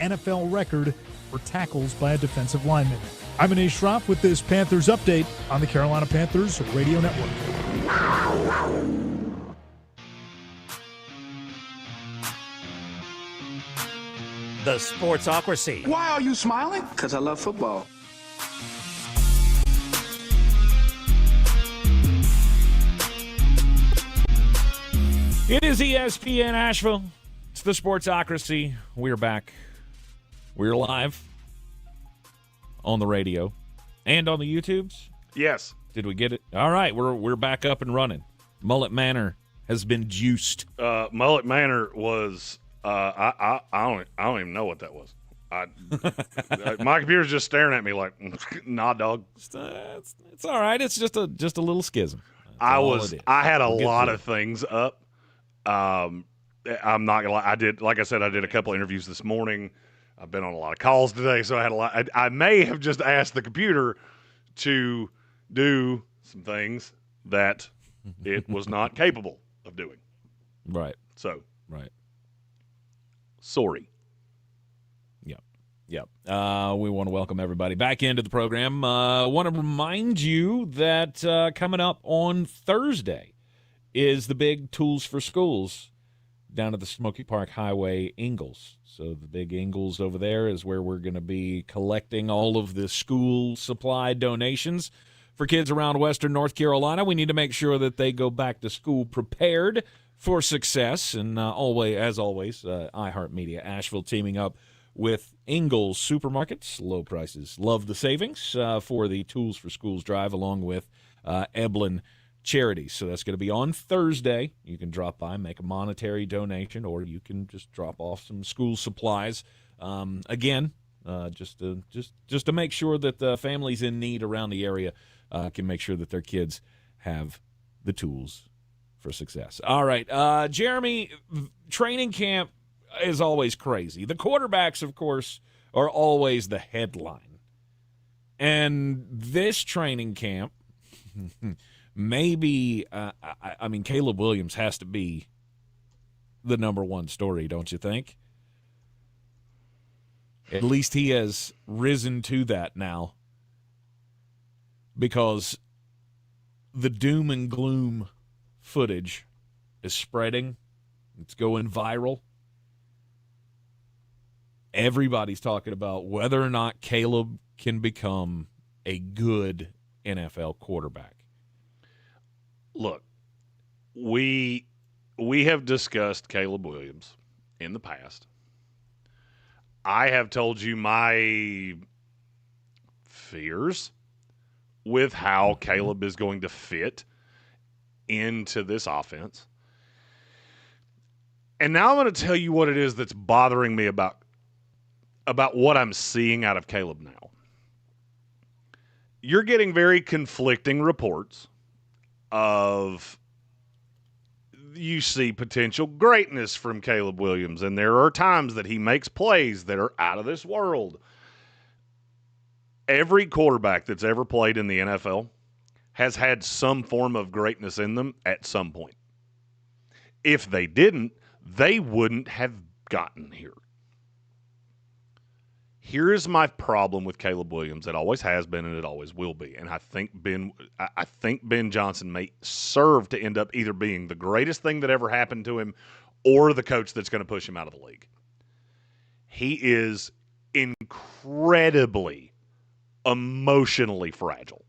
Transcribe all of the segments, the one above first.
NFL record for tackles by a defensive lineman. I'm Anish Shroff with this Panthers update on the Carolina Panthers Radio Network. The Sportsocracy. Why are you smiling? Because I love football. It is ESPN Asheville. It's the Sportsocracy. We're back. We're live on the radio and on the YouTubes. Yes. Did we get it? All right, we're back up and running. Mullet Manor has been juiced. Mullet Manor was. I don't even know what that was. My computer's just staring at me like, nah, dog. It's all right. It's just a little schism. I had a lot of things up. I'm not gonna lie. I did a couple of interviews this morning. I've been on a lot of calls today, so I had a lot. I may have just asked the computer to do some things that it was not capable of doing. Right. So. Right. Sorry. Yep. We want to welcome everybody back into the program. Want to remind you that coming up on Thursday is the big Tools for Schools down at the Smoky Park Highway, Ingalls. So the big Ingalls over there is where we're going to be collecting all of the school supply donations for kids around Western North Carolina. We need to make sure that they go back to school prepared for success. And as always, iHeartMedia Asheville teaming up with Ingalls Supermarkets. Low prices, love the savings for the Tools for Schools drive, along with Eblin Charities. So that's going to be on Thursday. You can drop by, make a monetary donation, or you can just drop off some school supplies. Again, just to make sure that the families in need around the area can make sure that their kids have the tools for success. All right, Jeremy, training camp is always crazy. The quarterbacks, of course, are always the headline. And this training camp, maybe, Caleb Williams has to be the number one story, don't you think? At least he has risen to that now, because the doom and gloom footage is spreading. It's going viral. Everybody's talking about whether or not Caleb can become a good NFL quarterback. Look, we have discussed Caleb Williams in the past. I have told you my fears with how Caleb is going to fit into this offense. And now I'm going to tell you what it is that's bothering me about what I'm seeing out of Caleb now. You're getting very conflicting reports of you see potential greatness from Caleb Williams, and there are times that he makes plays that are out of this world. Every quarterback that's ever played in the NFL has had some form of greatness in them at some point. If they didn't, they wouldn't have gotten here. Here's my problem with Caleb Williams. It always has been and it always will be. And I think Ben Johnson may serve to end up either being the greatest thing that ever happened to him or the coach that's going to push him out of the league. He is incredibly emotionally fragile.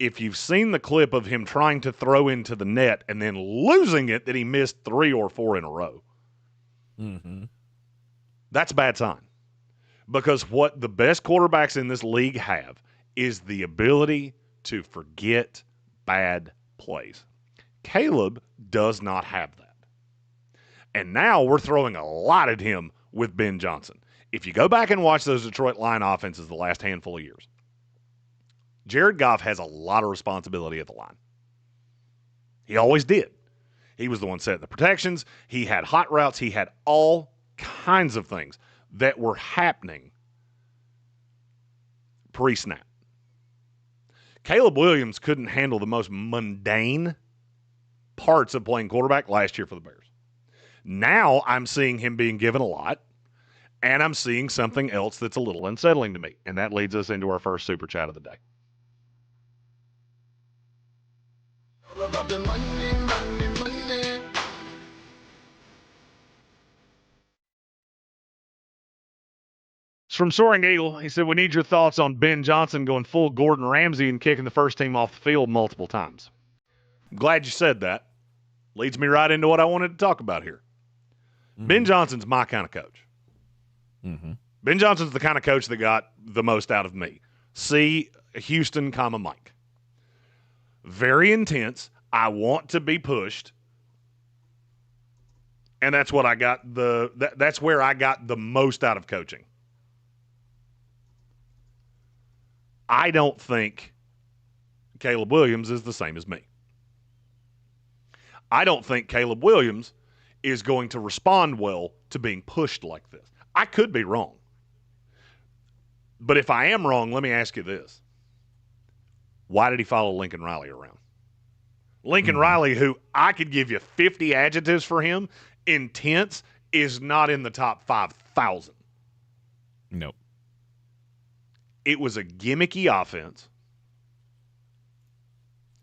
If you've seen the clip of him trying to throw into the net and then losing it that he missed 3 or 4 in a row, that's a bad sign. Because what the best quarterbacks in this league have is the ability to forget bad plays. Caleb does not have that. And now we're throwing a lot at him with Ben Johnson. If you go back and watch those Detroit Lion offenses the last handful of years, Jared Goff has a lot of responsibility at the line. He always did. He was the one setting the protections. He had hot routes. He had all kinds of things that were happening pre-snap. Caleb Williams couldn't handle the most mundane parts of playing quarterback last year for the Bears. Now I'm seeing him being given a lot, and I'm seeing something else that's a little unsettling to me. And that leads us into our first Super Chat of the day. It's from Soaring Eagle. He said, we need your thoughts on Ben Johnson going full Gordon Ramsay and kicking the first team off the field multiple times. I'm glad you said that. Leads me right into what I wanted to talk about here. Ben Johnson's my kind of coach. Ben Johnson's the kind of coach that got the most out of me. See Houston, Mike. Very intense. I want to be pushed. And that's what I got that's where I got the most out of coaching. I don't think Caleb Williams is the same as me. I don't think Caleb Williams is going to respond well to being pushed like this. I could be wrong. But if I am wrong, let me ask you this. Why did he follow Lincoln Riley around? Lincoln Riley, who I could give you 50 adjectives for him, intense, is not in the top 5,000. Nope. It was a gimmicky offense,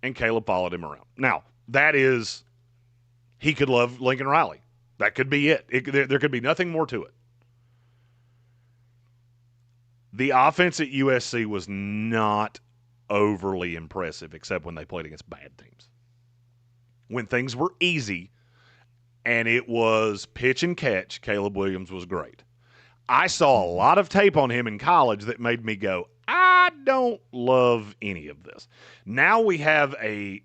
and Caleb followed him around. Now, that is, he could love Lincoln Riley. That could be it. There could be nothing more to it. The offense at USC was not overly impressive, except when they played against bad teams. When things were easy and it was pitch and catch, Caleb Williams was great. I saw a lot of tape on him in college that made me go, I don't love any of this. Now we have a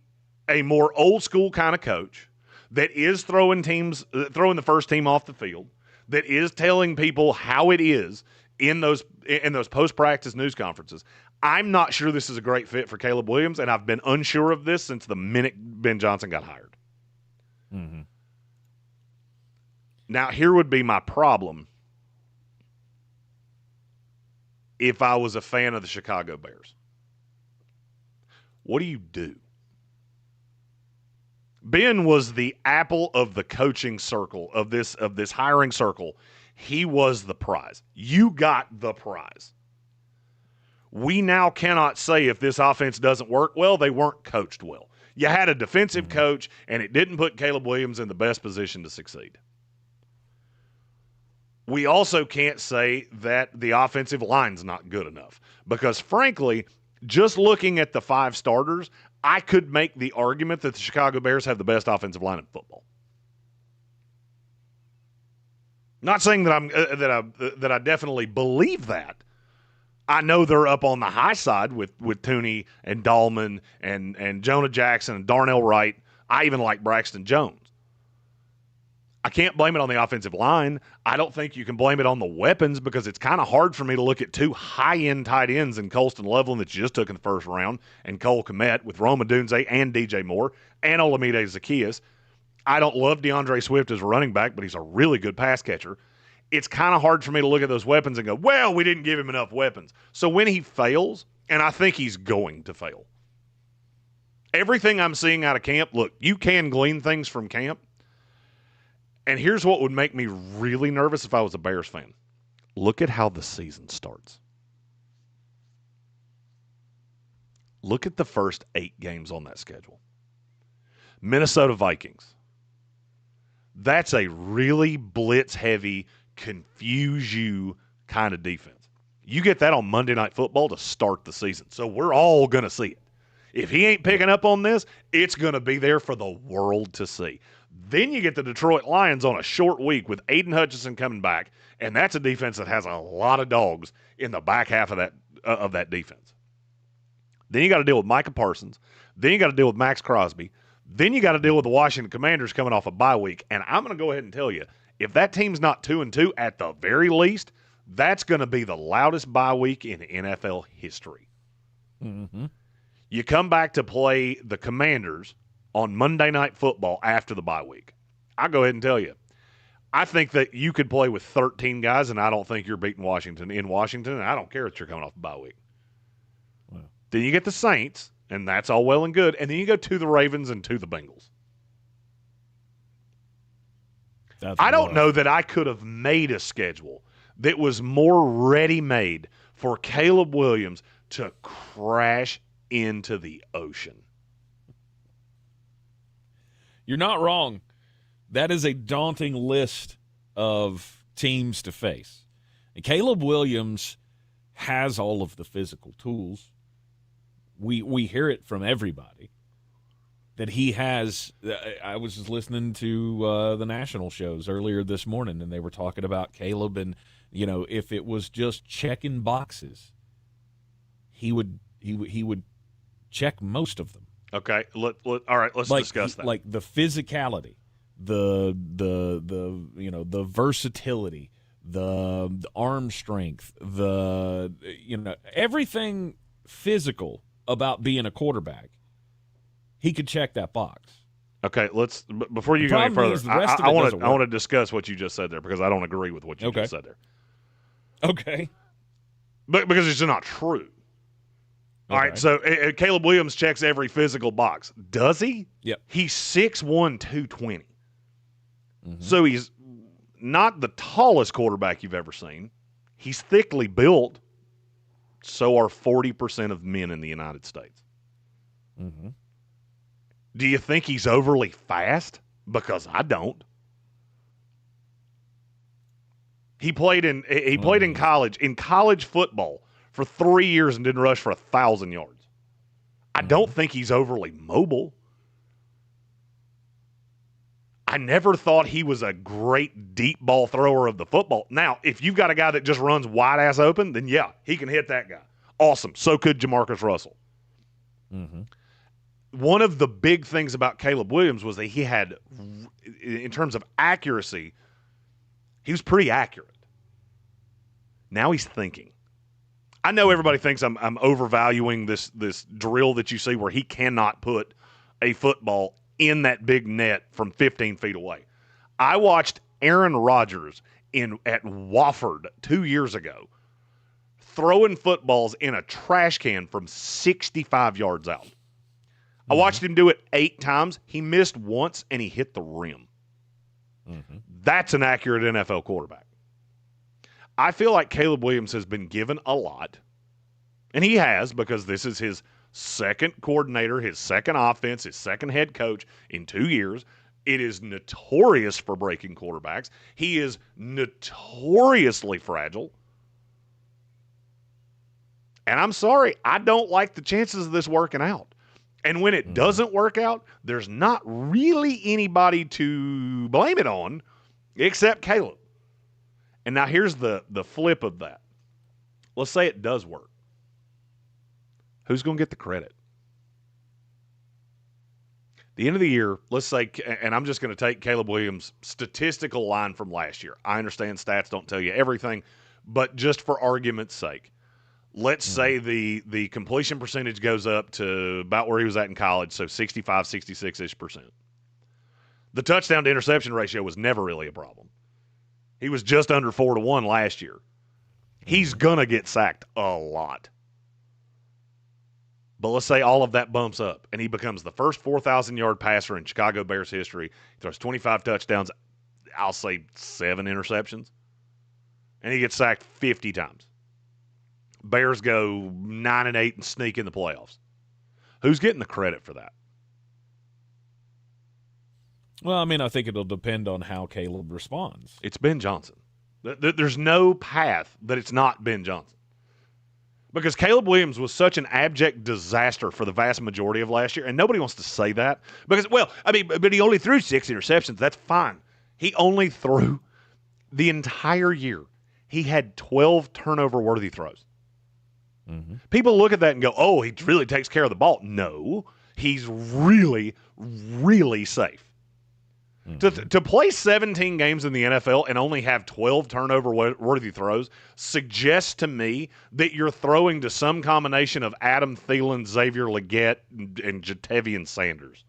more old school kind of coach that is throwing the first team off the field, that is telling people how it is in those post-practice news conferences. I'm not sure this is a great fit for Caleb Williams, and I've been unsure of this since the minute Ben Johnson got hired. Now, here would be my problem if I was a fan of the Chicago Bears. What do? Ben was the apple of the coaching circle, of this hiring circle. He was the prize. You got the prize. We now cannot say if this offense doesn't work well, they weren't coached well. You had a defensive coach, and it didn't put Caleb Williams in the best position to succeed. We also can't say that the offensive line's not good enough because, frankly, just looking at the 5 starters, I could make the argument that the Chicago Bears have the best offensive line in football. Not saying that I definitely believe that. I know they're up on the high side with Tooney and Dahlman and Jonah Jackson and Darnell Wright. I even like Braxton Jones. I can't blame it on the offensive line. I don't think you can blame it on the weapons because it's kind of hard for me to look at 2 high-end tight ends in Colston Loveland that you just took in the first round and Cole Kmet with Roma Dunze and DJ Moore and Olamide Zaccheaus. I don't love DeAndre Swift as a running back, but he's a really good pass catcher. It's kind of hard for me to look at those weapons and go, well, we didn't give him enough weapons. So when he fails, and I think he's going to fail, everything I'm seeing out of camp, look, you can glean things from camp. And here's what would make me really nervous if I was a Bears fan. Look at how the season starts. Look at the first 8 games on that schedule. Minnesota Vikings. That's a really blitz-heavy, confuse-you kind of defense. You get that on Monday Night Football to start the season. So we're all going to see it. If he ain't picking up on this, it's going to be there for the world to see. Then you get the Detroit Lions on a short week with Aiden Hutchinson coming back, and that's a defense that has a lot of dogs in the back half of that defense. Then you got to deal with Micah Parsons. Then you got to deal with Max Crosby. Then you got to deal with the Washington Commanders coming off a bye week. And I'm going to go ahead and tell you, if that team's not 2-2 at the very least, that's going to be the loudest bye week in NFL history. You come back to play the Commanders on Monday Night Football after the bye week. I'll go ahead and tell you, I think that you could play with 13 guys, and I don't think you're beating Washington in Washington, and I don't care that you're coming off a bye week. Wow. Then you get the Saints, and that's all well and good, and then you go to the Ravens and to the Bengals. I don't know that I could have made a schedule that was more ready-made for Caleb Williams to crash into the ocean. You're not wrong. That is a daunting list of teams to face. And Caleb Williams has all of the physical tools. We hear it from everybody that he has. I was just listening to the national shows earlier this morning, and they were talking about Caleb, and if it was just checking boxes, he would check most of them. Okay, all right. Let's discuss that. Like the physicality, the versatility, the arm strength, everything physical about being a quarterback. He could check that box. Okay, before you go any further, I want to discuss what you just said there because I don't agree with what you just said there. Okay. But because it's just not true. All right, so Caleb Williams checks every physical box. Does he? Yep. He's 6'1", 220. Mm-hmm. So he's not the tallest quarterback you've ever seen. He's thickly built. So are 40% of men in the United States. Mm-hmm. Do you think he's overly fast? Because I don't. He played in college football for 3 years and didn't rush for 1,000 yards. I don't think he's overly mobile. I never thought he was a great deep ball thrower of the football. Now, if you've got a guy that just runs wide ass open, then yeah, he can hit that guy. Awesome. So could Jamarcus Russell. Mm-hmm. One of the big things about Caleb Williams was that he had, in terms of accuracy, he was pretty accurate. Now he's thinking. I know everybody thinks I'm overvaluing this drill that you see where he cannot put a football in that big net from 15 feet away. I watched Aaron Rodgers at Wofford 2 years ago throwing footballs in a trash can from 65 yards out. I watched him do it 8 times. He missed once, and he hit the rim. Mm-hmm. That's an accurate NFL quarterback. I feel like Caleb Williams has been given a lot, and he has because this is his second coordinator, his second offense, his second head coach in 2 years. It is notorious for breaking quarterbacks. He is notoriously fragile. And I'm sorry, I don't like the chances of this working out. And when it doesn't work out, there's not really anybody to blame it on except Caleb. And now here's the flip of that. Let's say it does work. Who's going to get the credit? The end of the year, let's say, and I'm just going to take Caleb Williams' statistical line from last year. I understand stats don't tell you everything, but just for argument's sake, let's say the completion percentage goes up to about where he was at in college, so 65, 66-ish percent. The touchdown to interception ratio was never really a problem. He was just under 4-1 last year. He's going to get sacked a lot. But let's say all of that bumps up, and he becomes the first 4,000-yard passer in Chicago Bears history. He throws 25 touchdowns, I'll say 7 interceptions, and he gets sacked 50 times. Bears go 9-8 and sneak in the playoffs. Who's getting the credit for that? Well, I mean, I think it'll depend on how Caleb responds. It's Ben Johnson. There's no path that it's not Ben Johnson. Because Caleb Williams was such an abject disaster for the vast majority of last year, and nobody wants to say that. Because, well, I mean, but he only threw 6 interceptions. That's fine. He only threw the entire year. He had 12 turnover-worthy throws. Mm-hmm. People look at that and go, oh, he really takes care of the ball. No, he's really, really safe. To play 17 games in the NFL and only have 12 turnover-worthy throws suggests to me that you're throwing to some combination of Adam Thielen, Xavier Legette, and Jatavian Sanders.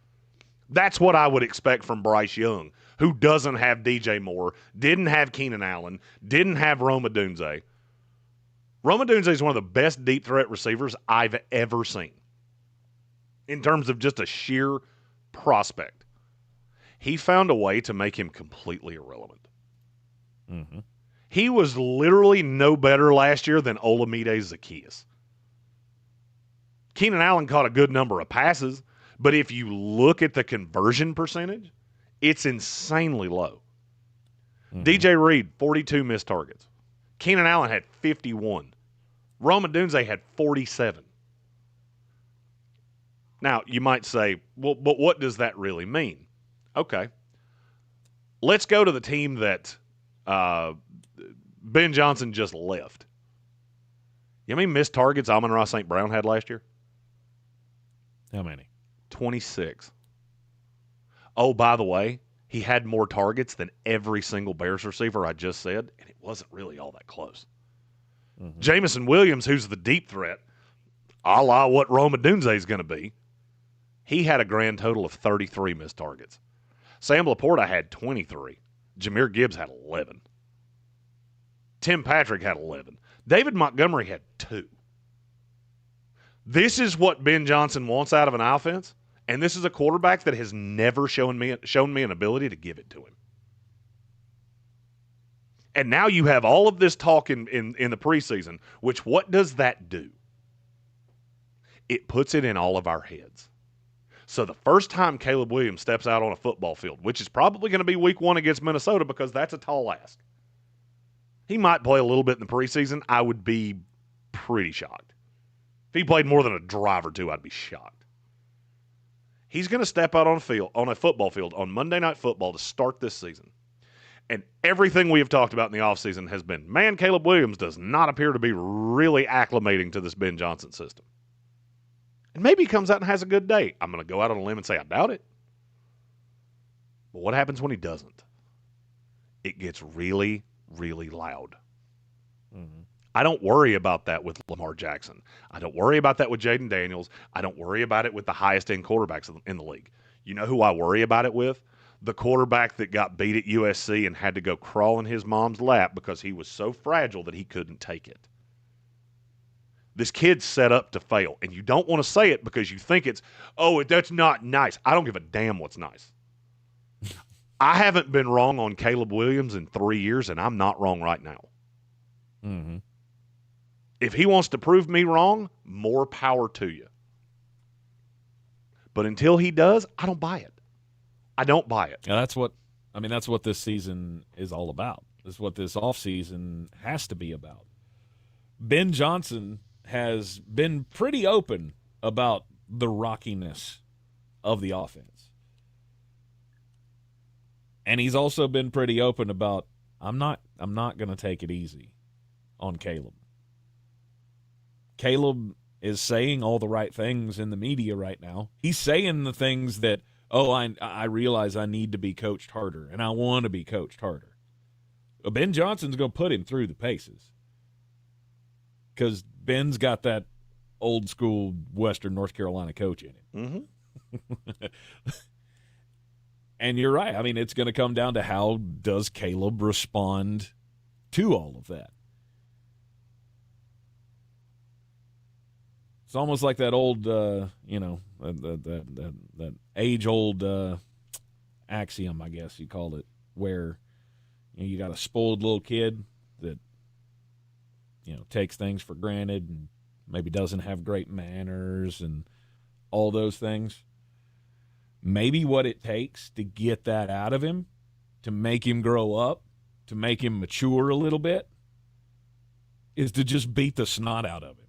That's what I would expect from Bryce Young, who doesn't have DJ Moore, didn't have Keenan Allen, didn't have Rome Odunze. Rome Odunze is one of the best deep threat receivers I've ever seen in terms of just a sheer prospect. he found a way to make him completely irrelevant. Mm-hmm. He was literally no better last year than Olamide Zaccheaus. Keenan Allen caught a good number of passes, but if you look at the conversion percentage, it's insanely low. Mm-hmm. DJ Reed, 42 missed targets. Keenan Allen had 51. Rome Odunze had 47. Now, you might say, well, but what does that really mean? Okay. Let's go to the team that Ben Johnson just left. You know how many missed targets Amon-Ra St. Brown had last year? How many? 26. Oh, by the way, he had more targets than every single Bears receiver I just said, and it wasn't really all that close. Mm-hmm. Jamison Williams, who's the deep threat, a la what Rome Odunze is going to be, he had a grand total of 33 missed targets. Sam Laporta had 23. Jahmyr Gibbs had 11. Tim Patrick had 11. David Montgomery had 2. This is what Ben Johnson wants out of an offense, and this is a quarterback that has never shown me an ability to give it to him. And now you have all of this talk in the preseason, which what does that do? It puts it in all of our heads. So the first time Caleb Williams steps out on a football field, which is probably going to be week 1 against Minnesota because that's a tall ask. He might play a little bit in the preseason. I would be pretty shocked. If he played more than a drive or two, I'd be shocked. He's going to step out on a football field on Monday Night Football to start this season. And everything we have talked about in the offseason has been, man, Caleb Williams does not appear to be really acclimating to this Ben Johnson system. And maybe he comes out and has a good day. I'm going to go out on a limb and say I doubt it. But what happens when he doesn't? It gets really, really loud. Mm-hmm. I don't worry about that with Lamar Jackson. I don't worry about that with Jaden Daniels. I don't worry about it with the highest-end quarterbacks in the league. You know who I worry about it with? The quarterback that got beat at USC and had to go crawl in his mom's lap because he was so fragile that he couldn't take it. This kid's set up to fail, and you don't want to say it because you think it's, oh, that's not nice. I don't give a damn what's nice. I haven't been wrong on Caleb Williams in 3 years, and I'm not wrong right now. Mm-hmm. If he wants to prove me wrong, more power to you. But until he does, I don't buy it. I don't buy it. Yeah, that's what this season is all about. That's what this offseason has to be about. Ben Johnson has been pretty open about the rockiness of the offense. And he's also been pretty open about I'm not going to take it easy on Caleb. Caleb is saying all the right things in the media right now. He's saying the things that, I realize I need to be coached harder, and I want to be coached harder. But Ben Johnson's going to put him through the paces because Ben's got that old-school Western North Carolina coach in him. Mm-hmm. And you're right. I mean, it's going to come down to how does Caleb respond to all of that. It's almost like that old, that age-old axiom, I guess you call it, where you got a spoiled little kid that takes things for granted and maybe doesn't have great manners and all those things. Maybe what it takes to get that out of him, to make him grow up, to make him mature a little bit, is to just beat the snot out of him.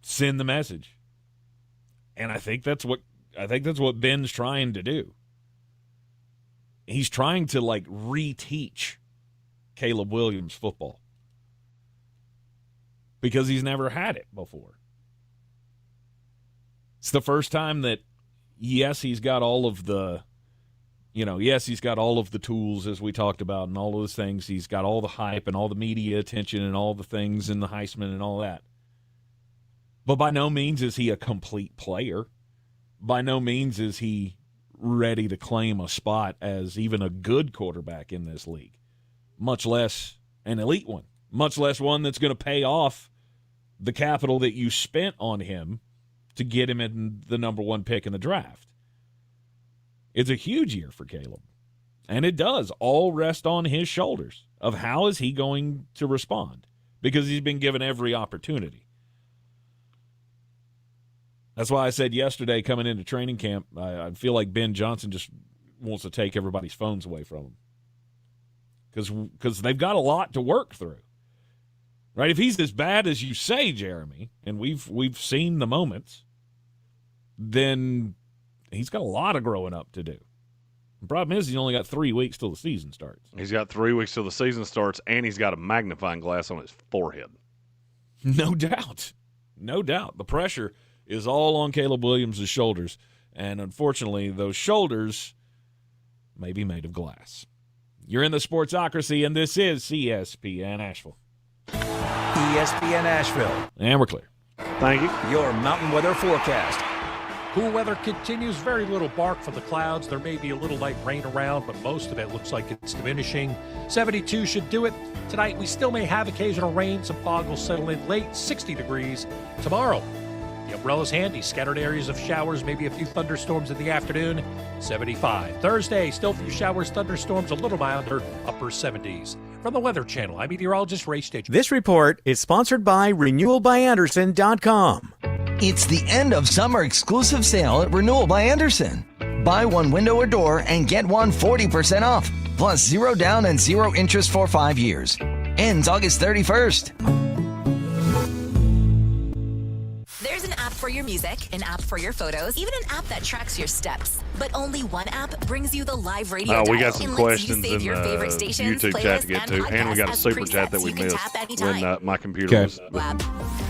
Send the message. And I think that's what Ben's trying to do. He's trying to reteach Caleb Williams football. Because he's never had it before. It's the first time that he's got all of the he's got all of the tools as we talked about and all of those things. He's got all the hype and all the media attention and all the things and the Heisman and all that. But by no means is he a complete player. By no means is he ready to claim a spot as even a good quarterback in this league, much less an elite one, much less one that's going to pay off the capital that you spent on him to get him in the number one pick in the draft. It's a huge year for Caleb. And it does all rest on his shoulders of how is he going to respond, because he's been given every opportunity. That's why I said yesterday coming into training camp, I feel like Ben Johnson just wants to take everybody's phones away from him, because they've got a lot to work through. Right? If he's as bad as you say, Jeremy, and we've seen the moments, then he's got a lot of growing up to do. The problem is he's only got 3 weeks till the season starts. He's got 3 weeks till the season starts, and he's got a magnifying glass on his forehead. No doubt. No doubt. The pressure is all on Caleb Williams' shoulders, and unfortunately, those shoulders may be made of glass. You're in the Sportsocracy, and this is ESPN Asheville. ESPN Asheville. And we're clear. Thank you. Your mountain weather forecast. Cool weather continues. Very little bark from the clouds. There may be a little light rain around, but most of it looks like it's diminishing. 72 should do it. Tonight, we still may have occasional rain. Some fog will settle in late. 60 degrees. Tomorrow, the umbrella's handy. Scattered areas of showers, maybe a few thunderstorms in the afternoon. 75. Thursday, still a few showers, thunderstorms, a little milder. Upper 70s. From the Weather Channel, I'm meteorologist Ray Stitch. This report is sponsored by RenewalByAnderson.com. It's the end of summer exclusive sale at Renewal by Anderson. Buy one window or door and get one 40% off, plus 0 down and 0 interest for 5 years. Ends August 31st. There's an app for your music, an app for your photos, even an app that tracks your steps. But only one app brings you the live radio We dial got some and lets you questions save in your favorite stations, YouTube chat to get playlists, to, and we got a podcasts super as chat that we presets you can missed tap anytime. when my computer was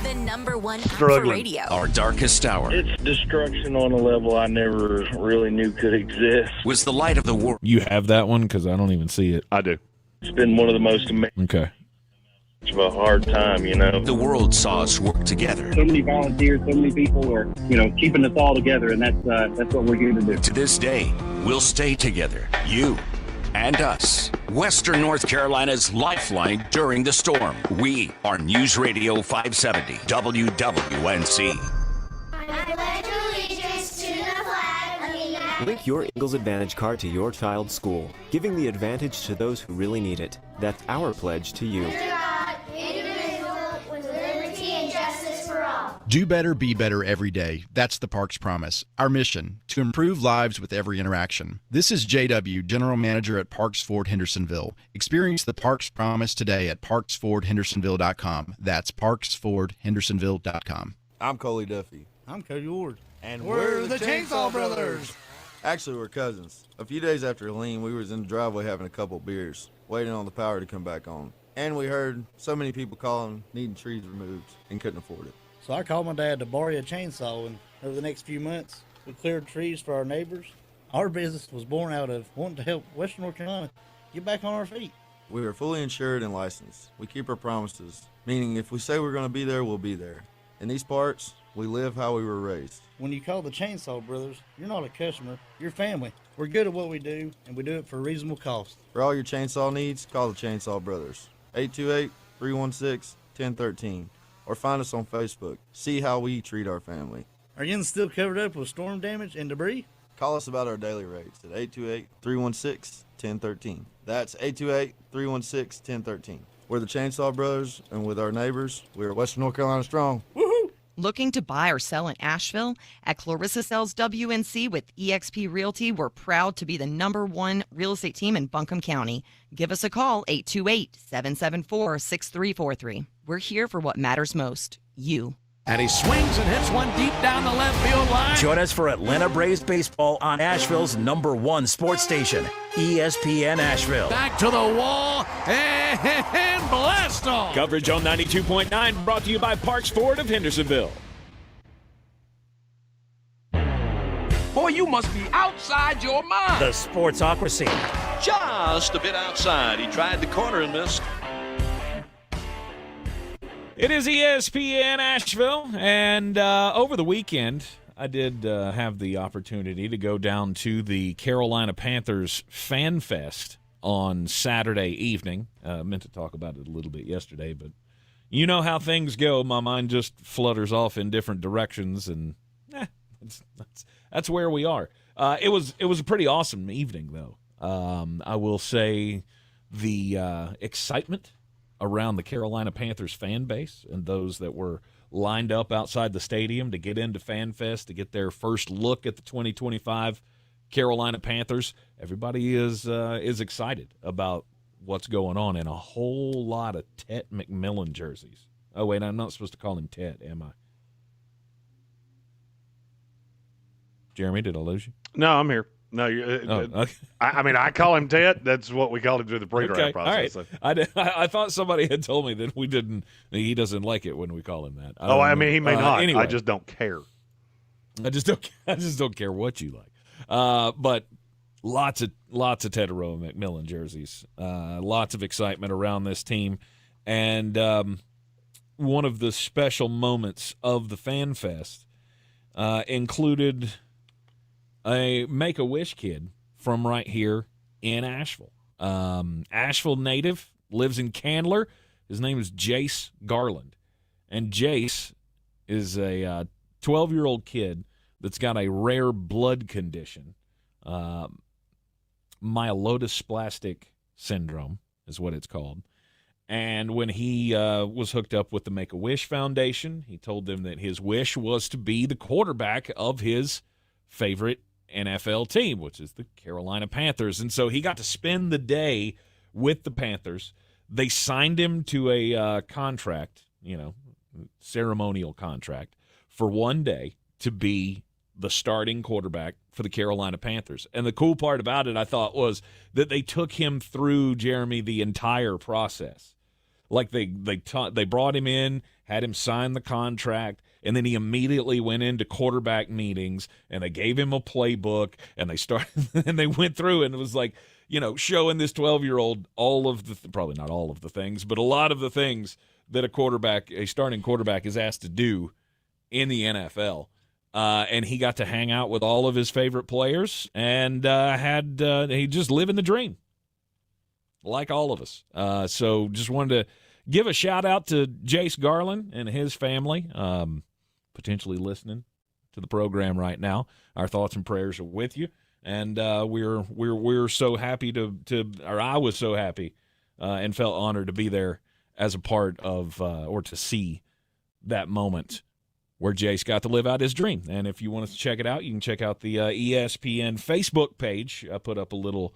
The number one app for struggling. radio. Our darkest hour It's destruction on a level I never really knew could exist. was the light of the world. You have that one? Because I don't even see it. I do. It's been one of the most amazing Okay. of a hard time, you know. The world saw us work together. So many volunteers, so many people are, keeping us all together, and that's what we're here to do. To this day, we'll stay together. You and us. Western North Carolina's lifeline during the storm. We are News Radio 570 WWNC. I pledge allegiance to the flag of the United Link your Eagles Advantage card to your child's school, giving the advantage to those who really need it. That's our pledge to you. God, indivisible, with liberty and justice for all. Do better, be better every day. That's the Parks Promise. Our mission, to improve lives with every interaction. This is JW, General Manager at Parks Ford Hendersonville. Experience the Parks Promise today at parksfordhendersonville.com. That's parksfordhendersonville.com. I'm Coley Duffy. I'm Cody Ward. And we're the Chainsaw Brothers. Actually, we're cousins. A few days after Lean, we was in the driveway having a couple beers, waiting on the power to come back on. And we heard so many people calling, needing trees removed, and couldn't afford it. So I called my dad to borrow a chainsaw, and over the next few months, we cleared trees for our neighbors. Our business was born out of wanting to help Western North Carolina get back on our feet. We are fully insured and licensed. We keep our promises, meaning if we say we're going to be there, we'll be there. In these parts, we live how we were raised. When you call the Chainsaw Brothers, you're not a customer, you're family. We're good at what we do, and we do it for a reasonable cost. For all your chainsaw needs, call the Chainsaw Brothers. 828-316-1013. Or find us on Facebook. See how we treat our family. Are you still covered up with storm damage and debris? Call us about our daily rates at 828-316-1013. That's 828-316-1013. We're the Chainsaw Brothers, and with our neighbors, we're Western North Carolina strong. Woohoo! Looking to buy or sell in Asheville? At Clarissa Sells WNC with eXp Realty, we're proud to be the #1 real estate team in Buncombe County. Give us a call, 828-774-6343. We're here for what matters most, you. And he swings and hits one deep down the left field line. Join us for Atlanta Braves baseball on Asheville's #1 sports station, ESPN Asheville. Back to the wall and blast off. Coverage on 92.9 brought to you by Parks Ford of Hendersonville. Boy, you must be outside your mind. The Sportsocracy. Just a bit outside. He tried the corner and missed. It is ESPN Asheville, and over the weekend, I did have the opportunity to go down to the Carolina Panthers Fan Fest on Saturday evening. I meant to talk about it a little bit yesterday, but you know how things go. My mind just flutters off in different directions, and that's where we are. It was a pretty awesome evening, though. I will say the excitement around the Carolina Panthers fan base and those that were lined up outside the stadium to get into FanFest to get their first look at the 2025 Carolina Panthers. Everybody is excited about what's going on, and a whole lot of Tet McMillan jerseys. Oh, wait, I'm not supposed to call him Tet, am I? Jeremy, did I lose you? No, I'm here. No, okay. I call him Ted. That's what we called him through the pre-draft process. All right. So. I thought somebody had told me that we didn't. He doesn't like it when we call him that. He may not. Anyway, I just don't care. I just don't care what you like. But lots of Teteroa McMillan jerseys. Lots of excitement around this team, and one of the special moments of the Fan Fest included a Make-A-Wish kid from right here in Asheville. Asheville native, lives in Candler. His name is Jace Garland. And Jace is a 12-year-old kid that's got a rare blood condition. Myelodysplastic syndrome is what it's called. And when he was hooked up with the Make-A-Wish Foundation, he told them that his wish was to be the quarterback of his favorite NFL team, which is the Carolina Panthers. And so he got to spend the day with the Panthers. They signed him to a contract, ceremonial contract, for one day to be the starting quarterback for the Carolina Panthers. And the cool part about it, I thought, was that they took him through, Jeremy, the entire process. Like they brought him in, had him sign the contract, and then he immediately went into quarterback meetings, and they gave him a playbook, and they started and they went through, and it was like, showing this 12-year-old all of the probably not all of the things, but a lot of the things that a starting quarterback is asked to do in the NFL. And he got to hang out with all of his favorite players, and he just living the dream, like all of us. So just wanted to give a shout out to Jace Garland and his family, potentially listening to the program right now. Our thoughts and prayers are with you, and we're so happy I was so happy and felt honored to be there as a part of or to see that moment where Jace got to live out his dream. And if you want to check it out, you can check out the ESPN Facebook page. I put up a little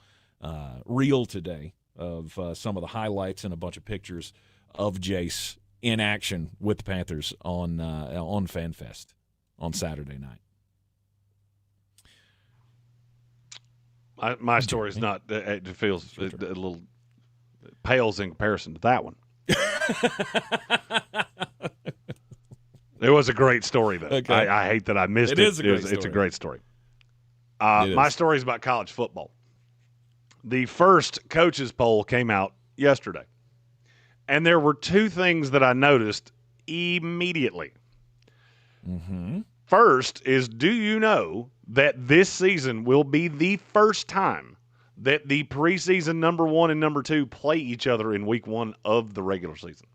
reel today of some of the highlights and a bunch of pictures of Jace in action with the Panthers on FanFest on Saturday night. My story is not. It feels a little pales in comparison to that one. It was a great story, though. Okay. I hate that I missed it. It's a great story. My story is about college football. The first coaches poll came out yesterday, and there were two things that I noticed immediately. Mm-hmm. First is, do you know that this season will be the first time that the preseason number 1 and number 2 play each other in week 1 of the regular season?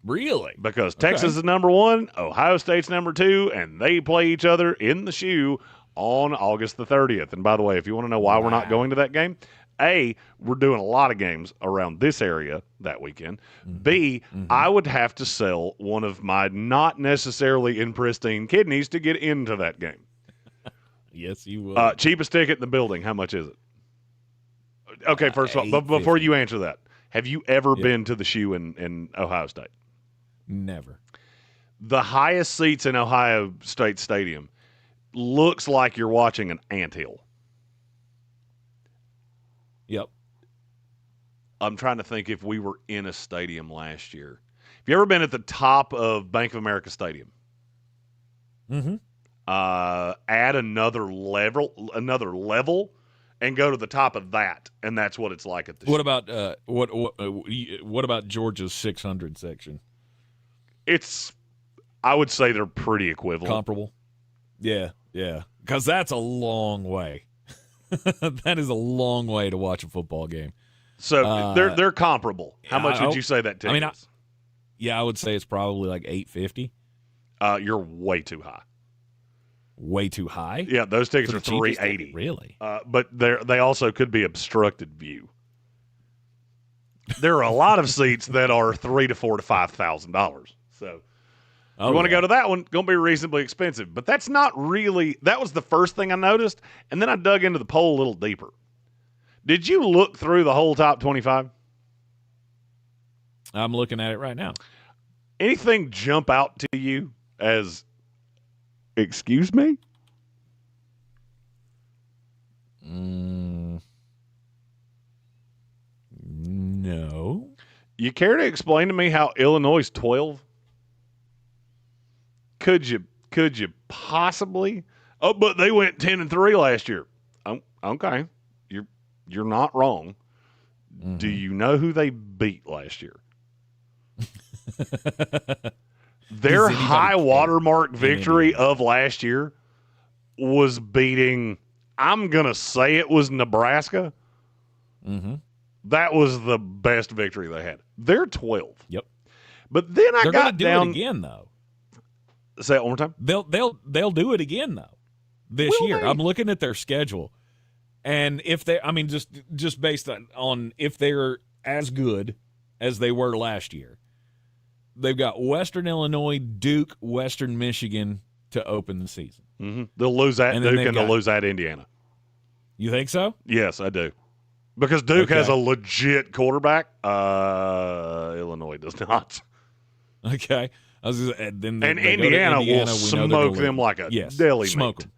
Really? Because Texas is number 1, Ohio State's number 2, and they play each other in the shoe on August the 30th. And by the way, if you want to know why we're not going to that game, A, we're doing a lot of games around this area that weekend. Mm-hmm. B, I would have to sell one of my not necessarily in pristine kidneys to get into that game. Yes, you would. Cheapest ticket in the building, how much is it? Okay, first of all, but before you answer that, have you ever been to the shoe in Ohio State? Never. The highest seats in Ohio State Stadium looks like you're watching an anthill. Yep. I'm trying to think if we were in a stadium last year. Have you ever been at the top of Bank of America Stadium? Mm-hmm. Add another level, and go to the top of that, and that's what it's like at the. What about what about Georgia's 600 section? I would say they're pretty equivalent. Comparable. Yeah, because that's a long way. That is a long way to watch a football game. So they're comparable. How much would you say that ticket is? I would say it's probably like $850. You're way too high. way too high. Yeah, those tickets for are the cheapest $380. ticket? Really? But they also could be obstructed view. There are a lot of seats that are $3,000 to $4,000 to $5,000. So you want to go to that one, going to be reasonably expensive. But that's not really – that was the first thing I noticed, and then I dug into the poll a little deeper. Did you look through the whole top 25? I'm looking at it right now. Anything jump out to you as, excuse me? No. You care to explain to me how Illinois is 12? Could you possibly? Oh, but they went 10-3 last year. Okay, you're not wrong. Mm-hmm. Do you know who they beat last year? Their high watermark victory of last year was beating, I'm going to say it was Nebraska. Mm-hmm. That was the best victory they had. They're 12. Yep. But then They're got do down it again, though. Say it one more time. They'll do it again, though, this year. I'm looking at their schedule. And if they, I mean, just based on if they're as good as they were last year, they've got Western Illinois, Duke, Western Michigan to open the season. Mm-hmm. They'll lose at Duke and they'll lose at Indiana. You think so? Yes, I do. Because Duke has a legit quarterback. Illinois does not. Okay. And Indiana will smoke them like a deli smoke meat. Them.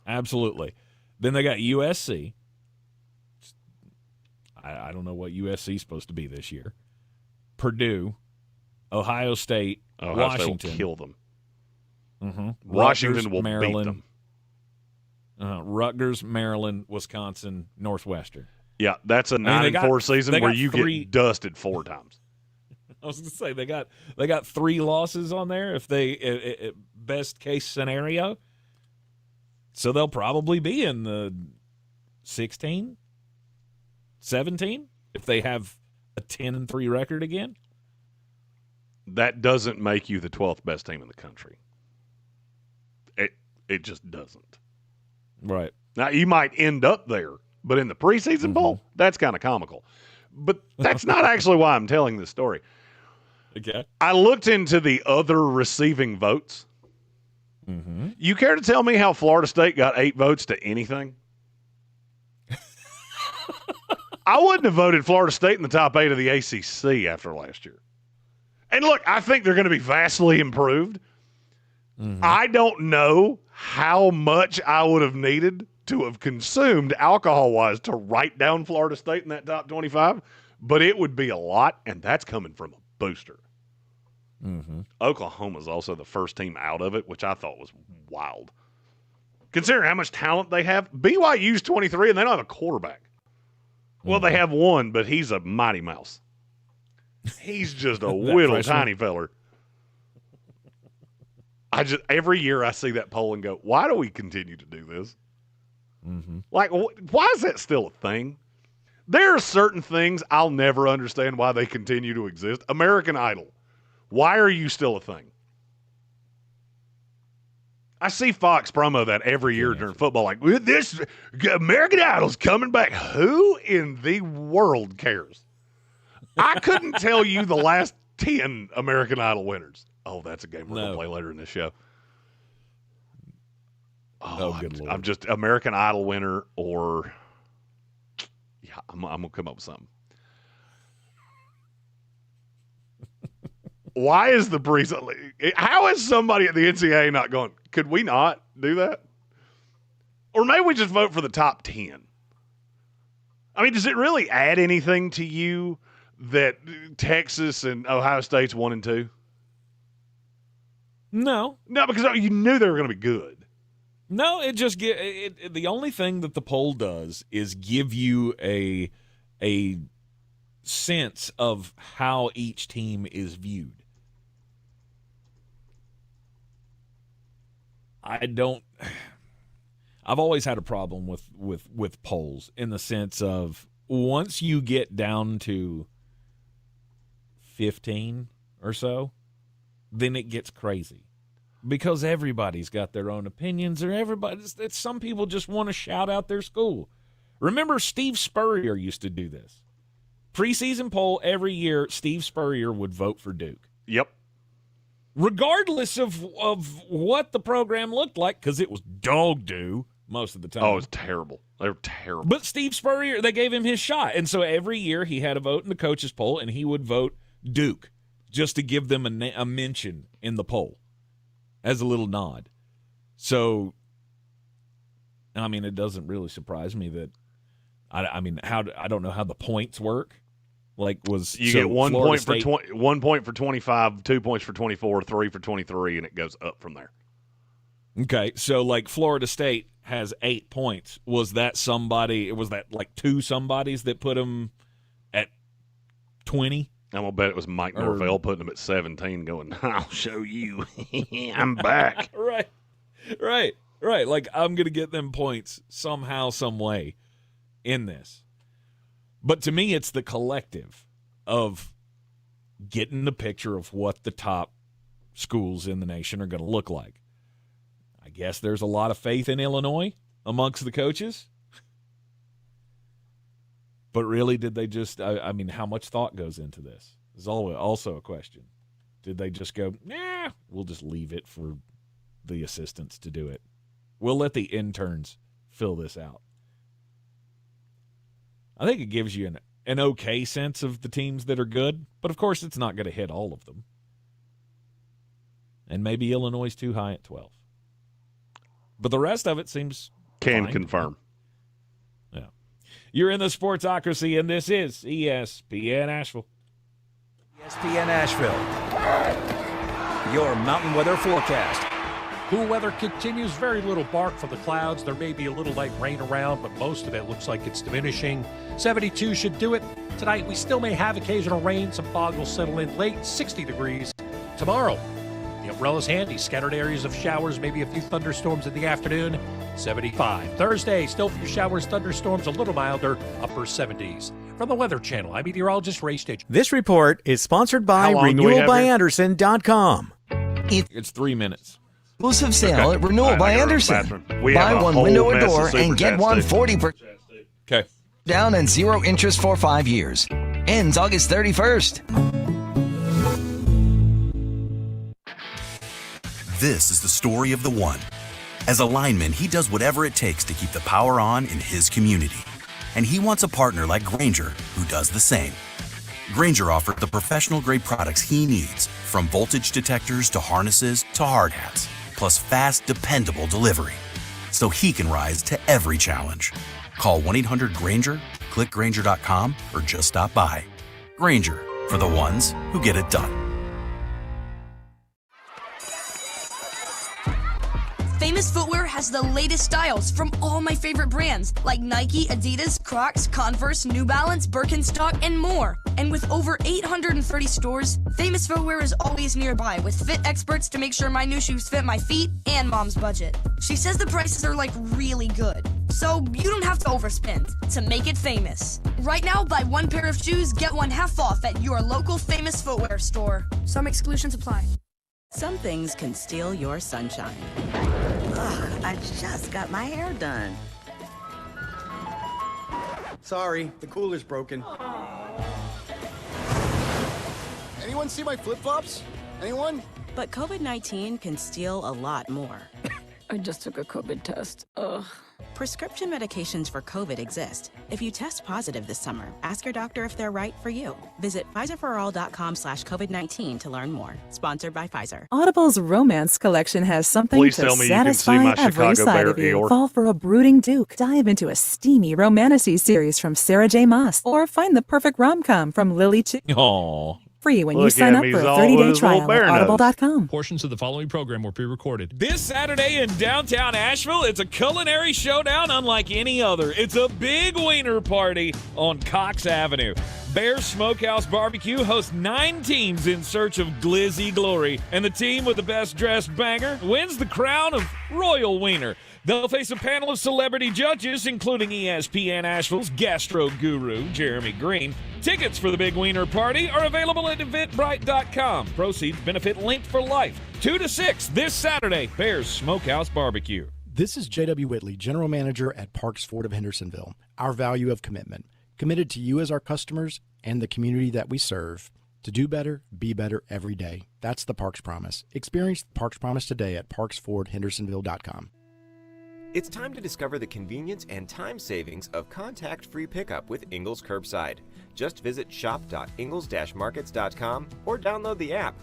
Absolutely. Then they got USC. I don't know what USC is supposed to be this year. Purdue, Ohio State, Washington. State will kill them. Mm-hmm. Washington will beat them. Rutgers, Maryland, Wisconsin, Northwestern. Yeah, that's a 9-4 season where you get dusted 4 times. I was going to say they got 3 losses on there if they best case scenario. So they'll probably be in the 16, 17 if they have a 10-3 record again. That doesn't make you the 12th best team in the country. It just doesn't. Right. Now you might end up there, but in the preseason bowl, that's kind of comical. But that's not actually why I'm telling this story. Okay. I looked into the other receiving votes. Mm-hmm. You care to tell me how Florida State got 8 votes to anything? I wouldn't have voted Florida State in the top 8 of the ACC after last year. And look, I think they're going to be vastly improved. Mm-hmm. I don't know how much I would have needed to have consumed alcohol-wise to write down Florida State in that top 25, but it would be a lot, and that's coming from a booster. Mm-hmm. Oklahoma's also the first team out of it, which I thought was wild. Considering how much talent they have, BYU's 23 and they don't have a quarterback. Well, they have one, but he's a mighty mouse. He's just a little tiny feller. Every year I see that poll and go, why do we continue to do this? Mm-hmm. Like, why is that still a thing? There are certain things I'll never understand why they continue to exist. American Idol. Why are you still a thing? I see Fox promo that every year during football, like, this American Idol's coming back. Who in the world cares? I couldn't tell you the last 10 American Idol winners. Oh, that's a game we're going to play later in this show. Oh, good Lord. I'm just American Idol winner or, yeah, I'm going to come up with something. Why is the preseason? How is somebody at the NCAA not going, could we not do that? Or maybe we just vote for the top 10. I mean, does it really add anything to you that Texas and Ohio State's 1 and 2? No. No, because you knew they were going to be good. No, it just the only thing that the poll does is give you a sense of how each team is viewed. I've always had a problem with polls in the sense of once you get down to 15 or so, then it gets crazy. because everybody's got their own opinions, or some people just want to shout out their school. Remember, Steve Spurrier used to do this. Preseason poll every year, Steve Spurrier would vote for Duke. Yep. Regardless of what the program looked like, because it was dog doo most of the time. Oh, it was terrible. They were terrible. But Steve Spurrier, they gave him his shot. And so every year he had a vote in the coaches poll, and he would vote Duke just to give them a mention in the poll as a little nod. So, I mean, it doesn't really surprise me that, I don't know how the points work. You get 1 point State, for 1 point for 25, 2 points for 24, 3 for 23, and it goes up from there. Okay, so Florida State has 8 points. Was that two somebodies that put them at 20? I'm going to bet it was Mike Norvell putting them at 17 going, I'll show you. I'm back. Right. I'm going to get them points somehow, some way in this. But to me, it's the collective of getting the picture of what the top schools in the nation are going to look like. I guess there's a lot of faith in Illinois amongst the coaches. But really, did they just how much thought goes into this? Is also a question. Did they just go, nah, we'll just leave it for the assistants to do it. We'll let the interns fill this out. I think it gives you an okay sense of the teams that are good, but of course it's not going to hit all of them. And maybe Illinois is too high at 12. But the rest of it seems fine. Confirm. Yeah. You're in the Sportsocracy, and this is ESPN Asheville. ESPN Asheville, your mountain weather forecast. Cool weather continues. Very little bark from the clouds. There may be a little light rain around, but most of it looks like it's diminishing. 72 should do it. Tonight, we still may have occasional rain. Some fog will settle in late. 60 degrees. Tomorrow, the umbrella's handy. Scattered areas of showers, maybe a few thunderstorms in the afternoon. 75. Thursday, still a few showers, thunderstorms, a little milder. Upper 70s. From the Weather Channel, I'm meteorologist Ray Stitch. This report is sponsored by RenewalByAnderson.com. It's 3 minutes. Exclusive sale at Renewal by Anderson. Buy one window or door and get one 40% down and 0 interest for 5 years. Ends August 31st. This is the story of the one. As a lineman, he does whatever it takes to keep the power on in his community. And he wants a partner like Grainger who does the same. Grainger offers the professional-grade products he needs, from voltage detectors to harnesses to hard hats, plus fast, dependable delivery, so he can rise to every challenge. Call 1-800-GRAINGER, click Grainger.com, or just stop by. Grainger, for the ones who get it done. Famous Footwear has the latest styles from all my favorite brands like Nike, Adidas, Crocs, Converse, New Balance, Birkenstock, and more. And with over 830 stores, Famous Footwear is always nearby with fit experts to make sure my new shoes fit my feet and mom's budget. She says the prices are really good, so you don't have to overspend to make it famous. Right now, buy one pair of shoes, get one half off at your local Famous Footwear store. Some exclusions apply. Some things can steal your sunshine. Ugh, I just got my hair done. Sorry, the cooler's broken. Anyone see my flip-flops? Anyone? But COVID-19 can steal a lot more. I just took a COVID test. Ugh. Prescription medications for COVID exist. If you test positive this summer, ask your doctor if they're right for you. Visit PfizerForAll.com/COVID-19 to learn more. Sponsored by Pfizer. Audible's romance collection has something to satisfy every side of you. Fall for a brooding duke. Dive into a steamy romantasy series from Sarah J. Maas. Or find the perfect rom-com from Lily Chu. Aww. Free when you sign up for a 30-day trial at Audible.com. Portions of the following program were pre-recorded. This Saturday in downtown Asheville, it's a culinary showdown unlike any other. It's a big wiener party on Cox Avenue. Bear Smokehouse Barbecue hosts 9 teams in search of glizzy glory, and the team with the best dressed banger wins the crown of Royal Wiener. They'll face a panel of celebrity judges, including ESPN Asheville's gastro guru, Jeremy Green. Tickets for the Big Wiener Party are available at eventbrite.com. Proceeds benefit Linked for Life. 2 to 6 this Saturday, Bears Smokehouse Barbecue. This is J.W. Whitley, General Manager at Parks Ford of Hendersonville. Our value of commitment. Committed to you as our customers and the community that we serve. To do better, be better every day. That's the Parks Promise. Experience the Parks Promise today at parksfordhendersonville.com. It's time to discover the convenience and time savings of contact-free pickup with Ingles Curbside. Just visit shop.ingles-markets.com or download the app.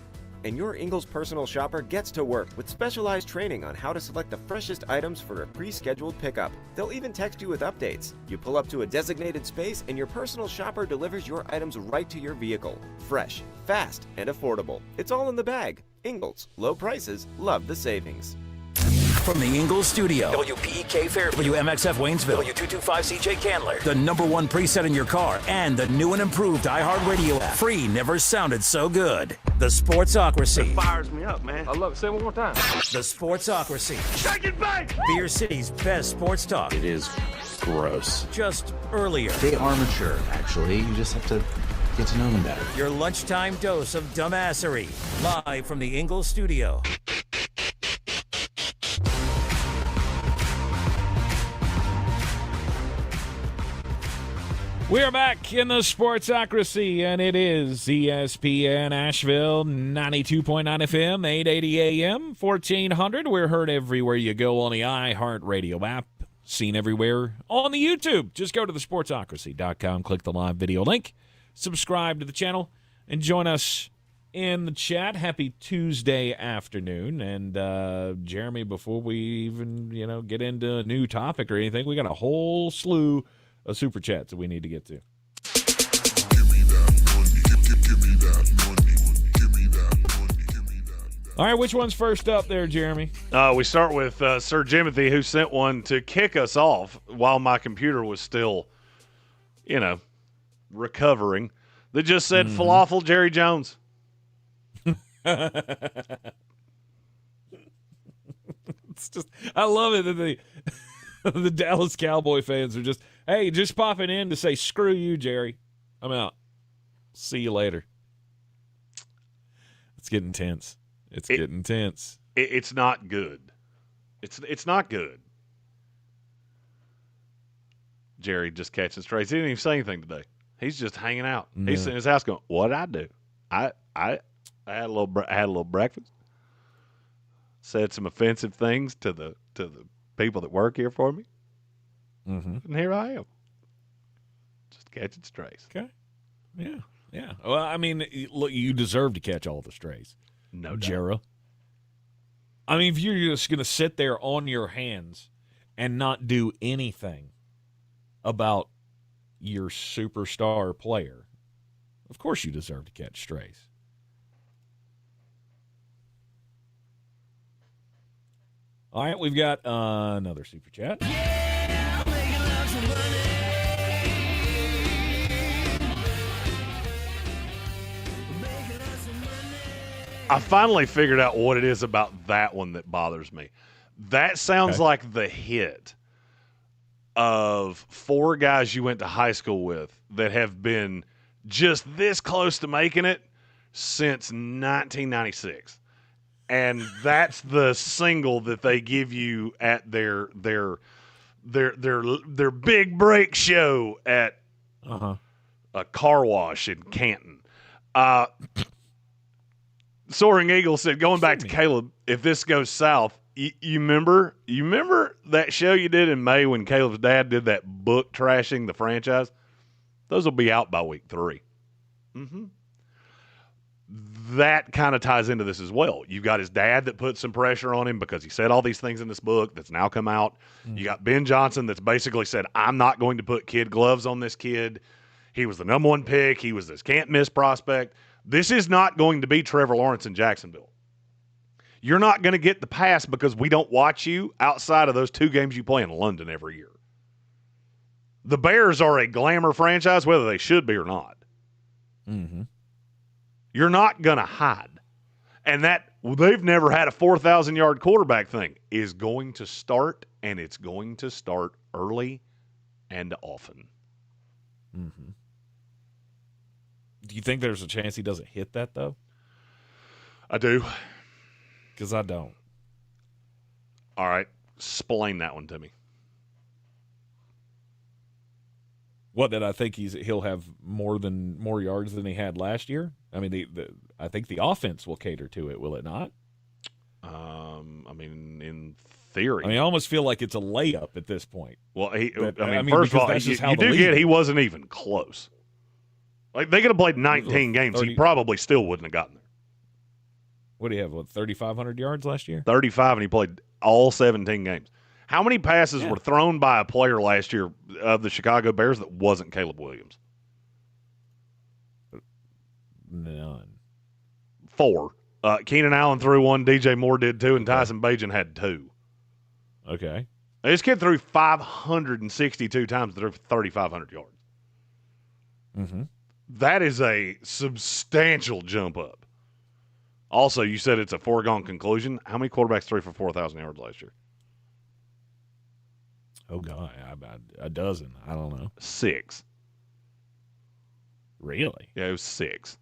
And your Ingles personal shopper gets to work with specialized training on how to select the freshest items for a pre-scheduled pickup. They'll even text you with updates. You pull up to a designated space and your personal shopper delivers your items right to your vehicle. Fresh, fast, and affordable. It's all in the bag. Ingles. Low prices. Love the savings. From the Ingles studio, WPEK Fairview, WMXF Waynesville, W225CJ Candler, the #1 preset in your car, and the new and improved iHeartRadio app. Free never sounded so good. The Sportsocracy. It fires me up, man. I love it. Say it one more time. The Sportsocracy. Shake it back! Beer City's best sports talk. It is gross. Just earlier. They are mature, actually. You just have to get to know them better. Your lunchtime dose of dumbassery. Live from the Ingles studio. We're back in the Sportsocracy, and it is ESPN Asheville, 92.9 FM, 880 AM, 1400. We're heard everywhere you go on the iHeartRadio app, seen everywhere on the YouTube. Just go to the sportsocracy.com, click the live video link, subscribe to the channel, and join us in the chat. Happy Tuesday afternoon. And, Jeremy, before we even, get into a new topic or anything, we got a whole slew of super chats that we need to get to. All right, which one's first up there, Jeremy? We start with Sir Jimothy, who sent one to kick us off while my computer was still, recovering. That just said falafel Jerry Jones. It's just, I love it that the Dallas Cowboy fans are just, hey, just popping in to say, screw you, Jerry. I'm out. See you later. It's getting tense. It's getting tense. It's not good. It's not good. Jerry just catching strays. He didn't even say anything today. He's just hanging out. No. He's in his house going, what'd I do? I had a little breakfast. Said some offensive things to the people that work here for me. Mm-hmm. And here I am. Just catching strays. Okay. Yeah. Yeah. Well, I mean, look, you deserve to catch all the strays. No doubt. Jera. I mean, if you're just going to sit there on your hands and not do anything about your superstar player, of course you deserve to catch strays. All right, we've got another super chat. I finally figured out what it is about that one that bothers me. That sounds like the hit of 4 guys you went to high school with that have been just this close to making it since 1996. And that's the single that they give you at their big break show at a car wash in Canton. Soaring Eagle said, going back to Caleb, if this goes south, you remember that show you did in May when Caleb's dad did that book trashing the franchise? Those will be out by week 3. Mm-hmm. That kind of ties into this as well. You've got his dad that put some pressure on him because he said all these things in this book that's now come out. Mm-hmm. You got Ben Johnson that's basically said, I'm not going to put kid gloves on this kid. He was the #1 pick. He was this can't-miss prospect. This is not going to be Trevor Lawrence in Jacksonville. You're not going to get the pass because we don't watch you outside of those 2 games you play in London every year. The Bears are a glamour franchise, whether they should be or not. Mm-hmm. You're not going to hide. And that they've never had a 4,000-yard quarterback thing is going to start and it's going to start early and often. Mm-hmm. Do you think there's a chance he doesn't hit that, though? I do. Because I don't. All right. Explain that one to me. What, that I think he'll have more yards than he had last year? I mean, I think the offense will cater to it, will it not? I mean, in theory. I almost feel like it's a layup at this point. Well, first of all, you do get he wasn't even close. Like, they could have played 19 games. He probably still wouldn't have gotten there. What do you have, 3,500 yards last year? 35, and he played all 17 games. How many passes were thrown by a player last year of the Chicago Bears that wasn't Caleb Williams? None. 4. Keenan Allen threw 1, DJ Moore did 2, and Tyson Bagent had 2. Okay. This kid threw 562 times, threw 3,500 yards. Mm-hmm. That is a substantial jump up. Also, you said it's a foregone conclusion. How many quarterbacks threw for 4,000 yards last year? Oh, God, a dozen. I don't know. 6. Really? Yeah, it was 6.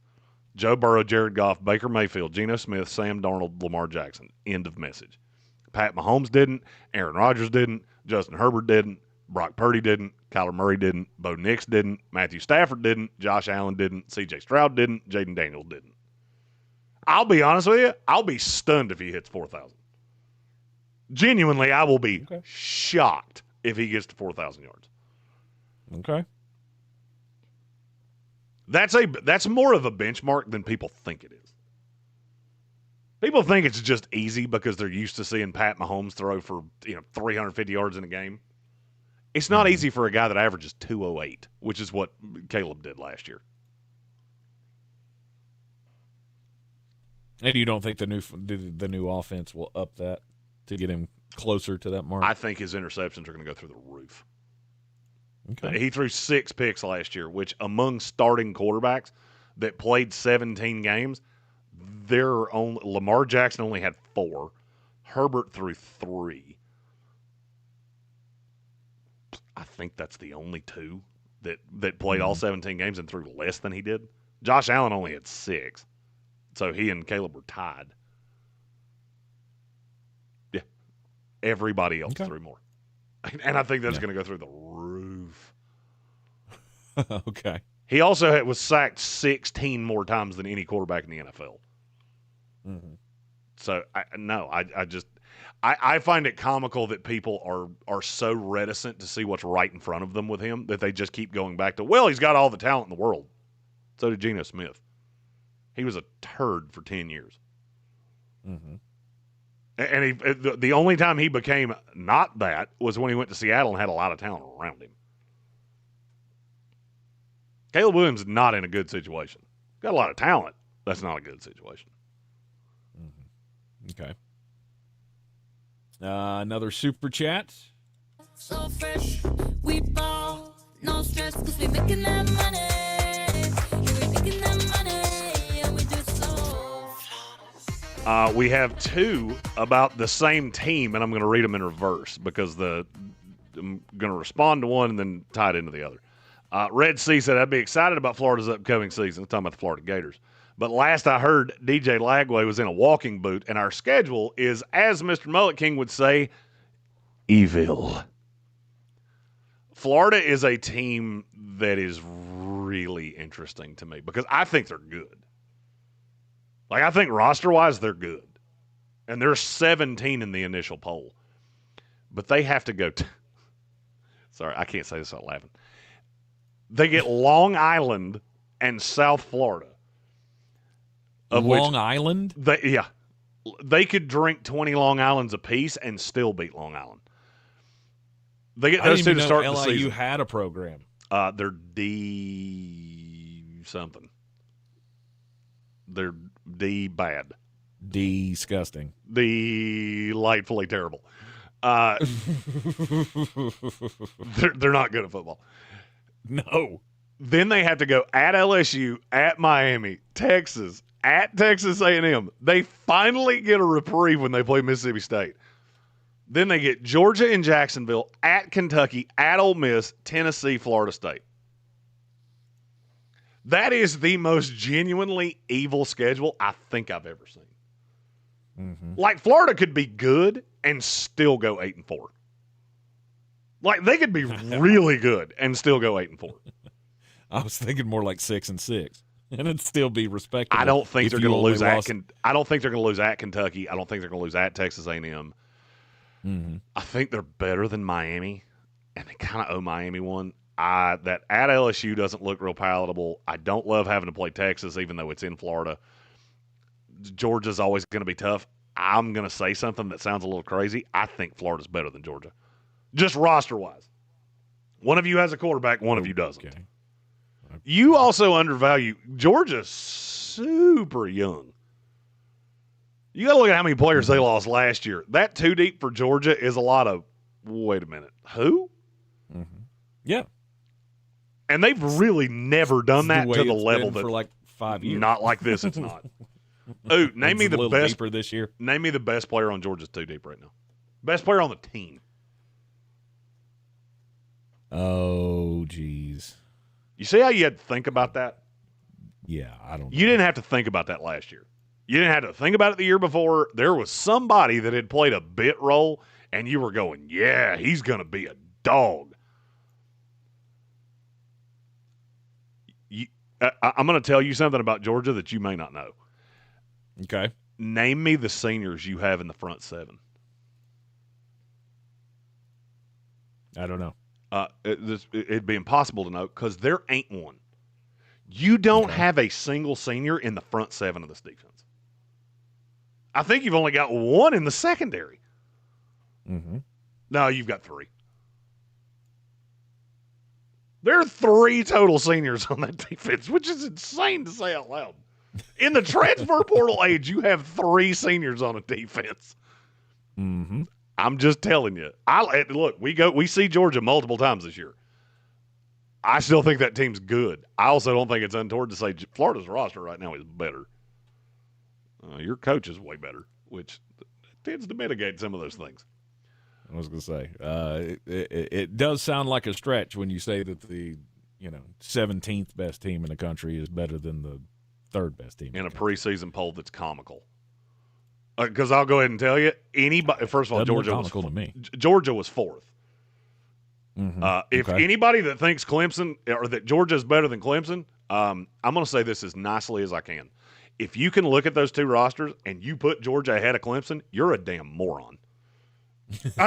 Joe Burrow, Jared Goff, Baker Mayfield, Geno Smith, Sam Darnold, Lamar Jackson. End of message. Pat Mahomes didn't. Aaron Rodgers didn't. Justin Herbert didn't. Brock Purdy didn't. Kyler Murray didn't. Bo Nix didn't. Matthew Stafford didn't. Josh Allen didn't. C.J. Stroud didn't. Jaden Daniels didn't. I'll be honest with you. I'll be stunned if he hits 4,000. Genuinely, I will be shocked if he gets to 4,000 yards. Okay. That's more of a benchmark than people think it is. People think it's just easy because they're used to seeing Pat Mahomes throw for 350 yards in a game. It's not easy for a guy that averages 208, which is what Caleb did last year. And you don't think the new offense will up that to get him closer to that mark? I think his interceptions are going to go through the roof. Okay. He threw 6 picks last year, which among starting quarterbacks that played 17 games, Lamar Jackson only had 4. Herbert threw 3. I think that's the only 2 that played all 17 games and threw less than he did. Josh Allen only had 6. So he and Caleb were tied. Yeah. Everybody else threw more. And I think that's going to go through the roof. Okay. He also was sacked 16 more times than any quarterback in the NFL. Mm-hmm. So, I find it comical that people are so reticent to see what's right in front of them with him that they just keep going back to, well, he's got all the talent in the world. So did Geno Smith. He was a turd for 10 years. Mm-hmm. And the only time he became not that was when he went to Seattle and had a lot of talent around him. Caleb Williams is not in a good situation. Got a lot of talent. That's not a good situation. Mm-hmm. Okay. Another super chat. So fresh, we ball, no stress, 'cause we making that money. Yeah, we making that money, and we do so. We have 2 about the same team, and I'm going to read them in reverse because I'm going to respond to one and then tie it into the other. Red C said, I'd be excited about Florida's upcoming season. I'm talking about the Florida Gators. But last I heard, DJ Lagway was in a walking boot, and our schedule is, as Mr. Mullet King would say, evil. Florida is a team that is really interesting to me because I think they're good. Like, I think roster-wise, they're good. And they're 17 in the initial poll. But they have to go sorry, I can't say this without laughing. They get Long Island and South Florida. Long Island? They could drink 20 Long Islands apiece and still beat Long Island. They get those 2 to start the season. LIU had a program. They're D something. They're D bad. Disgusting. Delightfully terrible. They're not good at football. No. Then they have to go at LSU, at Miami, Texas, at Texas A&M. They finally get a reprieve when they play Mississippi State. Then they get Georgia in Jacksonville, at Kentucky, at Ole Miss, Tennessee, Florida State. That is the most genuinely evil schedule I think I've ever seen. Mm-hmm. Like, Florida could be good and still go 8-4. Like, they could be really good and still go 8-4. I was thinking more like 6-6, and it'd still be respectable. I don't think they're going to lose at. I don't think they're going to lose at Kentucky. I don't think they're going to lose at Texas A&M. Mm-hmm. I think they're better than Miami, and they kind of owe Miami one. That at LSU doesn't look real palatable. I don't love having to play Texas, even though it's in Florida. Georgia's always going to be tough. I'm going to say something that sounds a little crazy. I think Florida's better than Georgia, just roster-wise. One of you has a quarterback, one of you doesn't. Okay. You also undervalue Georgia's super young. You got to look at how many players they lost last year. That too deep for Georgia is a lot of, wait a minute, who? Mm-hmm. Yeah. And they've really never done that to the level that for like 5 years. Not like this, it's not. Ooh, name me the best deeper this year. Name me the best player on Georgia's too deep right now. Best player on the team. Oh, geez. You see how you had to think about that? Yeah, I don't know. You didn't have to think about that last year. You didn't have to think about it the year before. There was somebody that had played a bit role, and you were going, yeah, he's going to be a dog. I'm going to tell you something about Georgia that you may not know. Okay. Name me the seniors you have in the front seven. I don't know. It'd be impossible to know because there ain't one. You don't have a single senior in the front seven of this defense. I think you've only got one in the secondary. Mm-hmm. No, you've got three. There are three total seniors on that defense, which is insane to say out loud. In the transfer portal age, you have three seniors on a defense. Mm-hmm. I'm just telling you. Look, we see Georgia multiple times this year. I still think that team's good. I also don't think it's untoward to say Florida's roster right now is better. Your coach is way better, which tends to mitigate some of those things. I was going to say, it does sound like a stretch when you say that the 17th best team in the country is better than the third best team in a preseason poll that's comical. Because I'll go ahead and tell you, anybody. First of all, Georgia was fourth. Mm-hmm. If anybody that thinks Clemson or that Georgia is better than Clemson, I'm going to say this as nicely as I can. If you can look at those two rosters and you put Georgia ahead of Clemson, you're a damn moron.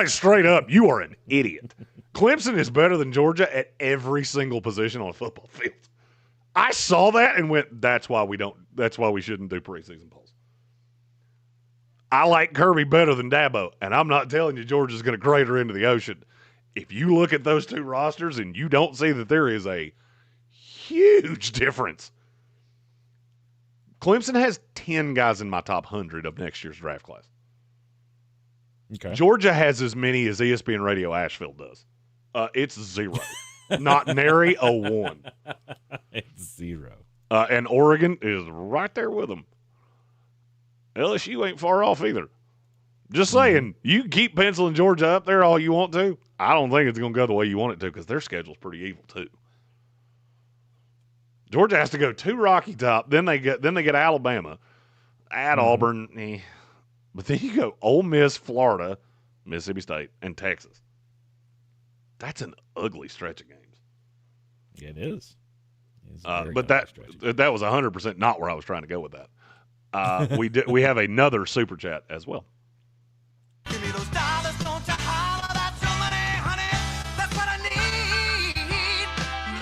Straight up, you are an idiot. Clemson is better than Georgia at every single position on a football field. I saw that and went, that's why we shouldn't do preseason polls. I like Kirby better than Dabo, and I'm not telling you Georgia's going to crater into the ocean. If you look at those two rosters and you don't see that there is a huge difference. Clemson has 10 guys in my top 100 of next year's draft class. Okay. Georgia has as many as ESPN Radio Asheville does. It's 0. Not nary a 1. It's 0. And Oregon is right there with them. LSU ain't far off either. Just saying, you can keep penciling Georgia up there all you want to. I don't think it's going to go the way you want it to because their schedule's pretty evil too. Georgia has to go to Rocky Top, then they get Alabama, at Auburn, but then you go Ole Miss, Florida, Mississippi State, and Texas. That's an ugly stretch of games. It is. But that was 100% not where I was trying to go with that. We have another super chat as well. Give me those dollars, don't you holler, that's your money, honey. That's what I need.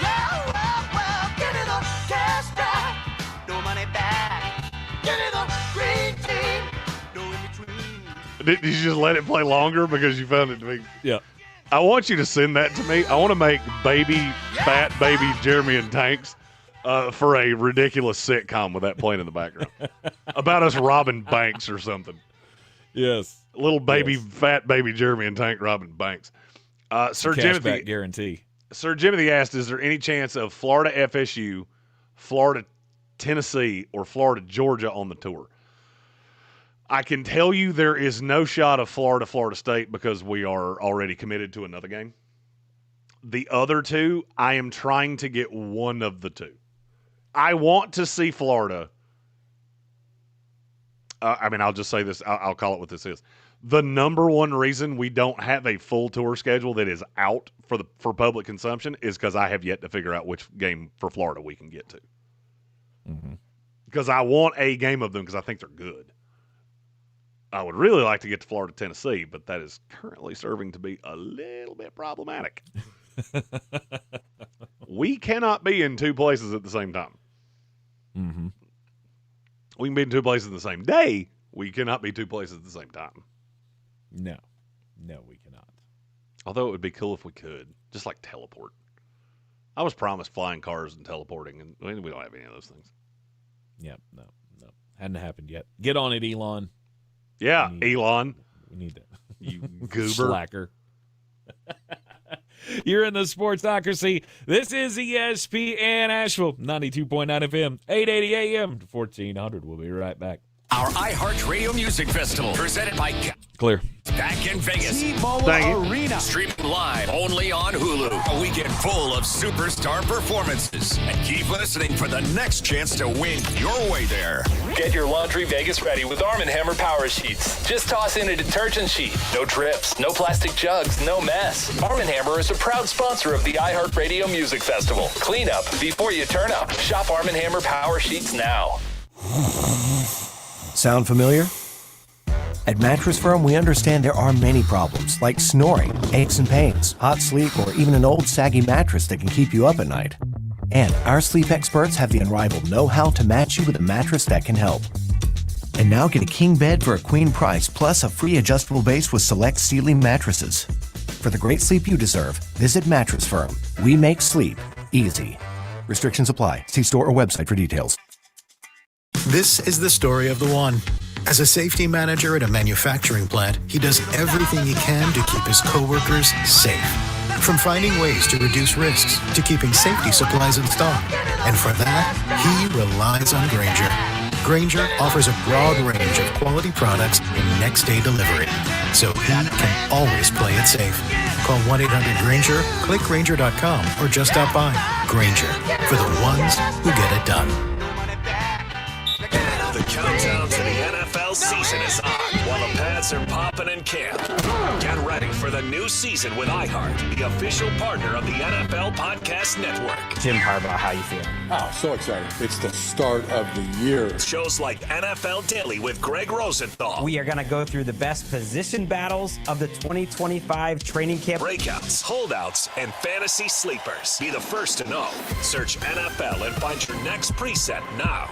Well, give me the cash back, no money back. Give me the green tea, no in between. Did you just let it play longer because you found it to be? Yeah. I want you to send that to me. I want to make fat baby Jeremy and Tanks for a ridiculous sitcom with that playing in the background about us robbing banks or something. Yes. Little fat baby Jeremy and Tank robbing banks. Sir Jimothy guarantee. Sir Jimothy asked, is there any chance of Florida FSU, Florida Tennessee, or Florida Georgia on the tour? I can tell you there is no shot of Florida State because we are already committed to another game. The other two, I am trying to get one of the two. I want to see Florida. I'll just say this. I'll call it what this is. The number one reason we don't have a full tour schedule that is out for public consumption is because I have yet to figure out which game for Florida we can get to. Mm-hmm. Because I want a game of them because I think they're good. I would really like to get to Florida, Tennessee, but that is currently serving to be a little bit problematic. We cannot be in two places at the same time. Mm-hmm. We can be in two places in the same day. We cannot be two places at the same time. No, we cannot. Although it would be cool if we could, just like teleport. I was promised flying cars and teleporting, and we don't have any of those things. Yep, no. Hadn't happened yet. Get on it, Elon. Yeah, Elon. We need that. You goober. Slacker. You're in the Sportsocracy. This is ESPN Asheville, 92.9 FM, 880 AM to 1400. We'll be right back. Our iHeartRadio Music Festival, presented by Clear. Back in Vegas. T-Mobile Arena. Streaming live only on Hulu. A weekend full of superstar performances. And keep listening for the next chance to win your way there. Get your laundry Vegas ready with Arm & Hammer Power Sheets. Just toss in a detergent sheet. No drips, no plastic jugs, no mess. Arm & Hammer is a proud sponsor of the iHeartRadio Music Festival. Clean up before you turn up. Shop Arm & Hammer Power Sheets now. Sound familiar? At Mattress Firm, we understand there are many problems, like snoring, aches and pains, hot sleep, or even an old saggy mattress that can keep you up at night. And our sleep experts have the unrivaled know-how to match you with a mattress that can help. And now get a king bed for a queen price, plus a free adjustable base with select Sealy mattresses. For the great sleep you deserve, visit Mattress Firm. We make sleep easy. Restrictions apply. See store or website for details. This is the story of the one. As a safety manager at a manufacturing plant, he does everything he can to keep his coworkers safe. From finding ways to reduce risks to keeping safety supplies in stock. And for that, he relies on Grainger. Grainger offers a broad range of quality products and next-day delivery, so he can always play it safe. Call 1-800-GRAINGER, click Grainger.com, or just stop by. Grainger, for the ones who get it done. The countdown to the NFL season is on while the pads are popping in camp. Get ready for the new season with iHeart, the official partner of the NFL Podcast Network. Jim Harbaugh, how you feeling? Oh, so excited. It's the start of the year. Shows like NFL Daily with Greg Rosenthal. We are going to go through the best position battles of the 2025 training camp. Breakouts, holdouts, and fantasy sleepers. Be the first to know. Search NFL and find your next preset now.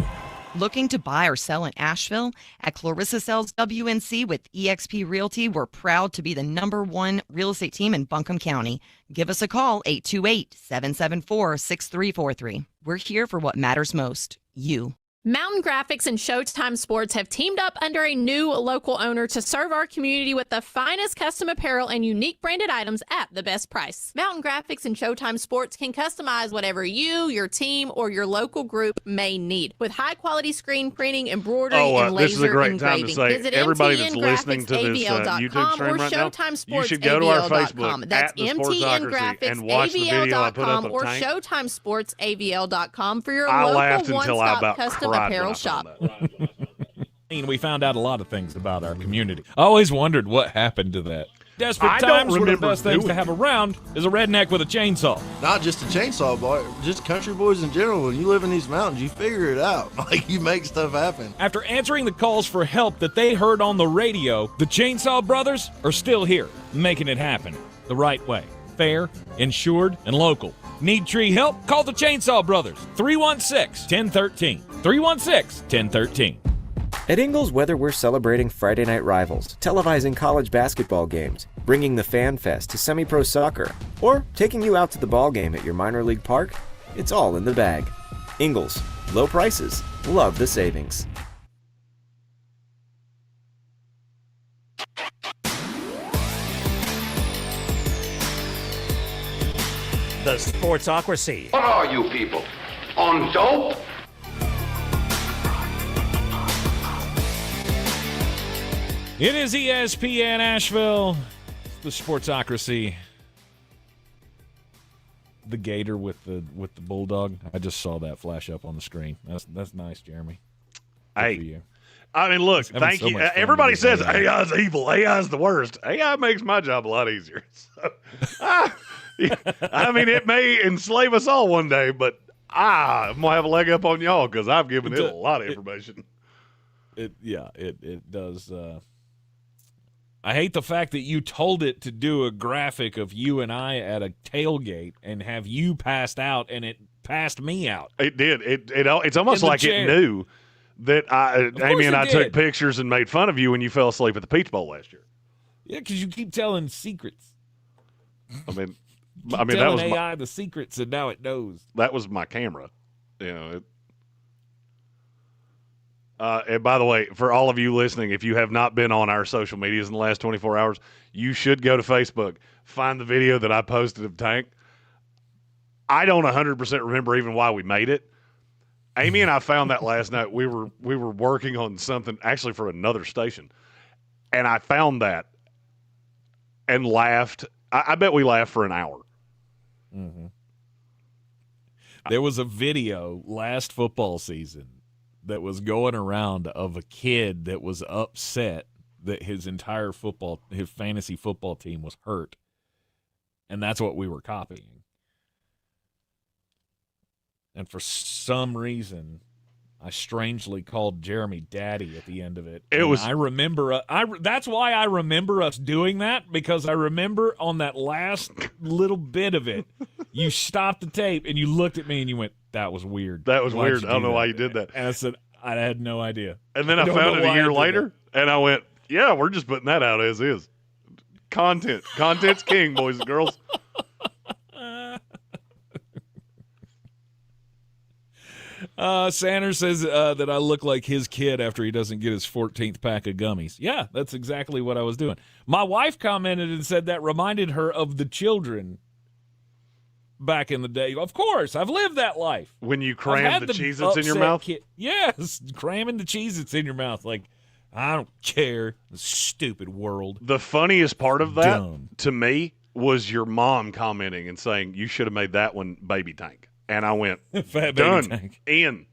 Looking to buy or sell in Asheville? At Clarissa Sells WNC with eXp Realty, we're proud to be the #1 real estate team in Buncombe County. Give us a call, 828-774-6343. We're here for what matters most, you. Mountain Graphics and Showtime Sports have teamed up under a new local owner to serve our community with the finest custom apparel and unique branded items at the best price. Mountain Graphics and Showtime Sports can customize whatever you, your team, or your local group may need. With high-quality screen printing, embroidery, and this is a laser great time to engraving. say, Visit everybody that's listening to this YouTube stream right now, you should go to our Facebook That's at the Sportsocracy and watch the video I put up of or Tank. ShowtimeSportsAVL.com for your I laughed local until I one-stop about custom cried apparel shop. We found out a lot of things about our community. I always wondered what happened to that. Desperate times, one of the best things to have around is a redneck with a chainsaw. Not just a chainsaw, boy, just country boys in general. When you live in these mountains, you figure it out. Like, you make stuff happen. After answering the calls for help that they heard on the radio, the Chainsaw Brothers are still here, making it happen the right way. Fair, insured, and local. Need tree help? Call the Chainsaw Brothers. 316-1013. 316-1013. At Ingles, whether we're celebrating Friday night rivals, televising college basketball games, bringing the Fan Fest to semi-pro soccer, or taking you out to the ball game at your minor league park, it's all in the bag. Ingles, low prices, love the savings. The Sportsocracy. What are you people? On dope? It is ESPN Asheville, the Sportsocracy. The gator with the bulldog. I just saw that flash up on the screen. That's nice, Jeremy. Good for you. I mean, look, thank you. Everybody says AI is evil. AI is the worst. AI makes my job a lot easier. So, I mean, it may enslave us all one day, but I'm going to have a leg up on y'all because I've given it a lot of information. It does. I hate the fact that you told it to do a graphic of you and I at a tailgate and have you passed out, and it passed me out. It did. It's almost like it knew that Amy and I took pictures and made fun of you when you fell asleep at the Peach Bowl last year. Yeah, because you keep telling secrets. I mean, that was AI the secrets, and now it knows. That was my camera. And by the way, for all of you listening, if you have not been on our social medias in the last 24 hours, you should go to Facebook, find the video that I posted of Tank. I don't 100% remember even why we made it. Amy and I found that last night. We were working on something actually for another station, and I found that and laughed. I bet we laughed for an hour. Mm-hmm. There was a video last football season that was going around of a kid that was upset that his fantasy football team was hurt, and that's what we were copying. And for some reason, I strangely called Jeremy Daddy at the end of it. I remember. That's why I remember us doing that, because I remember on that last little bit of it, you stopped the tape and you looked at me and you went, "That was weird. That was weird. I don't know why you did that." And I said, "I had no idea." And then I found it a year later, and I went, "Yeah, we're just putting that out as is. Content's king, boys and girls." Sanders says that I look like his kid after he doesn't get his 14th pack of gummies. Yeah, that's exactly what I was doing. My wife commented and said that reminded her of the children back in the day. Of course, I've lived that life. When you cram the Cheez-Its in your mouth? Yes, cramming the Cheez-Its in your mouth. Like, I don't care. The stupid world. The funniest part of that, to me, was your mom commenting and saying, "You should have made that one Baby Tank." And I went, Fat done, Baby Tank. In.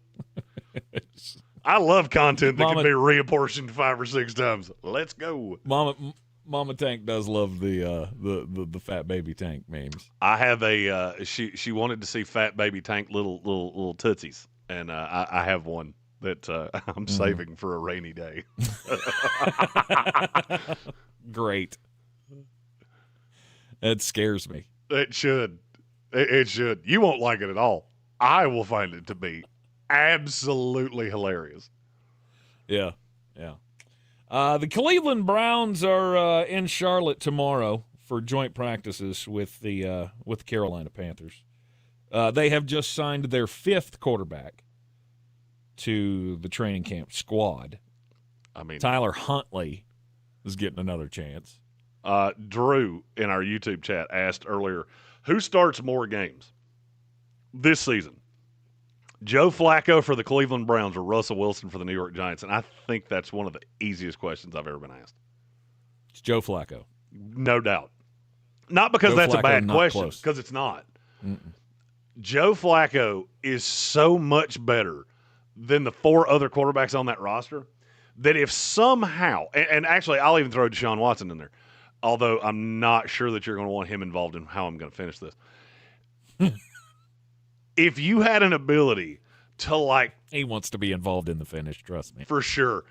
I love content that can be reapportioned 5 or 6 times. Let's go. Mama Tank does love the Fat Baby Tank memes. I have a she wanted to see Fat Baby Tank little tootsies, and I have one that I'm saving for a rainy day. Great. That scares me. It should. It should. You won't like it at all. I will find it to be absolutely hilarious. Yeah. The Cleveland Browns are in Charlotte tomorrow for joint practices with the Carolina Panthers. They have just signed their 5th quarterback to the training camp squad. I mean, Tyler Huntley is getting another chance. Drew in our YouTube chat asked earlier, who starts more games this season? Joe Flacco for the Cleveland Browns or Russell Wilson for the New York Giants? And I think that's one of the easiest questions I've ever been asked. It's Joe Flacco. No doubt. Not because that's a bad question, because it's not. Mm-mm. Joe Flacco is so much better than the 4 other quarterbacks on that roster that if somehow, and actually I'll even throw Deshaun Watson in there, although I'm not sure that you're going to want him involved in how I'm going to finish this. If you had an ability to he wants to be involved in the finish, trust me. For sure.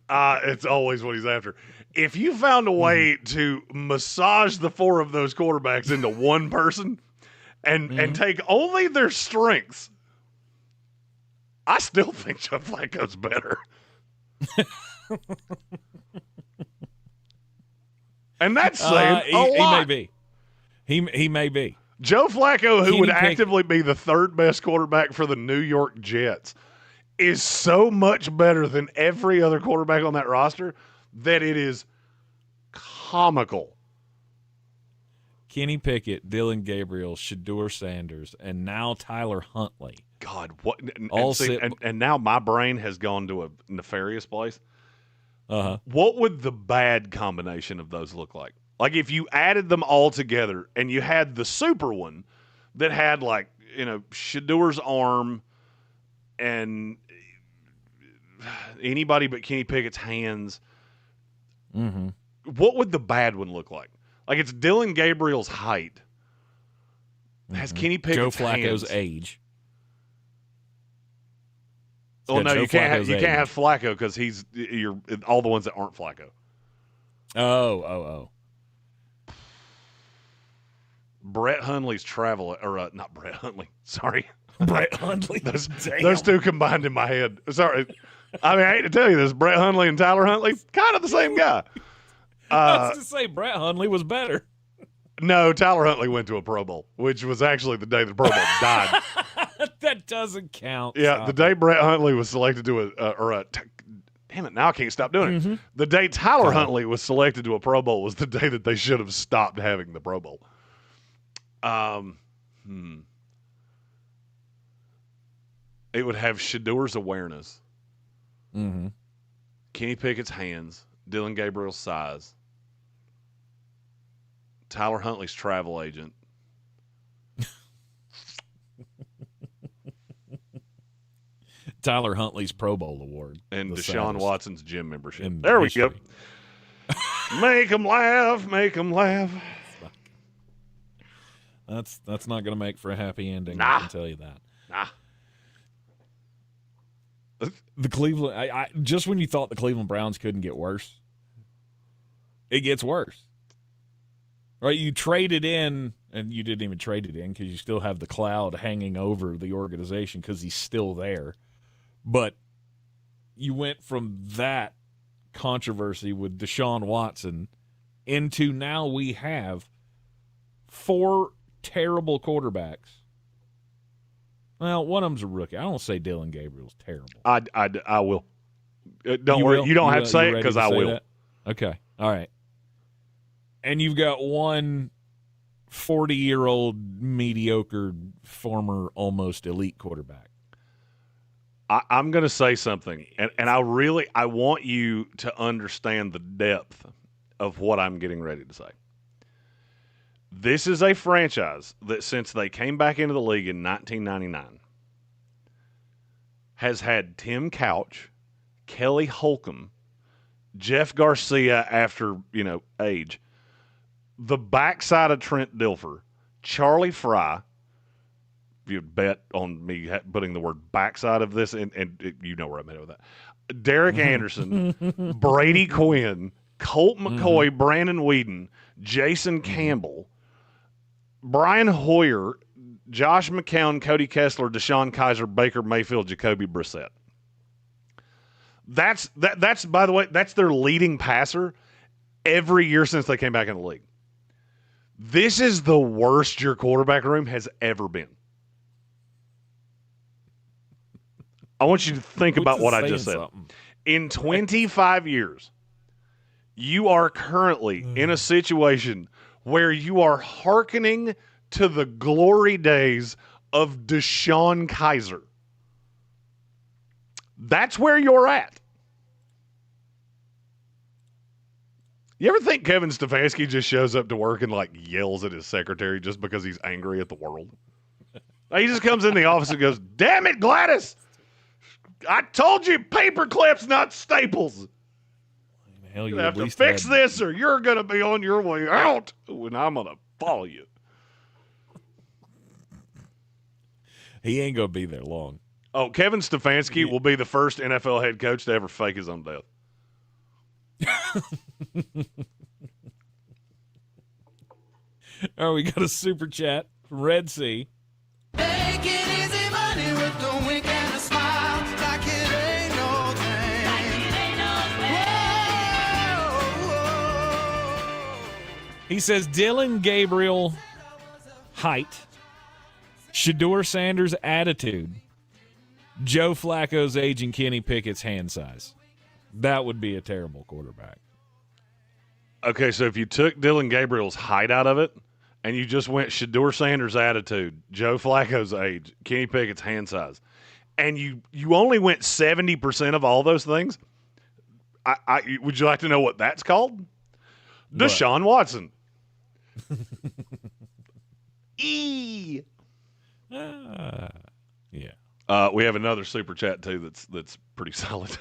It's always what he's after. If you found a way to massage the 4 of those quarterbacks into one person and take only their strengths, I still think Joe Flacco's better. And that's saying a lot. He may be. He may be. Joe Flacco, who would actively be the 3rd best quarterback for the New York Jets, is so much better than every other quarterback on that roster that it is comical. Kenny Pickett, Dylan Gabriel, Shedeur Sanders, and now Tyler Huntley. God, what? And now my brain has gone to a nefarious place. What would the bad combination of those look like? Like if you added them all together and you had the super one that had like, Shadour's arm and anybody but Kenny Pickett's hands. Mm-hmm. What would the bad one look like? Like it's Dylan Gabriel's height. Has Kenny Pickett's Joe Flacco's hands. age. Oh no, you can't have Flacco because you're all the ones that aren't Flacco. Oh. Brett Hundley's travel, or not Brett Hundley. Sorry, Brett Hundley. Those two combined in my head. Sorry, I hate to tell you this. Brett Hundley and Tyler Huntley, kind of the same guy. I was to say Brett Hundley was better. No, Tyler Huntley went to a Pro Bowl, which was actually the day the Pro Bowl died. That doesn't count. Yeah, the day Brett Hundley was selected to damn it, now I can't stop doing it. The day Tyler Huntley was selected to a Pro Bowl was the day that they should have stopped having the Pro Bowl. It would have Shadour's awareness. Mm-hmm. Kenny Pickett's hands. Dylan Gabriel's size. Tyler Huntley's travel agent. Tyler Huntley's Pro Bowl award. And Deshaun Watson's gym membership. There we go. Make them laugh. Make them laugh. That's not going to make for a happy ending. Nah. I can tell you that. Nah. The Cleveland, I just when you thought the Cleveland Browns couldn't get worse, it gets worse. Right? You traded in, and you didn't even trade it in because you still have the cloud hanging over the organization because he's still there. But you went from that controversy with Deshaun Watson into now we have 4 terrible quarterbacks. Well, one of them's a rookie. I don't say Dylan Gabriel's terrible. I will. Don't worry. You don't have to say it because I will. That? Okay. All right. And you've got one 40-year-old mediocre former almost elite quarterback. I'm going to say something, and I want you to understand the depth of what I'm getting ready to say. This is a franchise that since they came back into the league in 1999 has had Tim Couch, Kelly Holcomb, Jeff Garcia after, age, the backside of Trent Dilfer, Charlie Fry. You'd bet on me putting the word backside of this, and you know where I'm headed with that. Derek Anderson, Brady Quinn, Colt McCoy, Brandon Weeden, Jason Campbell, Brian Hoyer, Josh McCown, Cody Kessler, Deshaun Kaiser, Baker Mayfield, Jacoby Brissett. That's by the way, that's their leading passer every year since they came back in the league. This is the worst your quarterback room has ever been. I want you to think about what I just said. In 25 years, you are currently in a situation where you are hearkening to the glory days of Deshaun Kaiser. That's where you're at. You ever think Kevin Stefanski just shows up to work and yells at his secretary just because he's angry at the world? He just comes in the office and goes, "Damn it, Gladys! I told you paper clips, not staples. Hell, you have to fix this or you're going to be on your way out and I'm going to follow you." He ain't going to be there long. Oh, Kevin Stefanski will be the first NFL head coach to ever fake his own death. Oh, we got a super chat from Red Sea. Take it easy, money with the wink and a smile, like it ain't no thing. He says Dylan Gabriel height, Shedeur Sanders attitude, Joe Flacco's age, and Kenny Pickett's hand size. That would be a terrible quarterback. Okay, so if you took Dylan Gabriel's height out of it and you just went Shedeur Sanders' attitude, Joe Flacco's age, Kenny Pickett's hand size, and you only went 70% of all those things, Would you like to know what that's called? Deshaun Watson. Yeah. We have another super chat too that's pretty solid.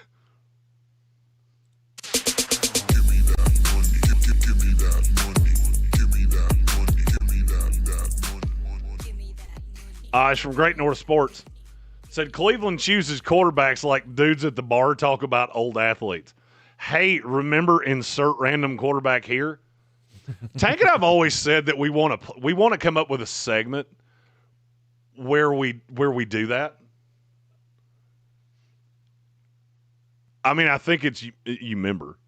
It's from Great North Sports. Said Cleveland chooses quarterbacks like dudes at the bar talk about old athletes. Hey, remember insert random quarterback here? Tank and I've always said that we want to come up with a segment where we do that. I mean, I think it's you remember.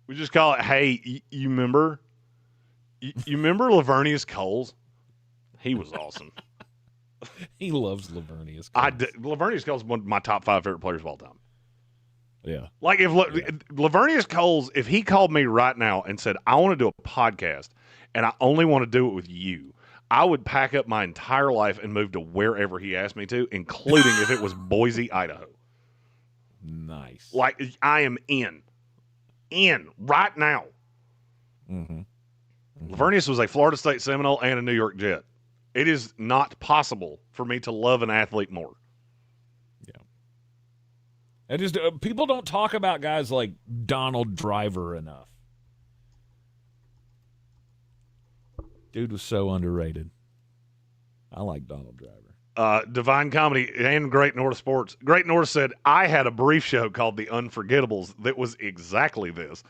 We just call it, hey, you remember? You remember Lavernius Coles? He was awesome. He loves Lavernius Coles. Lavernius Coles is one of my top 5 favorite players of all time. Yeah. Like if Lavernius Coles, if he called me right now and said, I want to do a podcast and I only want to do it with you, I would pack up my entire life and move to wherever he asked me to, including if it was Boise, Idaho. Nice. Like I am in right now. Lavernius was a Florida State Seminole and a New York Jet. It is not possible for me to love an athlete more. Yeah. And just people don't talk about guys like Donald Driver enough. Dude was so underrated. I like Donald Driver. Divine Comedy and Great North Sports. Great North said, I had a brief show called The Unforgettables that was exactly this.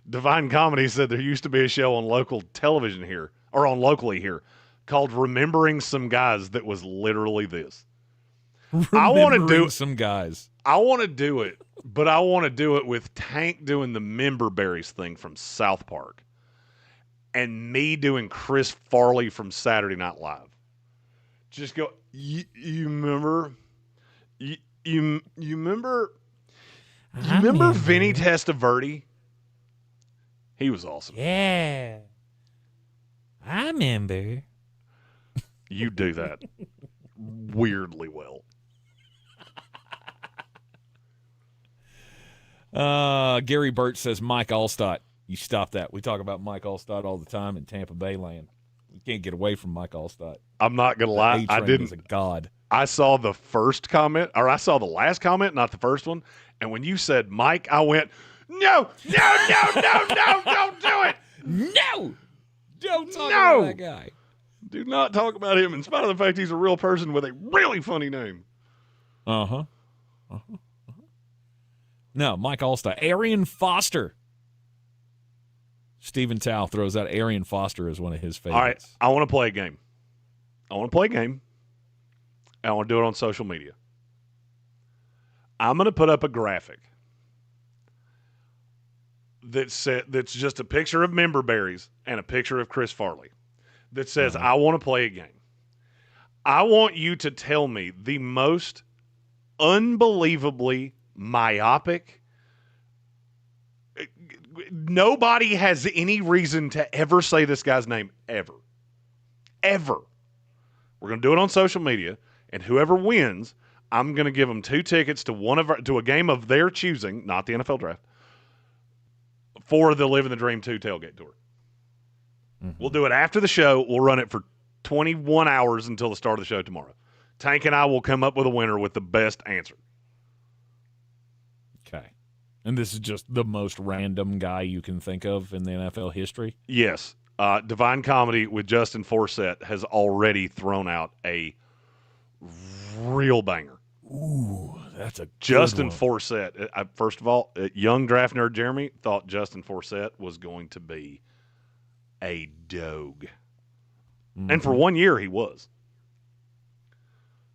Divine Comedy said there used to be a show on local television here, or on locally here, called Remembering Some Guys that was literally this. I want to do some guys. I want to do it, but I want to do it with Tank doing the Member Berries thing from South Park and me doing Chris Farley from Saturday Night Live. Just go, you remember? You remember Vinny Testaverde? He was awesome. Yeah. I remember. You do that weirdly well. Gary Burt says Mike Allstott. You stop that. We talk about Mike Allstott all the time in Tampa Bay land. You can't get away from Mike Allstott. I'm not going to lie. I didn't. Is a god. I saw the first comment, or I saw the last comment, not the first one. And when you said Mike, I went, no, don't do it. No. Don't talk about that guy. Do not talk about him, in spite of the fact he's a real person with a really funny name. No, Mike Allstott. Arian Foster. Stephen Tao throws out Arian Foster as one of his favorites. All right, I want to play a game. And I want to do it on social media. I'm going to put up a graphic that's just a picture of Member Berries and a picture of Chris Farley that says, I want to play a game. I want you to tell me the most unbelievably myopic. Nobody has any reason to ever say this guy's name ever. Ever. We're going to do it on social media, and whoever wins, I'm going to give them 2 tickets to a game of their choosing, not the NFL draft, for the Living the Dream 2 tailgate tour. We'll do it after the show. We'll run it for 21 hours until the start of the show tomorrow. Tank and I will come up with a winner with the best answer. Okay. And this is just the most random guy you can think of in the NFL history? Yes. Divine Comedy with Justin Forsett has already thrown out a real banger. Ooh, that's a good Justin one. Forsett. First of all, young draft nerd Jeremy thought Justin Forsett was going to be a dog. And for 1 year, he was.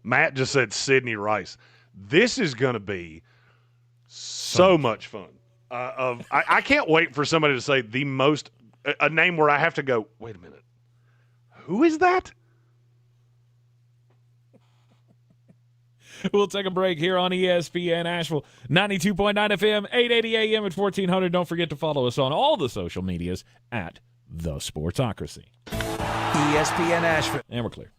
Matt just said Sidney Rice. This is going to be so much fun. I can't wait for somebody to say a name where I have to go, wait a minute, who is that? We'll take a break here on ESPN Asheville, 92.9 FM, 880 AM at 1400. Don't forget to follow us on all the social medias at The Sportsocracy. ESPN Asheville. And we're clear.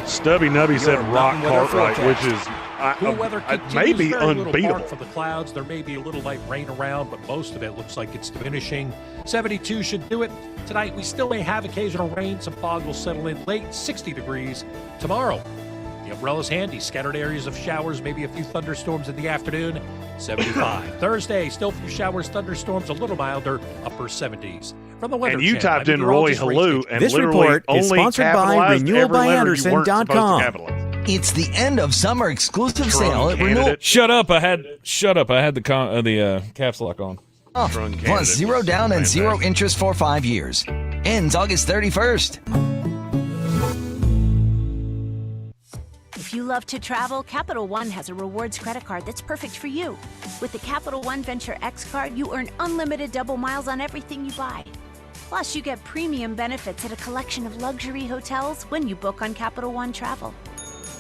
Stubby Nubby said Rock mountain weather Cartwright, which forecast. is Cool weather continues. Maybe very little unbeatable. bark from the clouds. There may be a little light rain around, but most of it looks like it's diminishing. 72 should do it. Tonight, we still may have occasional rain. Some fog will settle in late, 60 degrees. Tomorrow, the umbrella's handy. Scattered areas of showers, maybe a few thunderstorms in the afternoon, 75. Thursday, still a few showers, thunderstorms, a little milder, upper 70s. From the Weather And you Channel, typed in Roy Halou, and this literally report is only sponsored by capitalized every letter you weren't supposed to RenewalByAnderson.com. capitalize. It's the end of summer exclusive sale at Renewal. Shut up! I had the caps lock on. Plus 0 down and 0 interest for 5 years. Ends August 31st. If you love to travel, Capital One has a rewards credit card that's perfect for you. With the Capital One Venture X card, you earn unlimited double miles on everything you buy. Plus, you get premium benefits at a collection of luxury hotels when you book on Capital One Travel.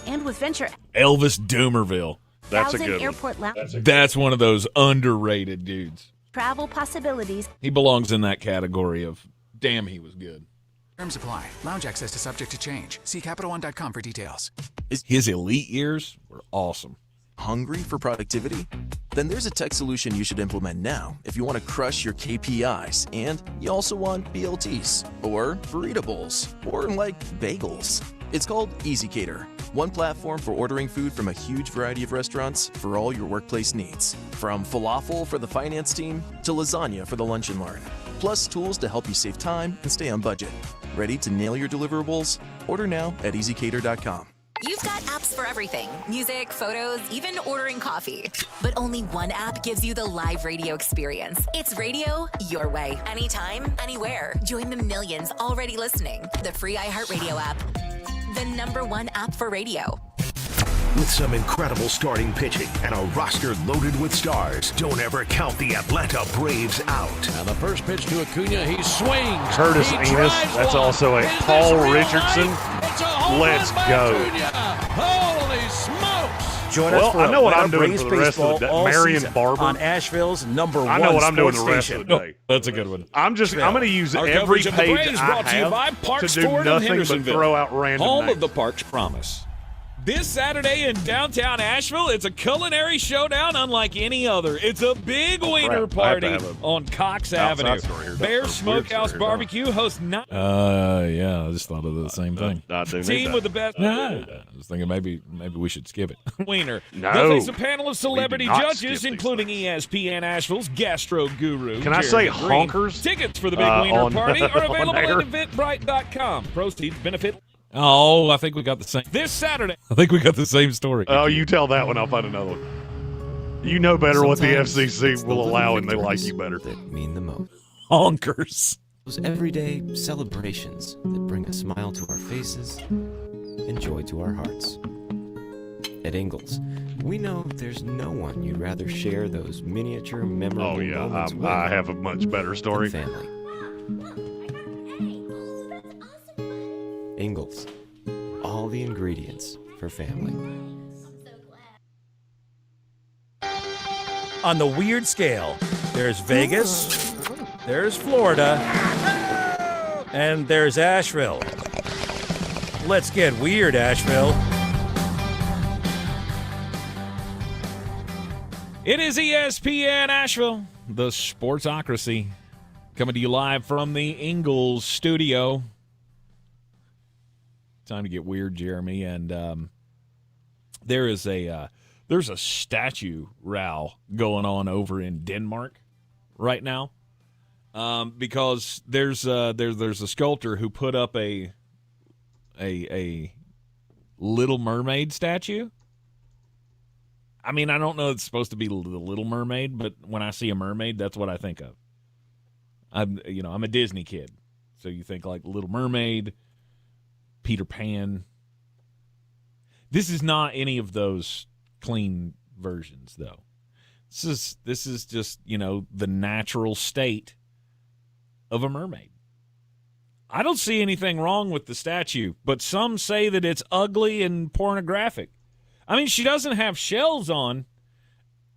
And with Venture Elvis Doomerville. That's a 1,000 good airport one. lounge That's one of those underrated dudes. travel possibilities. He belongs in that category of damn, he was good. Terms apply. Lounge access to subject to change. See CapitalOne.com for details. His elite years were awesome. Hungry for productivity? Then there's a tech solution you should implement now if you want to crush your KPIs and you also want BLTs or burrito bowls or like bagels. It's called EasyCater, one platform for ordering food from a huge variety of restaurants for all your workplace needs. From falafel for the finance team to lasagna for the lunch and learn. Plus tools to help you save time and stay on budget. Ready to nail your deliverables? Order now at EasyCater.com. You've got apps for everything. Music, photos, even ordering coffee. But only one app gives you the live radio experience. It's radio your way. Anytime, anywhere. Join the millions already listening. The free iHeartRadio app. The #1 app for radio. With some incredible starting pitching and a roster loaded with stars, don't ever count the Atlanta Braves out. Now the first pitch to Acuna, he swings. Curtis He Enos, drives that's one. also a Is this Paul real Richardson. life? It's a home Let's run by go. Acuna. Holy smokes. Join Well, us for I know what Atlanta I'm doing Braves for the rest of the baseball day. all Marion season Barber. on Asheville's #1 I know what I'm doing the sports rest of station. the day. That's a good one. I'm going to use Our every coverage of the page Braves I brought to you have by to Parks do Ford in nothing but Hendersonville, throw out random home names. of the Parks Promise. This Saturday in downtown Asheville, it's a culinary showdown unlike any other. It's a big wiener party on Cox Avenue. Bear Smokehouse Barbecue hosts yeah, I just thought of the same thing. I do need Team that. with the best. I was thinking maybe we should skip it. Wiener. No. They'll face a panel of celebrity We do not judges, skip including ESPN Asheville's gastro guru. Can I say Jeremy Green. honkers? Tickets for the big wiener on- party are on available air? at eventbrite.com. Proceeds benefit. Oh, I think we got the same. This Saturday. I think we got the same story. Oh, you tell that one. I'll find another one. You know better what the FCC will allow, and they like you better. That mean the most. Honkers. Those everyday celebrations that bring a smile to our faces and joy to our hearts. At Ingalls, we know there's no one you'd rather share those miniature memorable moments with. I have a much better story. than family. Ingalls, all the ingredients for family. On the weird scale, there's Vegas, there's Florida, and there's Asheville. Let's get weird, Asheville. It is ESPN Asheville, the Sportsocracy, coming to you live from the Ingalls studio. Time to get weird, Jeremy, and there's a statue row going on over in Denmark right now, because there's a sculptor who put up a Little Mermaid statue. I mean, I don't know if it's supposed to be the Little Mermaid, but when I see a mermaid, that's what I think of. I'm a Disney kid, so you think like Little Mermaid, Peter Pan. This is not any of those clean versions, though. This is just, the natural state of a mermaid. I don't see anything wrong with the statue, but some say that it's ugly and pornographic. I mean, she doesn't have shells on,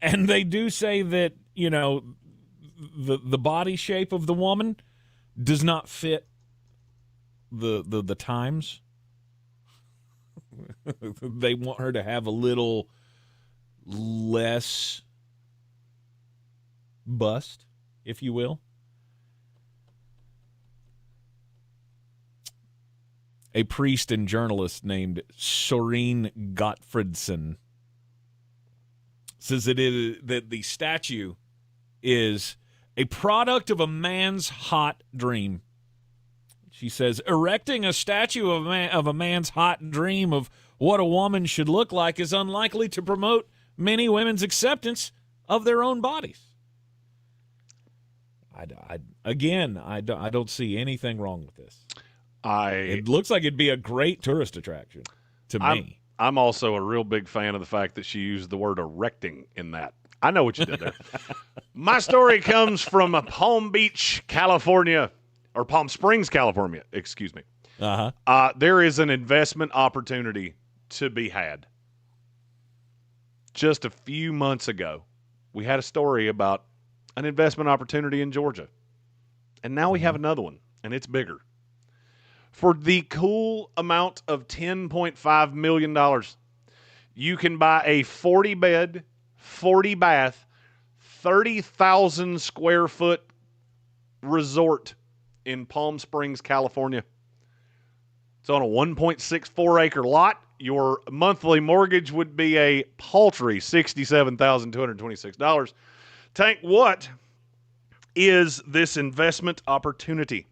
and they do say that, the body shape of the woman does not fit the times. They want her to have a little less bust, if you will. A priest and journalist named Soreen Gottfredson says that the statue is a product of a man's hot dream. She says, erecting a statue of a man's hot dream of what a woman should look like is unlikely to promote many women's acceptance of their own bodies. I don't see anything wrong with this. It looks like it'd be a great tourist attraction to me. I'm also a real big fan of the fact that she used the word erecting in that. I know what you did there. My story comes from Palm Beach, California, or Palm Springs, California, excuse me. There is an investment opportunity to be had. Just a few months ago, we had a story about an investment opportunity in Georgia. And now we have another one, and it's bigger. For the cool amount of $10.5 million, you can buy a 40-bed, 40-bath, 30,000 square foot resort in Palm Springs, California. It's on a 1.64 acre lot. Your monthly mortgage would be a paltry $67,226. Tank, what is this investment opportunity?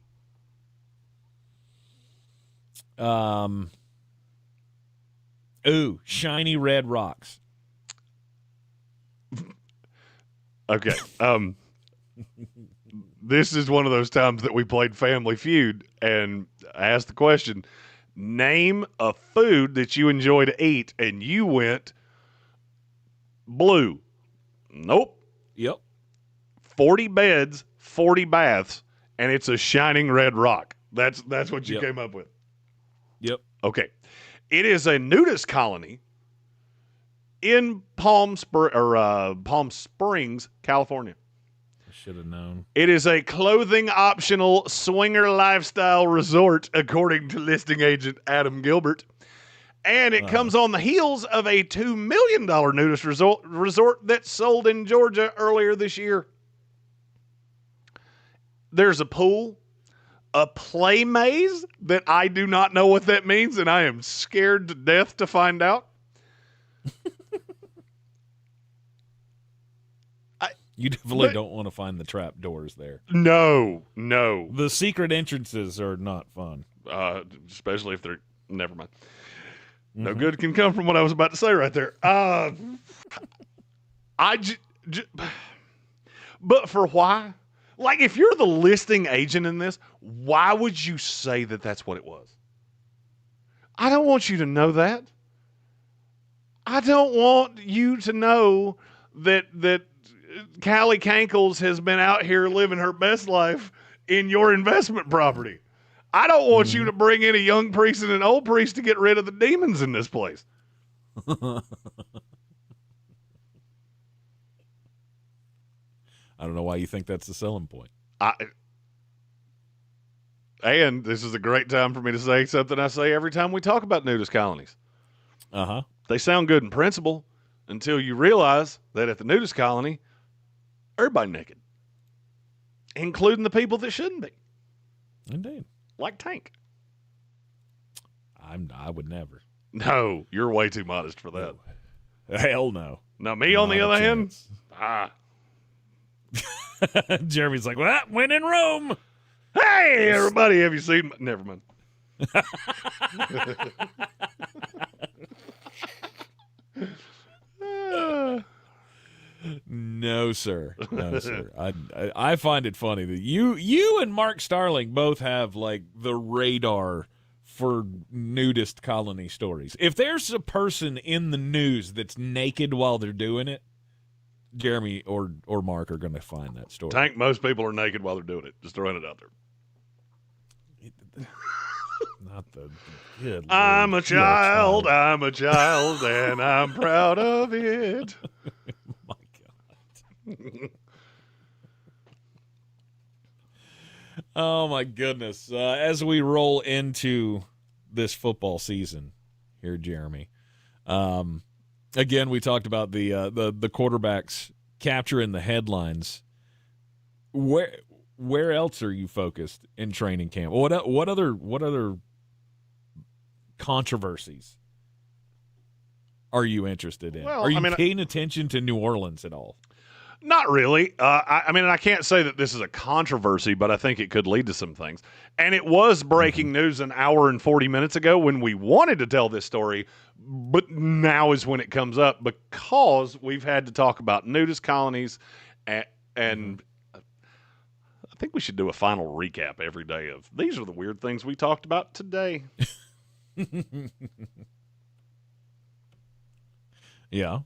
Shiny red rocks. Okay. This is one of those times that we played Family Feud and I asked the question, name a food that you enjoy to eat, and you went blue. Nope. Yep. 40 beds, 40 baths, and it's a shining red rock. That's what you came up with. Yep. Okay. It is a nudist colony in Palm Springs, California. I should have known. It is a clothing-optional swinger lifestyle resort, according to listing agent Adam Gilbert. And it comes on the heels of a $2 million nudist resort that sold in Georgia earlier this year. There's a pool, a play maze that I do not know what that means, and I am scared to death to find out. You definitely don't want to find the trap doors there. No. The secret entrances are not fun. Especially if they're... Never mind. No good can come from what I was about to say right there. But for why? Like, if you're the listing agent in this, why would you say that that's what it was? I don't want you to know that. I don't want you to know that Callie Cankles has been out here living her best life in your investment property. I don't want you to bring in a young priest and an old priest to get rid of the demons in this place. I don't know why you think that's the selling point. And this is a great time for me to say something I say every time we talk about nudist colonies. They sound good in principle until you realize that at the nudist colony, everybody naked, including the people that shouldn't be. Indeed. Like Tank. I would never. No, you're way too modest for that. Hell no. Now, me on the other hand, Jeremy's like, well, that went in Rome. Hey, everybody, have you seen... Never mind. No, sir. No, sir. I find it funny that you and Mark Starling both have, like, the radar for nudist colony stories. If there's a person in the news that's naked while they're doing it, Jeremy or Mark are going to find that story. Tank, most people are naked while they're doing it. Just throwing it out there. Not the good. I'm a child, and I'm proud of it. My God. Oh, my goodness. As we roll into this football season here, Jeremy, Again, we talked about the quarterbacks capturing the headlines. Where else are you focused in training camp? What other controversies are you interested in? Well, are you paying attention to New Orleans at all? Not really. I can't say that this is a controversy, but I think it could lead to some things. And it was breaking news an hour and 40 minutes ago when we wanted to tell this story, but now is when it comes up because we've had to talk about nudist colonies and I think we should do a final recap every day of these are the weird things we talked about today. Yeah.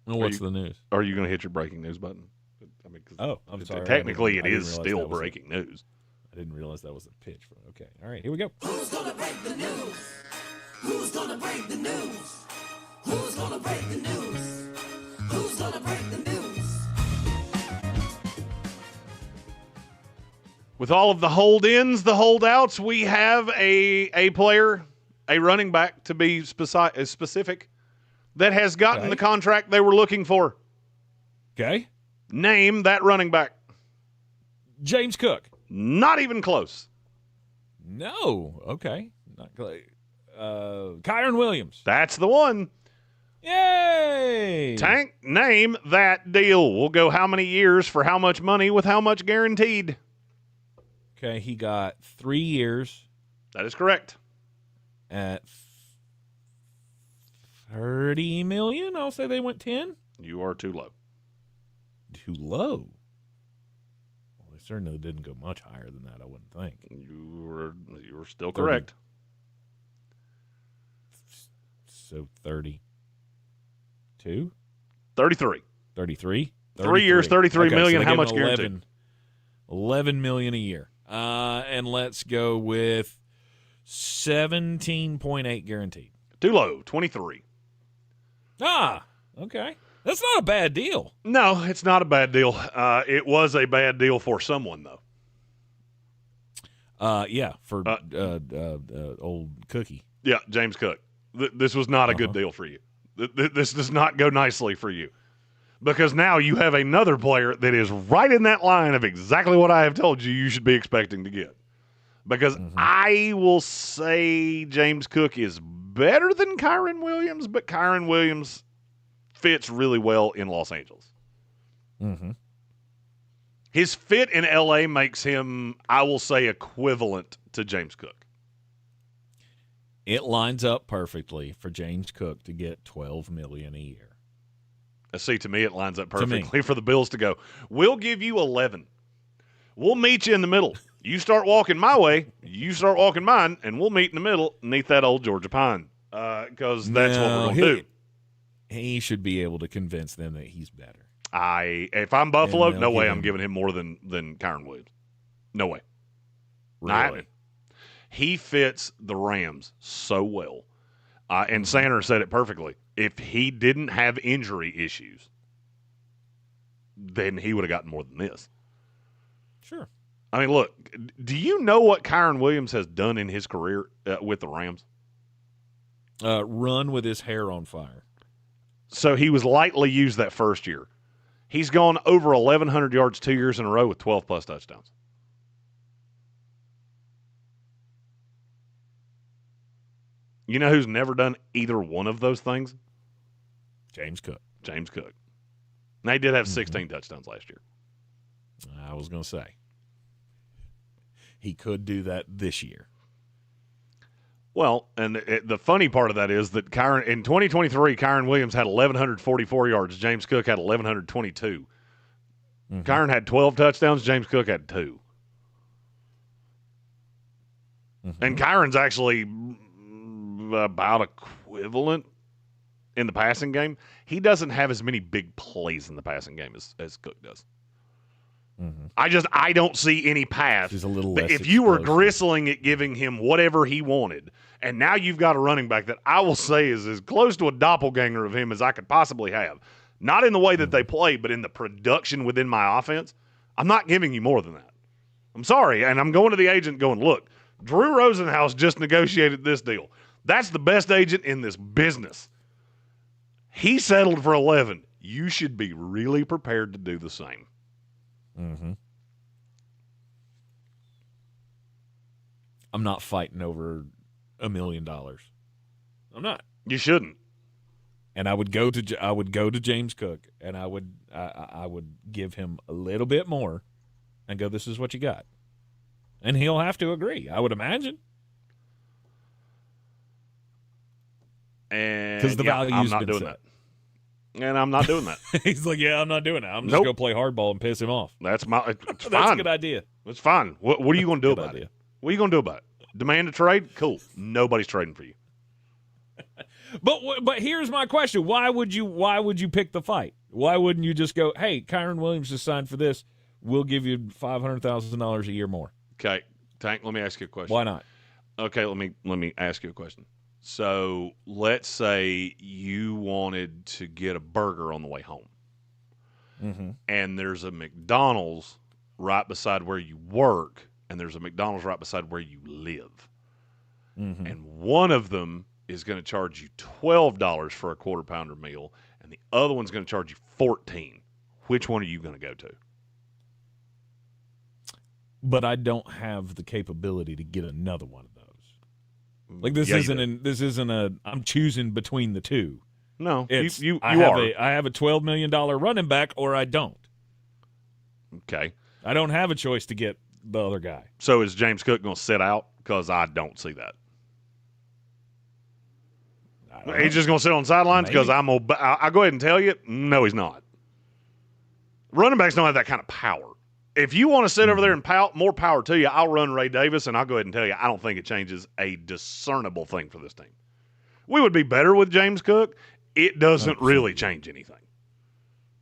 Well, what's the news? Are you going to hit your breaking news button? I'm sorry. Technically, it is still breaking news. I didn't realize that was a pitch. Okay. All right, here we go. Who's gonna break the news? Who's gonna break the news? Who's gonna break the news? Who's gonna break the news? With all of the hold-ins, the holdouts, we have a player, a running back to be specific, that has gotten the contract they were looking for. Okay. Name that running back. James Cook. Not even close. No. Okay. Not close. Kyron Williams. That's the one. Yay! Tank, name that deal. We'll go how many years for how much money with how much guaranteed. Okay, he got 3 years. That is correct. At $30 million. I'll say they went 10. You are too low. Too low? Well, they certainly didn't go much higher than that, I wouldn't think. You were still correct. So 32? 33. 33? 3 years, $33 million. So how much guaranteed? $11 million a year. And let's go with 17.8 guaranteed. Too low, 23. Ah, okay. That's not a bad deal. No, it's not a bad deal. It was a bad deal for someone, though. Yeah, for old Cookie. Yeah, James Cook. This was not a good deal for you. This does not go nicely for you. Because now you have another player that is right in that line of exactly what I have told you should be expecting to get. Because I will say James Cook is better than Kyron Williams, but Kyron Williams fits really well in Los Angeles. Mm-hmm. His fit in L.A. makes him, I will say, equivalent to James Cook. It lines up perfectly for James Cook to get $12 million a year. See, to me, it lines up perfectly for the Bills to go, we'll give you 11. We'll meet you in the middle. You start walking my way, you start walking mine, and we'll meet in the middle beneath that old Georgia pine. Because that's what we're going to do. He should be able to convince them that he's better. If I'm Buffalo, no way I'm giving him more than Kyron Williams. No way. Really? He fits the Rams so well. And Sanders said it perfectly. If he didn't have injury issues, then he would have gotten more than this. Sure. I mean, look, do you know what Kyron Williams has done in his career with the Rams? Run with his hair on fire. So he was lightly used that first year. He's gone over 1,100 yards 2 years in a row with 12-plus touchdowns. You know who's never done either one of those things? James Cook. James Cook. Now, he did have 16 touchdowns last year. I was going to say. He could do that this year. Well, and the funny part of that is that in 2023, Kyron Williams had 1,144 yards. James Cook had 1,122. Kyron had 12 touchdowns. James Cook had 2. And Kyron's actually about equivalent in the passing game. He doesn't have as many big plays in the passing game as Cook does. I don't see any path. He's a little less if you were gristling at giving him whatever he wanted, and now you've got a running back that I will say is as close to a doppelganger of him as I could possibly have. Not in the way that they play, but in the production within my offense. I'm not giving you more than that. I'm sorry, and I'm going to the agent going, look, Drew Rosenhaus just negotiated this deal. That's the best agent in this business. He settled for 11. You should be really prepared to do the same. Mm-hmm. I'm not fighting over $1 million. I'm not. You shouldn't. And I would go to James Cook, and I would give him a little bit more, and go, "This is what you got," and he'll have to agree, I would imagine, and because the value's I'm not been doing set. that. And I'm not doing that. He's like, "Yeah, I'm not doing that. I'm just Nope. going to play hardball and piss him off." It's fine. That's a good idea. It's fine. What are you going to do about it? What are you going to do about it? Demand a trade? Cool. Nobody's trading for you. But here's my question: Why would you pick the fight? Why wouldn't you just go, "Hey, Kyron Williams just signed for this. We'll give you $500,000 a year more." Okay, Tank. Let me ask you a question. Why not? Okay, let me ask you a question. So let's say you wanted to get a burger on the way home, and there's a McDonald's right beside where you work, and there's a McDonald's right beside where you live, and one of them is going to charge you $12 for a quarter pounder meal, and the other one's going to charge you $14. Which one are you going to go to? But I don't have the capability to get another one of those. Like this isn't a I'm choosing between the two. No, it's you I have a $12 million running back, or I don't. Okay, I don't have a choice to get the other guy. So is James Cook going to sit out? Because I don't see that. He's just going to sit on the sidelines because I'll go ahead and tell you, no, he's not. Running backs don't have that kind of power. If you want to sit over there and pout, more power to you. I'll run Ray Davis, and I'll go ahead and tell you, I don't think it changes a discernible thing for this team. We would be better with James Cook. It doesn't really change anything.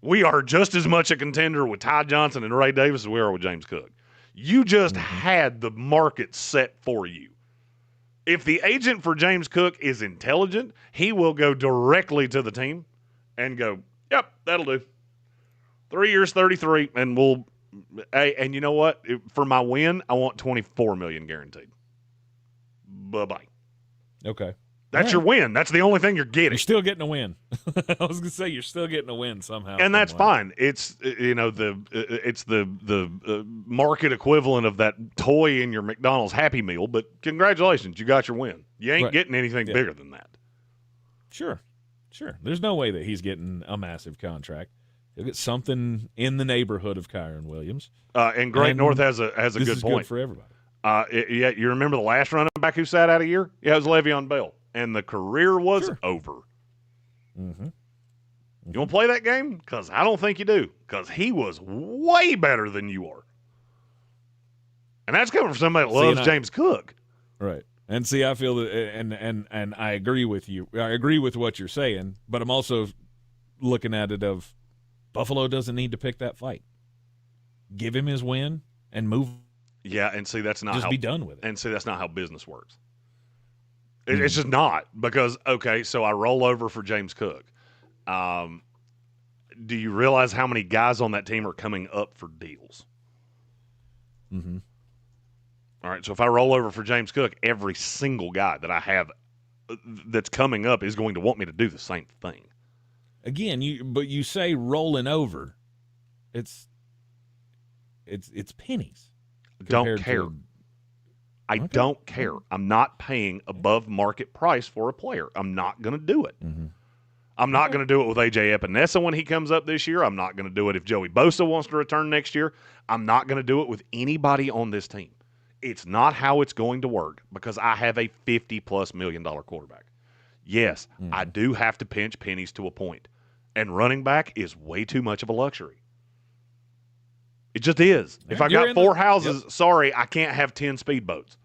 We are just as much a contender with Ty Johnson and Ray Davis as we are with James Cook. You just had the market set for you. If the agent for James Cook is intelligent, he will go directly to the team and go, "Yep, that'll do. 3 years, 33, and we'll." Hey, and you know what? For my win, I want $24 million guaranteed. Bye-bye. Okay. That's your win. That's the only thing you're getting. You're still getting a win. I was going to say you're still getting a win somehow. And that's fine. It's the market equivalent of that toy in your McDonald's Happy Meal, but congratulations, you got your win. You ain't getting anything bigger than that. Sure. There's no way that he's getting a massive contract. He'll get something in the neighborhood of Kyron Williams. And Great North has a good is point. Good for everybody. You remember the last running back who sat out a year? Yeah, it was Le'Veon Bell. And the career was over. You want to play that game? Because I don't think you do. Because he was way better than you are. And that's coming from somebody that loves James Cook. Right. And see, I feel that, and I agree with you. I agree with what you're saying, but I'm also looking at it of Buffalo doesn't need to pick that fight. Give him his win and move. Yeah, and see, that's not be done with it. And see, that's not how business works. It's just not, because, okay, so I roll over for James Cook. Do you realize how many guys on that team are coming up for deals? All right, so if I roll over for James Cook, every single guy that I have that's coming up is going to want me to do the same thing. Again, you say rolling over. It's pennies. Don't care. I don't care. I'm not paying above market price for a player. I'm not going to do it. I'm not going to do it with A.J. Epinesa when he comes up this year. I'm not going to do it if Joey Bosa wants to return next year. I'm not going to do it with anybody on this team. It's not how it's going to work because I have a $50+ million quarterback. Yes, I do have to pinch pennies to a point. And running back is way too much of a luxury. It just is. If I got 4 houses, sorry, I can't have 10 speedboats.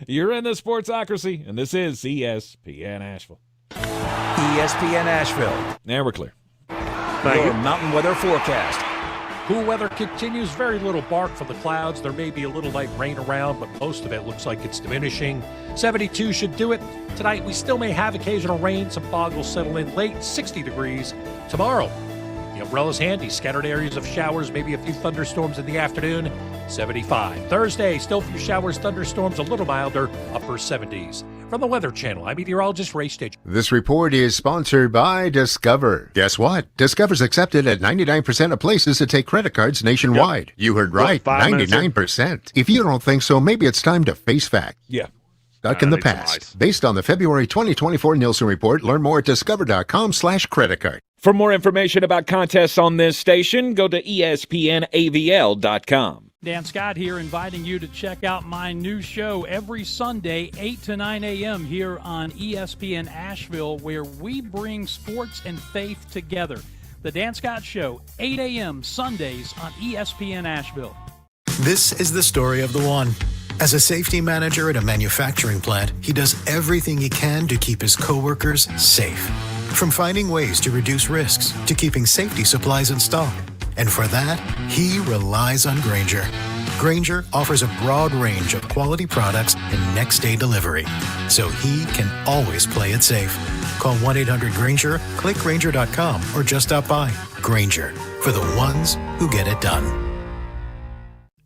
You're in the Sportsocracy, and this is ESPN Asheville. ESPN Asheville. Now we're clear. Your mountain weather forecast. Cool weather continues. Very little bark from the clouds. There may be a little light rain around, but most of it looks like it's diminishing. 72 should do it. Tonight, we still may have occasional rain. Some fog will settle in late. 60 degrees. Tomorrow, the umbrella's handy. Scattered areas of showers, maybe a few thunderstorms in the afternoon. 75. Thursday, still a few showers, thunderstorms, a little milder. Upper 70s. From the Weather Channel, I'm meteorologist Ray Stitch. This report is sponsored by Discover. Guess what? Discover's accepted at 99% of places that take credit cards nationwide. Yep. You heard right, 99%. If you don't think so, maybe it's time to face fact. Yeah. Stuck in the past. Based on the February 2024 Nielsen report, learn more at discover.com/credit card. For more information about contests on this station, go to espnavl.com. Dan Scott here, inviting you to check out my new show every Sunday, 8 to 9 a.m. here on ESPN Asheville, where we bring sports and faith together. The Dan Scott Show, 8 a.m. Sundays on ESPN Asheville. This is the story of the one. As a safety manager at a manufacturing plant, he does everything he can to keep his coworkers safe. From finding ways to reduce risks to keeping safety supplies in stock. And for that, he relies on Grainger. Grainger offers a broad range of quality products and next-day delivery, so he can always play it safe. Call 1-800-GRAINGER, click Grainger.com, or just stop by. Grainger, for the ones who get it done.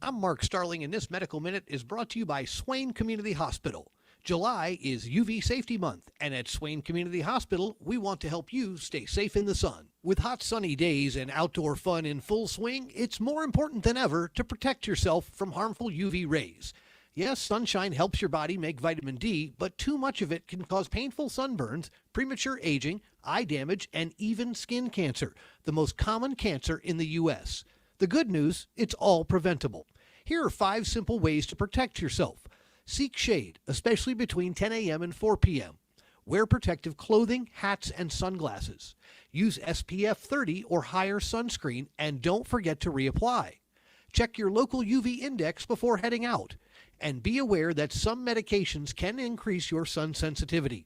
I'm Mark Starling, and this Medical Minute is brought to you by Swain Community Hospital. July is UV Safety Month, and at Swain Community Hospital, we want to help you stay safe in the sun. With hot sunny days and outdoor fun in full swing, it's more important than ever to protect yourself from harmful UV rays. Yes, sunshine helps your body make vitamin D, but too much of it can cause painful sunburns, premature aging, eye damage, and even skin cancer, the most common cancer in the U.S. The good news, it's all preventable. Here are 5 simple ways to protect yourself. Seek shade, especially between 10 a.m. and 4 p.m. Wear protective clothing, hats, and sunglasses. Use SPF 30 or higher sunscreen, and don't forget to reapply. Check your local UV index before heading out. And be aware that some medications can increase your sun sensitivity.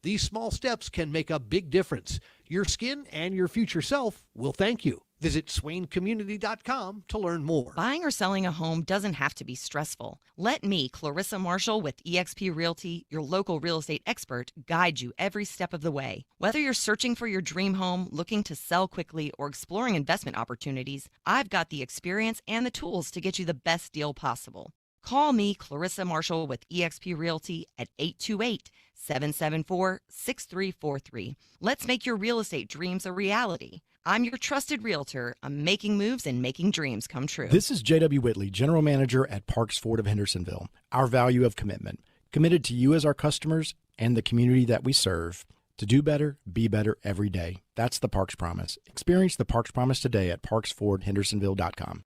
These small steps can make a big difference. Your skin and your future self will thank you. Visit SwainCommunity.com to learn more. Buying or selling a home doesn't have to be stressful. Let me, Clarissa Marshall with eXp Realty, your local real estate expert, guide you every step of the way. Whether you're searching for your dream home, looking to sell quickly, or exploring investment opportunities, I've got the experience and the tools to get you the best deal possible. Call me, Clarissa Marshall with eXp Realty at 828-774-6343. Let's make your real estate dreams a reality. I'm your trusted realtor. I'm making moves and making dreams come true. This is J.W. Whitley, General Manager at Parks Ford of Hendersonville. Our value of commitment. Committed to you as our customers and the community that we serve. To do better, be better every day. That's the Parks Promise. Experience the Parks Promise today at parksfordhendersonville.com.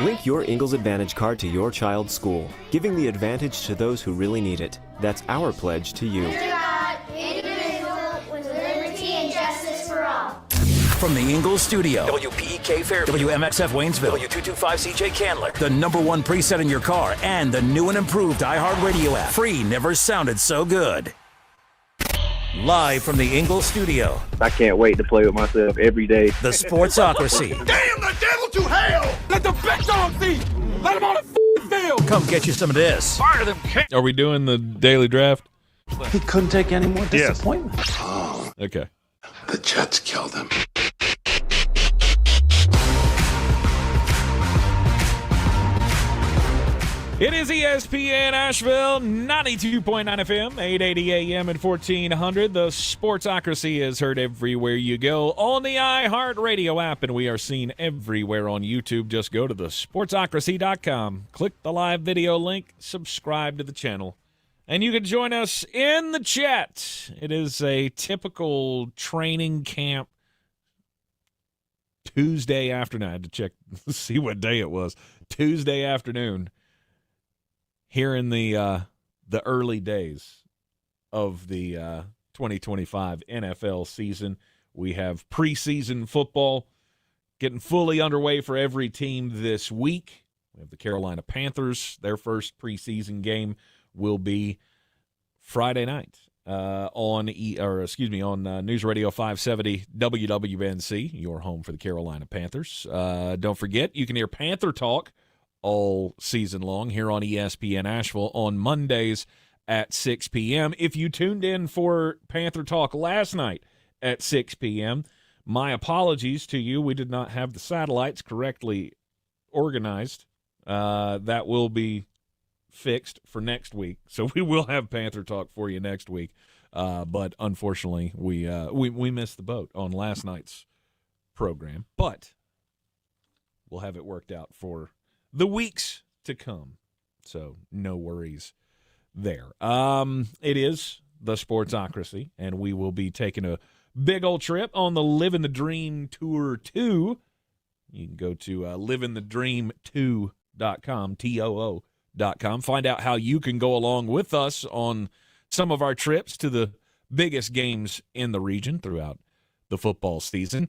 Link your Ingalls Advantage card to your child's school, giving the advantage to those who really need it. That's our pledge to you. From the Ingalls Studio, WPEK Fairview, WMXF Waynesville, W225CJ Candler, the #1 preset in your car, and the new and improved iHeart Radio app. Free never sounded so good. Live from the Ingalls Studio. I can't wait to play with myself every day. The Sportsocracy. Damn the devil to hell! Let the big dog see! Let him on the field! Come get you some of this. Fire them! Are we doing the daily draft? He couldn't take any more disappointment. Oh, Okay. the Jets killed him. It is ESPN Asheville, 92.9 FM, 880 AM and 1400. The Sportsocracy is heard everywhere you go on the iHeart Radio app, and we are seen everywhere on YouTube. Just go to the sportsocracy.com, click the live video link, subscribe to the channel, and you can join us in the chat. It is a typical training camp Tuesday afternoon. I had to check, see what day it was. Tuesday afternoon. Here in the early days of the 2025 NFL season, we have preseason football getting fully underway for every team this week. We have the Carolina Panthers. Their first preseason game will be Friday night on News Radio 570 WWNC, your home for the Carolina Panthers. Don't forget, you can hear Panther Talk all season long here on ESPN Asheville on Mondays at 6 p.m. If you tuned in for Panther Talk last night at 6 p.m., my apologies to you. We did not have the satellites correctly organized. That will be fixed for next week, so we will have Panther talk for you next week. But unfortunately, we missed the boat on last night's program. But we'll have it worked out for the weeks to come. So no worries there. It is the Sportsocracy, and we will be taking a big old trip on the Living the Dream Tour 2. You can go to livingthedream2.com, TOO.com. Find out how you can go along with us on some of our trips to the biggest games in the region throughout the football season.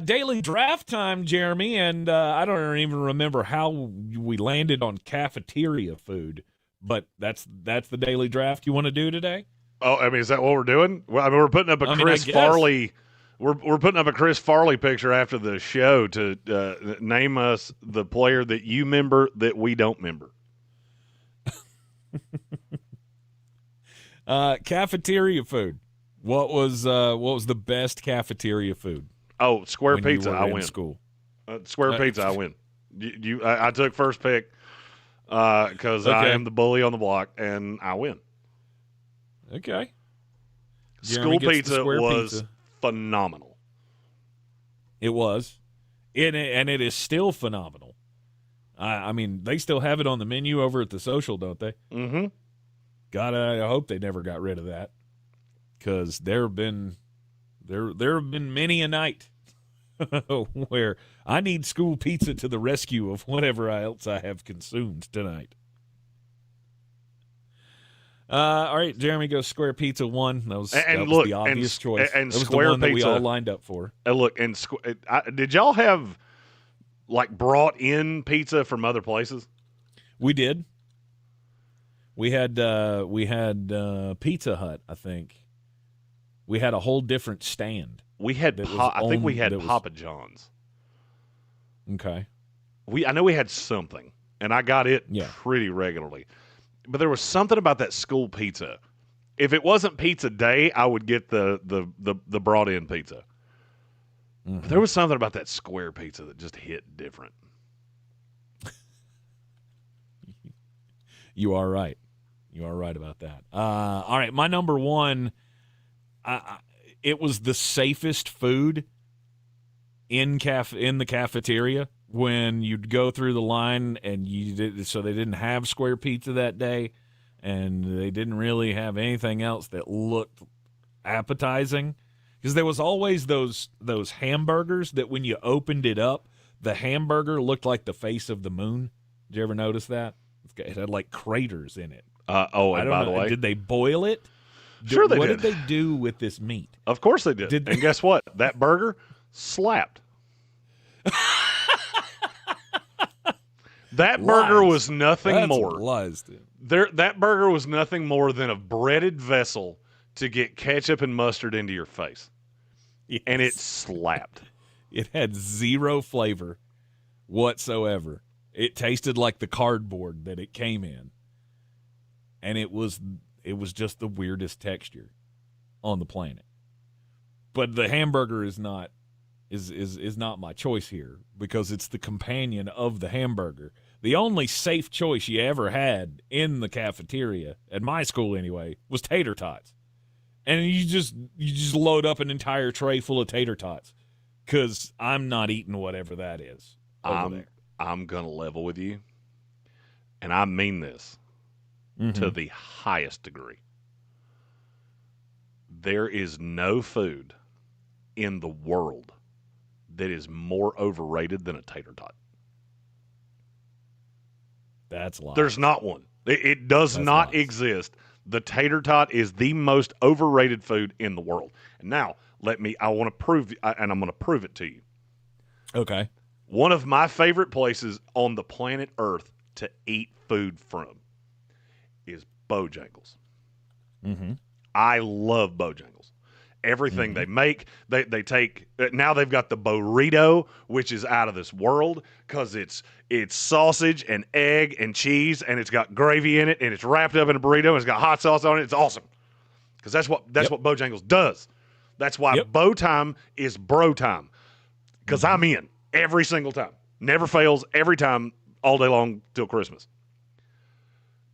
Daily draft time, Jeremy, and I don't even remember how we landed on cafeteria food, but that's the daily draft you want to do today? Oh, I mean, is that what we're doing? Well, I mean, we're putting up a Chris Farley. We're putting up a Chris Farley picture after the show to name us the player that you member that we don't member. Cafeteria food. What was the best cafeteria food? Oh, square pizza. I win. School. Square pizza. I win. I took first pick because I am the bully on the block, and I win. Okay. School pizza was phenomenal. It was, and it is still phenomenal. I mean, they still have it on the menu over at the Social, don't they? Mm-hmm. God, I hope they never got rid of that, because there have been many a night where I need school pizza to the rescue of whatever else I have consumed tonight. All right, Jeremy goes square pizza 1. That was the obvious choice. And that was square the one pizza that we all lined up for. Look, and did y'all have like brought in pizza from other places? We did. We had Pizza Hut, I think. We had a whole different stand. We had I think we had Papa John's. Okay. I know we had something, and I got it pretty regularly. But there was something about that school pizza. If it wasn't pizza day, I would get the brought in pizza. Mm-hmm. But there was something about that square pizza that just hit different. You are right. You are right about that. All right, my number one, it was the safest food in the cafeteria when you'd go through the line, and so they didn't have square pizza that day, and they didn't really have anything else that looked appetizing, because there was always those hamburgers that when you opened it up, the hamburger looked like the face of the moon. Did you ever notice that? It had like craters in it. And by the way, did they boil it? Sure they did. What did they do with this meat? Of course they did. And guess what? That burger slapped. That burger was nothing more. That burger was nothing more than a breaded vessel to get ketchup and mustard into your face. Yes. And it slapped. It had zero flavor whatsoever. It tasted like the cardboard that it came in. And it was just the weirdest texture on the planet. But the hamburger is not my choice here, because it's the companion of the hamburger. The only safe choice you ever had in the cafeteria, at my school anyway, was tater tots. And you just load up an entire tray full of tater tots, because I'm not eating whatever that is over there. I'm going to level with you, and I mean this to the highest degree. There is no food in the world that is more overrated than a tater tot. That's lies. There's not one. It does not exist. The tater tot is the most overrated food in the world. And now, I want to prove, and I'm going to prove it to you. Okay. One of my favorite places on the planet Earth to eat food from is Bojangles. Mm-hmm. I love Bojangles. Everything they make, they take. Now they've got the burrito, which is out of this world, because it's sausage and egg and cheese, and it's got gravy in it, and it's wrapped up in a burrito, and it's got hot sauce on it. It's awesome, because that's what Bojangles does. That's why Bo time is bro time, because I'm in every single time. Never fails, every time, all day long till Christmas.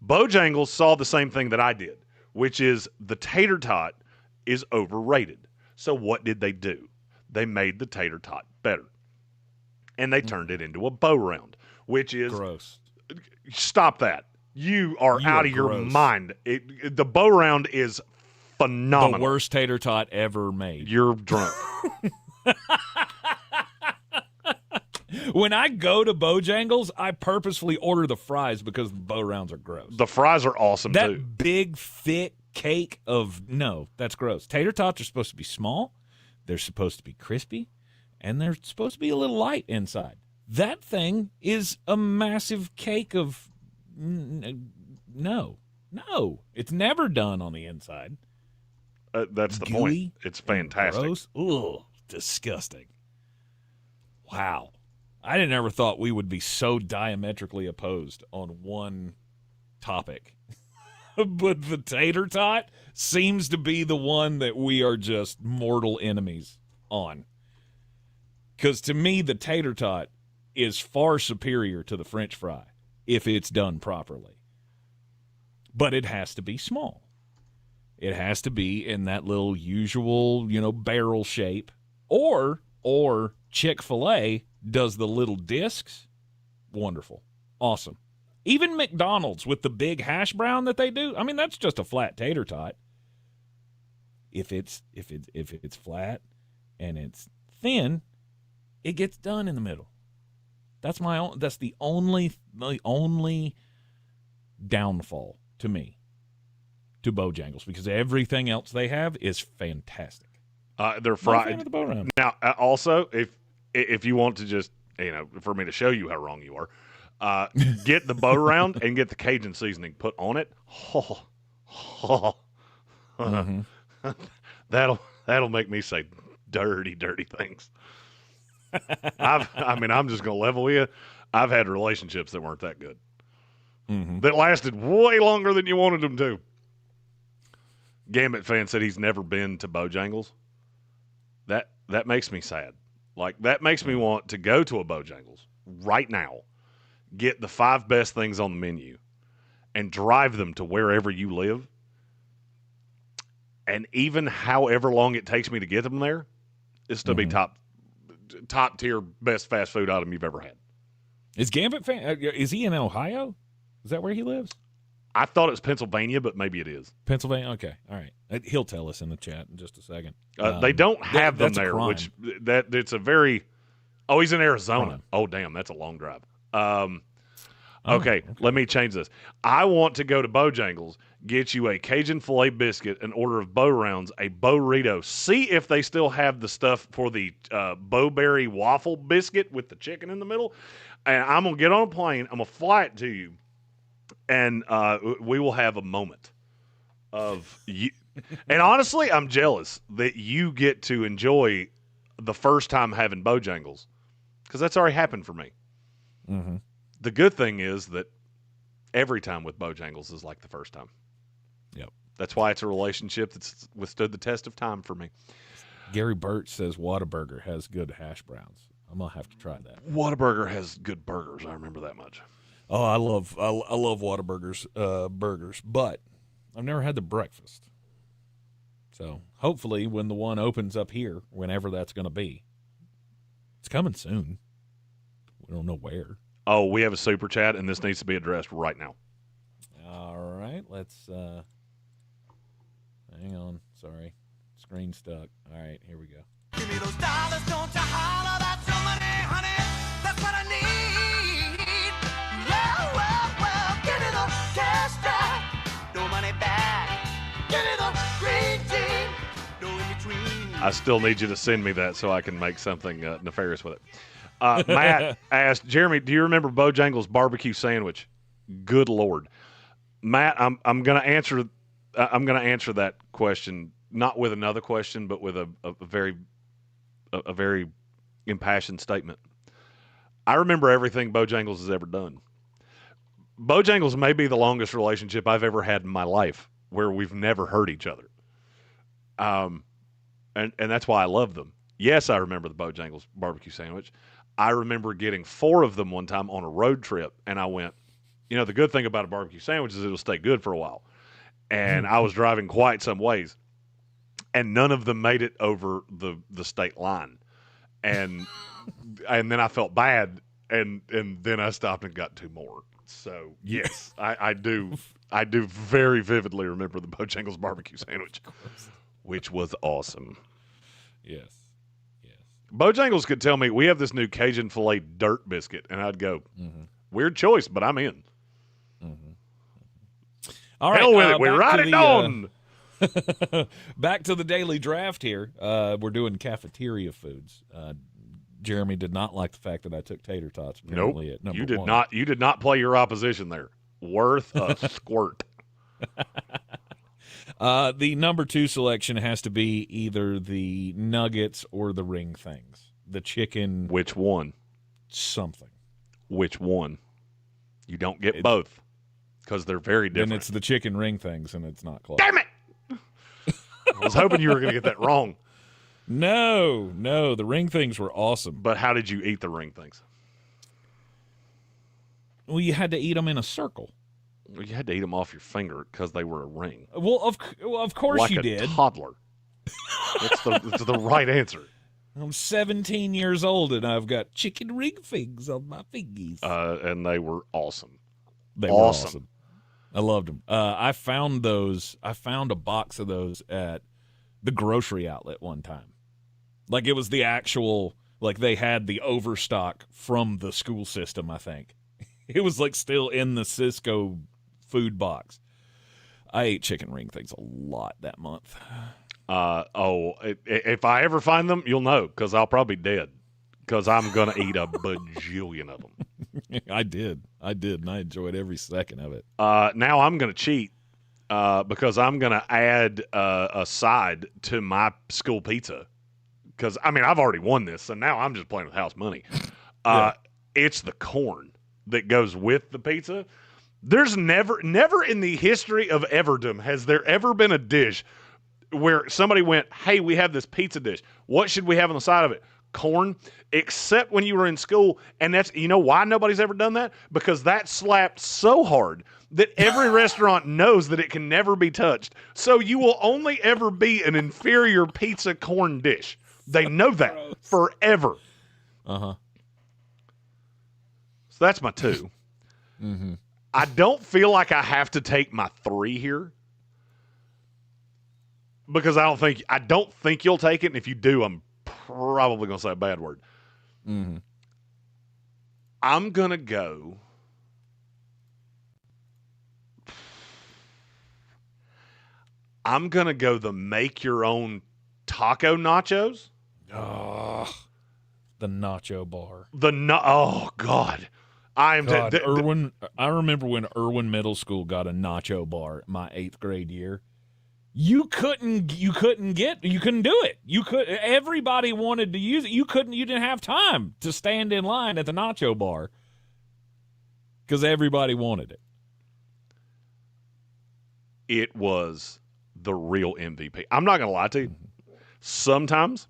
Bojangles saw the same thing that I did, which is the tater tot is overrated. So what did they do? They made the tater tot better. And they turned it into a bow round, which is gross. Stop that. You are out of your mind. The bow round is phenomenal. The worst tater tot ever made. You're drunk. When I go to Bojangles, I purposefully order the fries because the bow rounds are gross. The fries are awesome, that too. That big, thick cake of, no, that's gross. Tater tots are supposed to be small. They're supposed to be crispy. And they're supposed to be a little light inside. That thing is a massive cake of no. It's never done on the inside. That's the Gooey point. It's fantastic. Gross. Ugh, disgusting. Wow. I never thought we would be so diametrically opposed on one topic. But the tater tot seems to be the one that we are just mortal enemies on. Because to me, the tater tot is far superior to the French fry if it's done properly. But it has to be small. It has to be in that little usual, barrel shape. Or Chick-fil-A does the little discs. Wonderful. Awesome. Even McDonald's with the big hash brown that they do, I mean, that's just a flat tater tot. If it's flat and it's thin, it gets done in the middle. That's the only downfall to me to Bojangles, because everything else they have is fantastic. They're fried. Now, also, if you want to just, for me to show you how wrong you are, get the bow round and get the Cajun seasoning put on it. That'll make me say dirty, dirty things. I'm just going to level with you. I've had relationships that weren't that good. That lasted way longer than you wanted them to. Gambit fan said he's never been to Bojangles. That makes me sad. Like, that makes me want to go to a Bojangles right now, get the 5 best things on the menu, and drive them to wherever you live. And even however long it takes me to get them there, it's still be top tier best fast food item you've ever had. Is Gambit fan? Is he in Ohio? Is that where he lives? I thought it was Pennsylvania, but maybe it is. Pennsylvania? Okay. All right. He'll tell us in the chat in just a second. They don't have them there, which it's a very – oh, he's in Arizona. Crime. Oh, damn, that's a long drive. Okay, let me change this. I want to go to Bojangles, get you a Cajun filet biscuit, an order of bow rounds, a burrito. See if they still have the stuff for the bowberry waffle biscuit with the chicken in the middle. And I'm going to get on a plane. I'm going to fly it to you. And we will have a moment of you. And honestly, I'm jealous that you get to enjoy the first time having Bojangles, because that's already happened for me. Mm-hmm. The good thing is that every time with Bojangles is like the first time. Yep. That's why it's a relationship that's withstood the test of time for me. Gary Birch says Whataburger has good hash browns. I'm going to have to try that. Whataburger has good burgers. I remember that much. Oh, I love Whataburger's burgers, but I've never had the breakfast. So hopefully when the one opens up here, whenever that's going to be, it's coming soon. We don't know where. Oh, we have a super chat, and this needs to be addressed right now. All right, let's hang on. Sorry, screen stuck. All right, here we go. Give me those dollars, don't you holler, that's your money, honey. That's what I need. Well, give me the cash back, no money back. Give me the green tea, no in between. I still need you to send me that so I can make something nefarious with it. Matt asked, Jeremy, do you remember Bojangles barbecue sandwich? Good Lord, Matt, I'm going to answer that question not with another question, but with a very impassioned statement. I remember everything Bojangles has ever done. Bojangles may be the longest relationship I've ever had in my life, where we've never hurt each other. And that's why I love them. Yes, I remember the Bojangles barbecue sandwich. I remember getting 4 of them one time on a road trip, and I went, the good thing about a barbecue sandwich is it'll stay good for a while. And I was driving quite some ways, and none of them made it over the state line. And then I felt bad, and then I stopped and got 2 more. So, yes, I do very vividly remember the Bojangles barbecue sandwich, which was awesome. Yes. Bojangles could tell me, we have this new Cajun filet dirt biscuit, and I'd go, weird choice, but I'm in. All right, hell with it. We ride it on. Back to the daily draft here. We're doing cafeteria foods. Jeremy did not like the fact that I took tater tots. Nope. At number You did 1. not. You did not play your opposition there. Worth a squirt. The number 2 selection has to be either the nuggets or the ring things. The chicken. Which one? Something. Which one? You don't get both because they're very different. Then it's the chicken ring things, and it's not close. Damn it! I was hoping you were going to get that wrong. No, the ring things were awesome. But how did you eat the ring things? Well, you had to eat them in a circle. Well, you had to eat them off your finger because they were a ring. Well, of course like you a did. Toddler. It's the right answer. I'm 17 years old, and I've got chicken ring things on my fingies. And they were awesome. They were awesome. I loved them. I found a box of those at the grocery outlet one time. Like, it was the actual, like, they had the overstock from the school system, I think. It was, like, still in the Cisco food box. I ate chicken ring things a lot that month. If I ever find them, you'll know, because I'll probably be dead. Because I'm going to eat a bajillion of them. I did, and I enjoyed every second of it. Now I'm going to cheat because I'm going to add a side to my school pizza. Because, I mean, I've already won this, so now I'm just playing with house money. It's the corn that goes with the pizza. There's never in the history of Everdom has there ever been a dish where somebody went, hey, we have this pizza dish. What should we have on the side of it? Corn, except when you were in school. And that's, you know why nobody's ever done that? Because that slapped so hard that every restaurant knows that it can never be touched. So you will only ever be an inferior pizza corn dish. They know that forever. Uh-huh. So that's my 2. Mm-hmm. I don't feel like I have to take my 3 here. Because I don't think you'll take it, and if you do, I'm probably going to say a bad word. Mm-hmm. I'm going to go. I'm going to go the make your own taco nachos. Oh, the nacho bar. Oh, God. I remember when Irwin Middle School got a nacho bar my 8th grade year. You couldn't do it. Everybody wanted to use it. You didn't have time to stand in line at the nacho bar because everybody wanted it. It was the real MVP. I'm not going to lie to you. Sometimes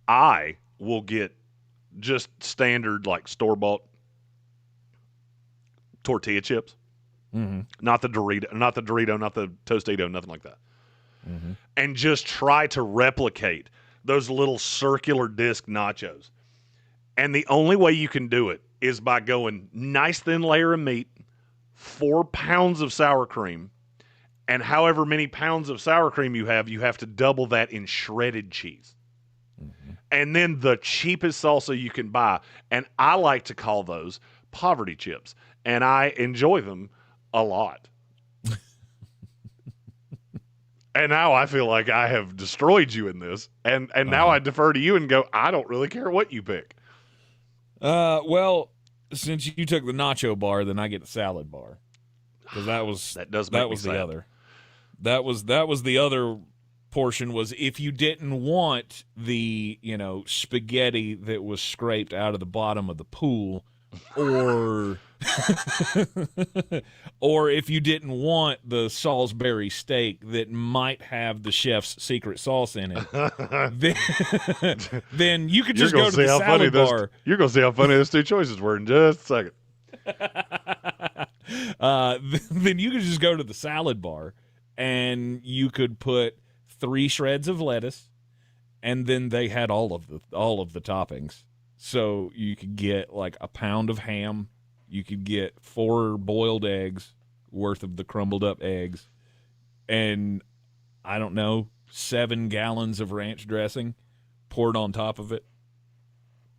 I will get just standard, like, store-bought tortilla chips. Mm-hmm. Not the Dorito, not the Tostito, nothing like that. Mm-hmm. And just try to replicate those little circular disc nachos. And the only way you can do it is by going nice thin layer of meat, 4 pounds of sour cream, and however many pounds of sour cream you have to double that in shredded cheese. Mm-hmm. And then the cheapest salsa you can buy. And I like to call those poverty chips. And I enjoy them a lot. And now I feel like I have destroyed you in this. And now I defer to you and go, I don't really care what you pick. Well, since you took the nacho bar, then I get the salad bar. Because that was the other. That was the other portion was if you didn't want the, spaghetti that was scraped out of the bottom of the pool or or if you didn't want the Salisbury steak that might have the chef's secret sauce in it, then you could just go to the salad bar. You're going to see how funny those two choices were in just a second. Then you could just go to the salad bar and you could put 3 shreds of lettuce, and then they had all of the toppings. So you could get like a pound of ham, you could get 4 boiled eggs worth of the crumbled up eggs, and I don't know, 7 gallons of ranch dressing poured on top of it.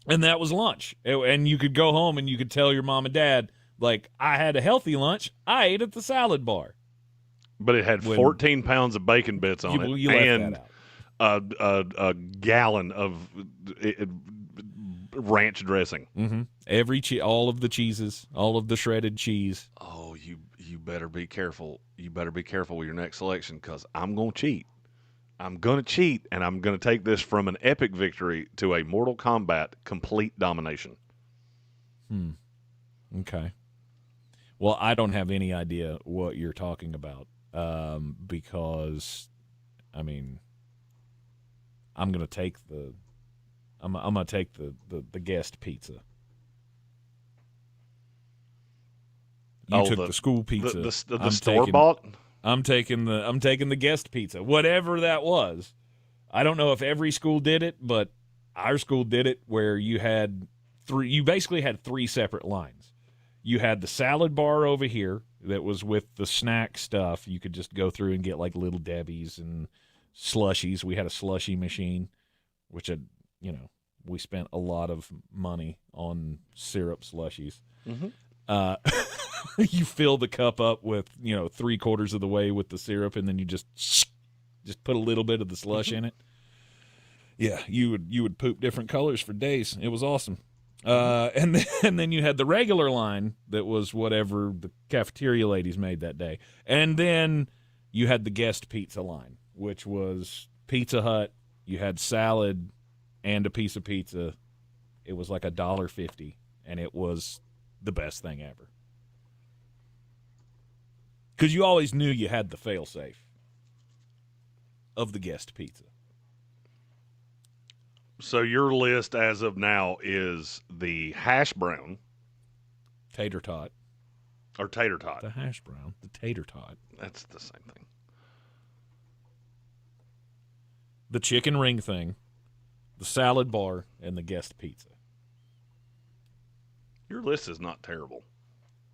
And that was lunch. And you could go home and you could tell your mom and dad, like, I had a healthy lunch. I ate at the salad bar. But it had 14 pounds of bacon bits on it. You left that out. A gallon of ranch dressing. Mm-hmm. All of the cheeses, all of the shredded cheese. Oh, you better be careful. You better be careful with your next selection, because I'm going to cheat. I'm going to cheat, and I'm going to take this from an epic victory to a Mortal Kombat complete domination. Okay. Well, I don't have any idea what you're talking about, because, I mean, I'm going to take the guest pizza. You took the school pizza. The store bought. I'm taking the guest pizza, whatever that was. I don't know if every school did it, but our school did it, where you basically had 3 separate lines. You had the salad bar over here that was with the snack stuff. You could just go through and get like Little Debbie's and slushies. We had a slushie machine, which we spent a lot of money on syrup slushies. Mm-hmm. You fill the cup up with 3/4 of the way with the syrup, and then you just put a little bit of the slush in it. Yeah, you would poop different colors for days. It was awesome. And then you had the regular line that was whatever the cafeteria ladies made that day, and then you had the guest pizza line, which was Pizza Hut. You had salad and a piece of pizza. It was like $1.50, and it was the best thing ever. Because you always knew you had the fail-safe of the guest pizza. So your list as of now is the hash brown. Tater tot. Or tater tot. The hash brown. The tater tot. That's the same thing. The chicken ring thing. The salad bar. And the guest pizza. Your list is not terrible.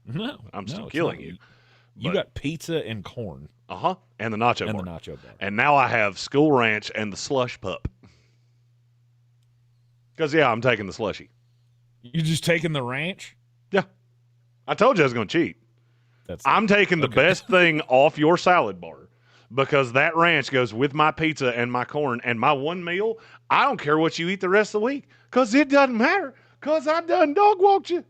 No. I'm still killing you. You got pizza and corn. Uh-huh. And the nacho bar. And the nacho bar. And now I have School Ranch and the slush pup. Because, I'm taking the slushy. You just taking the ranch? Yeah. I told you I was going to cheat. I'm taking the best thing off your salad bar, because that ranch goes with my pizza and my corn and my one meal. I don't care what you eat the rest of the week, because it doesn't matter, because I done dog walked you.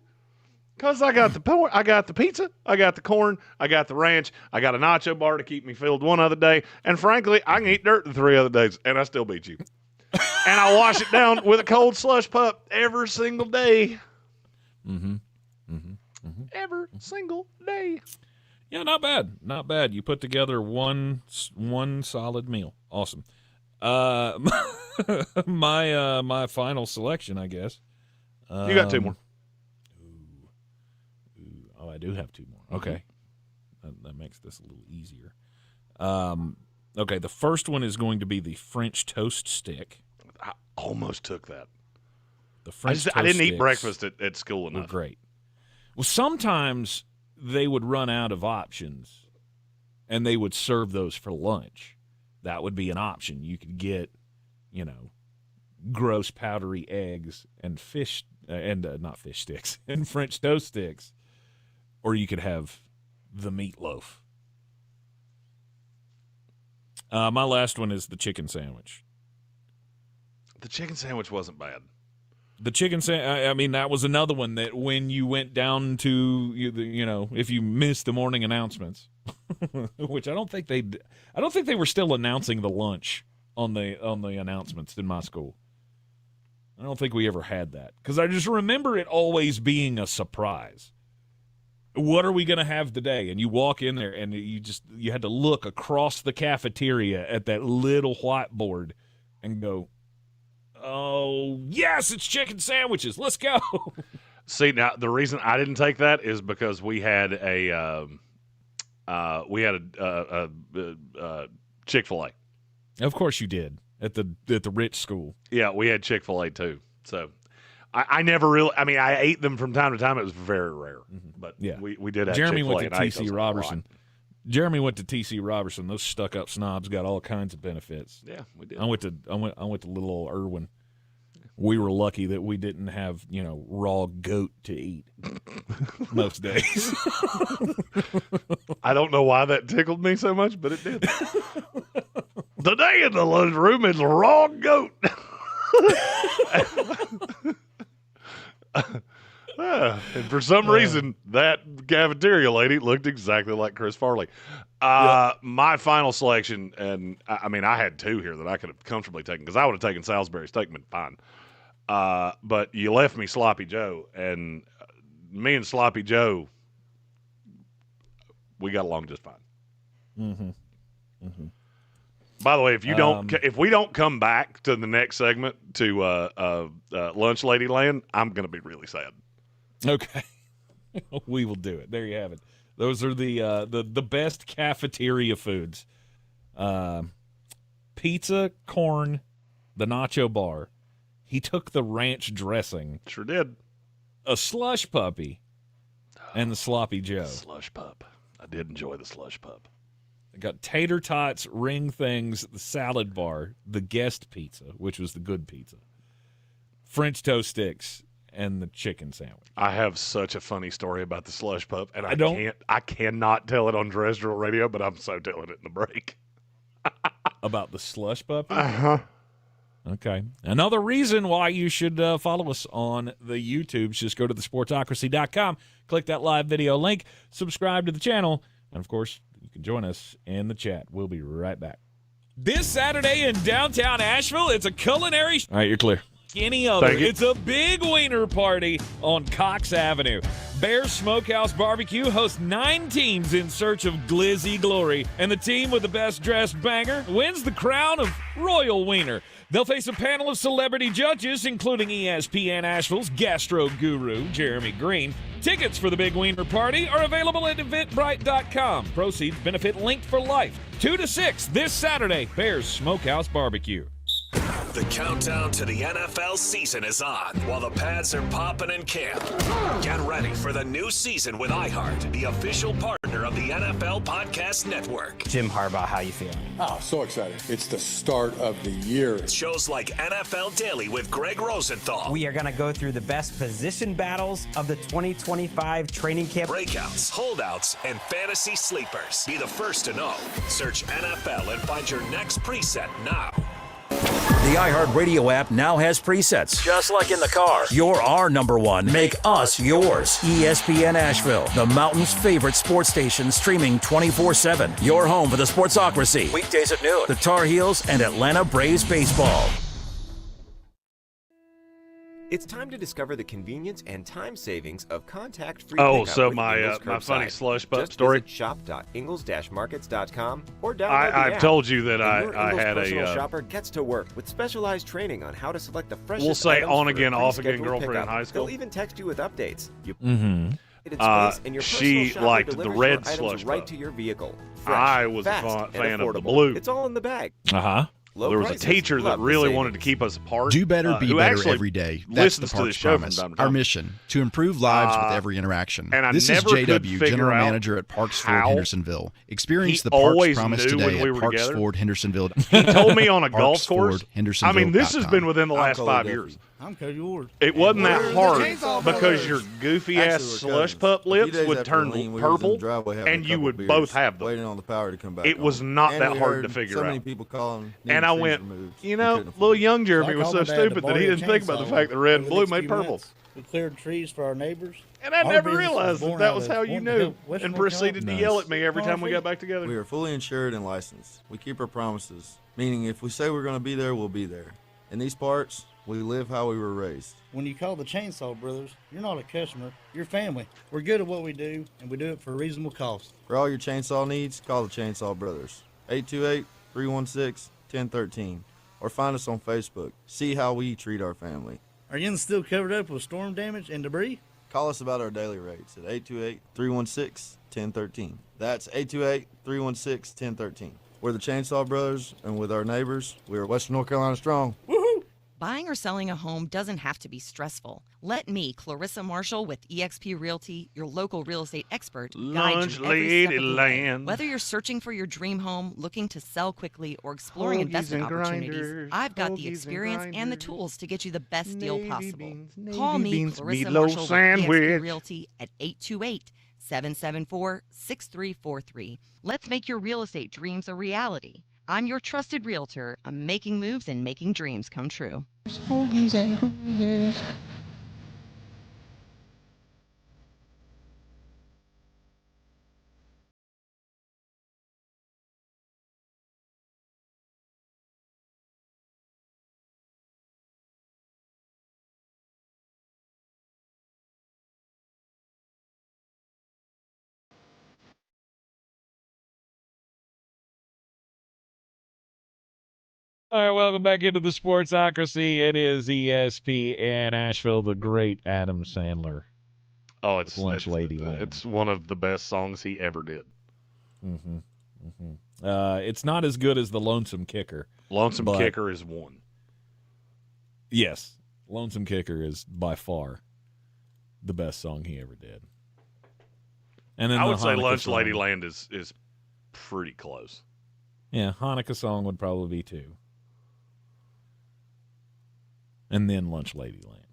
Because I got the pizza, I got the corn, I got the ranch, I got a nacho bar to keep me filled one other day, and frankly, I can eat dirt the 3 other days, and I still beat you. And I wash it down with a cold slush pup every single day. Mm-hmm. Mm-hmm. Mm-hmm. Every single day. Yeah, not bad. Not bad. You put together one solid meal. Awesome. My final selection, I guess. You got 2 more. Oh, I do have 2 more. Okay. That makes this a little easier. Okay, the first one is going to be the French toast stick. I almost took that. The French toast I didn't eat sticks breakfast at school enough. were great. Well, sometimes they would run out of options, and they would serve those for lunch. That would be an option. You could get, gross powdery eggs and fish, not fish sticks, and French toast sticks, or you could have the meatloaf. My last one is the chicken sandwich. The chicken sandwich wasn't bad. The chicken sandwich, I mean, that was another one that when you went down to, if you missed the morning announcements, which I don't think they were still announcing the lunch on the announcements in my school. I don't think we ever had that because I just remember it always being a surprise. What are we going to have today? And you walk in there and you had to look across the cafeteria at that little whiteboard and go, oh, yes, it's chicken sandwiches. Let's go. See, now the reason I didn't take that is because we had a Chick-fil-A. Of course you did at the rich school. Yeah, we had Chick-fil-A too. So I never really. I mean, I ate them from time to time. It was very rare, but yeah, we did have Jeremy Chick-fil-A. went to T.C. Robertson. Jeremy went to T.C. Robertson. Those stuck-up snobs got all kinds of benefits. Yeah, we did. I went to little old Irwin. We were lucky that we didn't have raw goat to eat most days. I don't know why that tickled me so much, but it did. Today in the lunchroom is raw goat. And for some reason, that cafeteria lady looked exactly like Chris Farley. My final selection, and I mean, I had two here that I could have comfortably taken because I would have taken Salisbury steak and been fine. But you left me Sloppy Joe, and me and Sloppy Joe, we got along just fine. Mm-hmm. Mm-hmm. By the way, if we don't come back to the next segment to Lunch Lady Land, I'm going to be really sad. Okay, we will do it. There you have it. Those are the best cafeteria foods: pizza, corn, the nacho bar. He took the ranch dressing. Sure did. A slush puppy, and the Sloppy Joe. Slush pup. I did enjoy the slush pup. I got tater tots, ring things, the salad bar, the guest pizza, which was the good pizza, French toast sticks, and the chicken sandwich. I have such a funny story about the slush pup, and I cannot tell it on terrestrial radio, but I'm so telling it in the break. About the slush puppy? Uh-huh. Okay. Another reason why you should follow us on the YouTubes, just go to thesportsocracy.com, click that live video link, subscribe to the channel, and, of course, you can join us in the chat. We'll be right back. This Saturday in downtown Asheville, it's a culinary... All right, you're clear. Any other. It's a big wiener party on Cox Avenue. Bear Smokehouse Barbecue hosts 9 teams in search of glizzy glory, and the team with the best dressed banger wins the crown of Royal Wiener. They'll face a panel of celebrity judges, including ESPN Asheville's gastro guru, Jeremy Green. Tickets for the Big Wiener Party are available at eventbrite.com. Proceeds benefit Linked for Life. 2 to 6 this Saturday, Bears Smokehouse Barbecue. The countdown to the NFL season is on while the pads are popping in camp. Get ready for the new season with iHeart, the official partner of the NFL Podcast Network. Jim Harbaugh, how you feeling? Oh, so excited. It's the start of the year. Shows like NFL Daily with Greg Rosenthal. We are going to go through the best position battles of the 2025 training camp. Breakouts, holdouts, and fantasy sleepers. Be the first to know. Search NFL and find your next preset now. The iHeartRadio app now has presets, just like in the car. You're our number one. Make us yours. ESPN Asheville, the mountain's favorite sports station, streaming 24/7. Your home for the Sportsocracy. Weekdays at noon. The Tar Heels and Atlanta Braves baseball. It's time to discover the convenience and time savings of contact-free pickup. with my funny slush pup Just story. Visit shop.ingles-markets.com or download the I've app. told you that and I had personal a shopper gets to work with specialized training on how to select the freshest we'll say items on for again, a off again pre-scheduled girlfriend in pickup. high school. They'll even text you with updates. You She liked the red slush right pup. to your vehicle. I was fast, a fan of the affordable. blue. It's all in the bag. Uh-huh. There was a teacher that really wanted to keep us apart. Do better, be who better actually every day. That's the listens to the Parks show promise. from time to Our time. mission, to improve lives with every interaction. And I this never is could JW, figure General out Manager at Parks Ford how Hendersonville. Experience he the Parks always promise knew when today we at were Parks together. Ford Hendersonville. He told me on a golf course. Hendersonville. I mean, this has been within the last 5 years. I'm Cody Ward. It wasn't that Where's hard the chainsaw because brothers? your goofy-ass slush pup lips would turn purple, and you would both have them. Waiting on the power to come back. It was not that hard to figure so many out. people calling. And I went, little young Jeremy was so stupid that he didn't think about the fact that red and blue made purple. We cleared trees for our neighbors. And I never realized that was how you knew, and proceeded to yell at me every time we got back together. We are fully insured and licensed. We keep our promises, meaning if we say we're going to be there, we'll be there. In these parts, We live how we were raised. When you call the Chainsaw Brothers, you're not a customer, you're family. We're good at what we do, and we do it for a reasonable cost. For all your chainsaw needs, call the Chainsaw Brothers. 828-316-1013. Or find us on Facebook. See how we treat our family. Are you still covered up with storm damage and debris? Call us about our daily rates at 828-316-1013. That's 828-316-1013. We're the Chainsaw Brothers, and with our neighbors, we are Western North Carolina strong. Woohoo! Buying or selling a home doesn't have to be stressful. Let me, Clarissa Marshall with eXp Realty, your local real estate expert, guide you every step of the way. Whether you're searching for your dream home, looking to sell quickly, or exploring investment opportunities, I've got the experience and the tools to get you the best deal possible. Call me, Clarissa Marshall with eXp Realty at 828-774-6343. Let's make your real estate dreams a reality. I'm your trusted realtor. I'm making moves and making dreams come true. All right, welcome back into the Sportsocracy. It is ESPN Asheville, the great Adam Sandler. Oh, it's Lunch Lady Land. It's one of the best songs he ever did. Mm-hmm. Mm-hmm. It's not as good as the Lonesome Kicker. Lonesome Kicker is one. Yes, Lonesome Kicker is by far the best song he ever did. And then I would say Hanukkah Lunch song. Lady Land is pretty close. Yeah, Hanukkah song would probably be 2. And then Lunch Lady Land.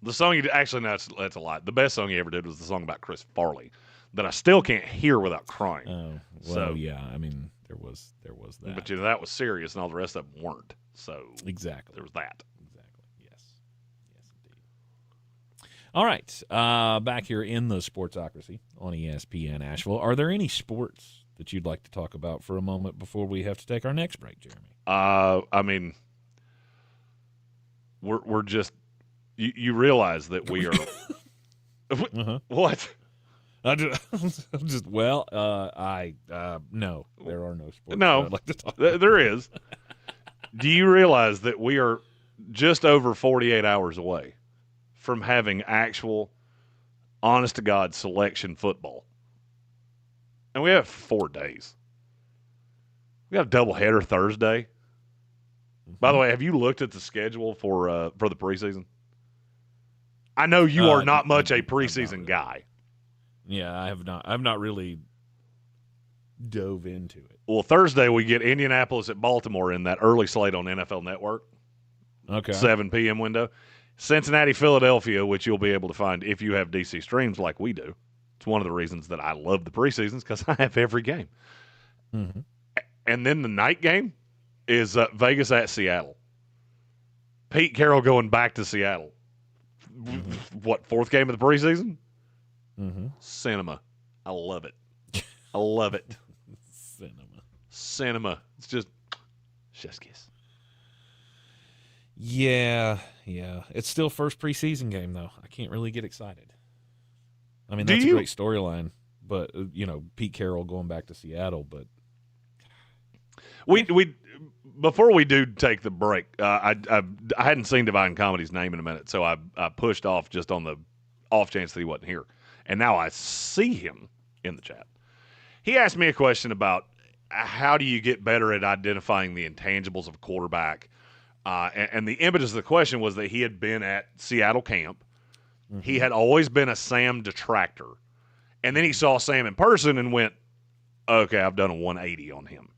The song you actually, no, that's a lie. The best song he ever did was the song about Chris Farley that I still can't hear without crying. Oh, well, yeah. I mean, there was that. But that was serious, and all the rest of them weren't. So exactly, there was that. Exactly. Yes, indeed. All right, back here in the Sportsocracy on ESPN Asheville. Are there any sports that you'd like to talk about for a moment before we have to take our next break, Jeremy? I mean, we're just you realize that we are what? No, there are no sports. No, I'd like to talk there is. Do you realize that we are just over 48 hours away from having actual, honest to God, selection football? And we have 4 days. We got a doubleheader Thursday. By the way, have you looked at the schedule for the preseason? I know you are not much a preseason guy. Yeah, I have not. I've not really dove into it. Well, Thursday we get Indianapolis at Baltimore in that early slate on NFL Network. Okay. 7 p.m. window. Cincinnati, Philadelphia, which you'll be able to find if you have DC streams like we do. It's one of the reasons that I love the preseasons because I have every game. Mm-hmm. And then the night game is Vegas at Seattle. Pete Carroll going back to Seattle. Mm-hmm. What, 4th game of the preseason? Mm-hmm. Cinema. I love it. I love it. Cinema. It's just chef's kiss. Yeah. It's still first preseason game, though. I can't really get excited. I mean, that's a great storyline, but, Pete Carroll going back to Seattle, but... We before we do take the break, I hadn't seen Divine Comedy's name in a minute, so I pushed off just on the off chance that he wasn't here. And now I see him in the chat. He asked me a question about how do you get better at identifying the intangibles of a quarterback. And the impetus of the question was that he had been at Seattle camp. Mm-hmm. He had always been a Sam detractor. And then he saw Sam in person and went, okay, I've done a 180 on him.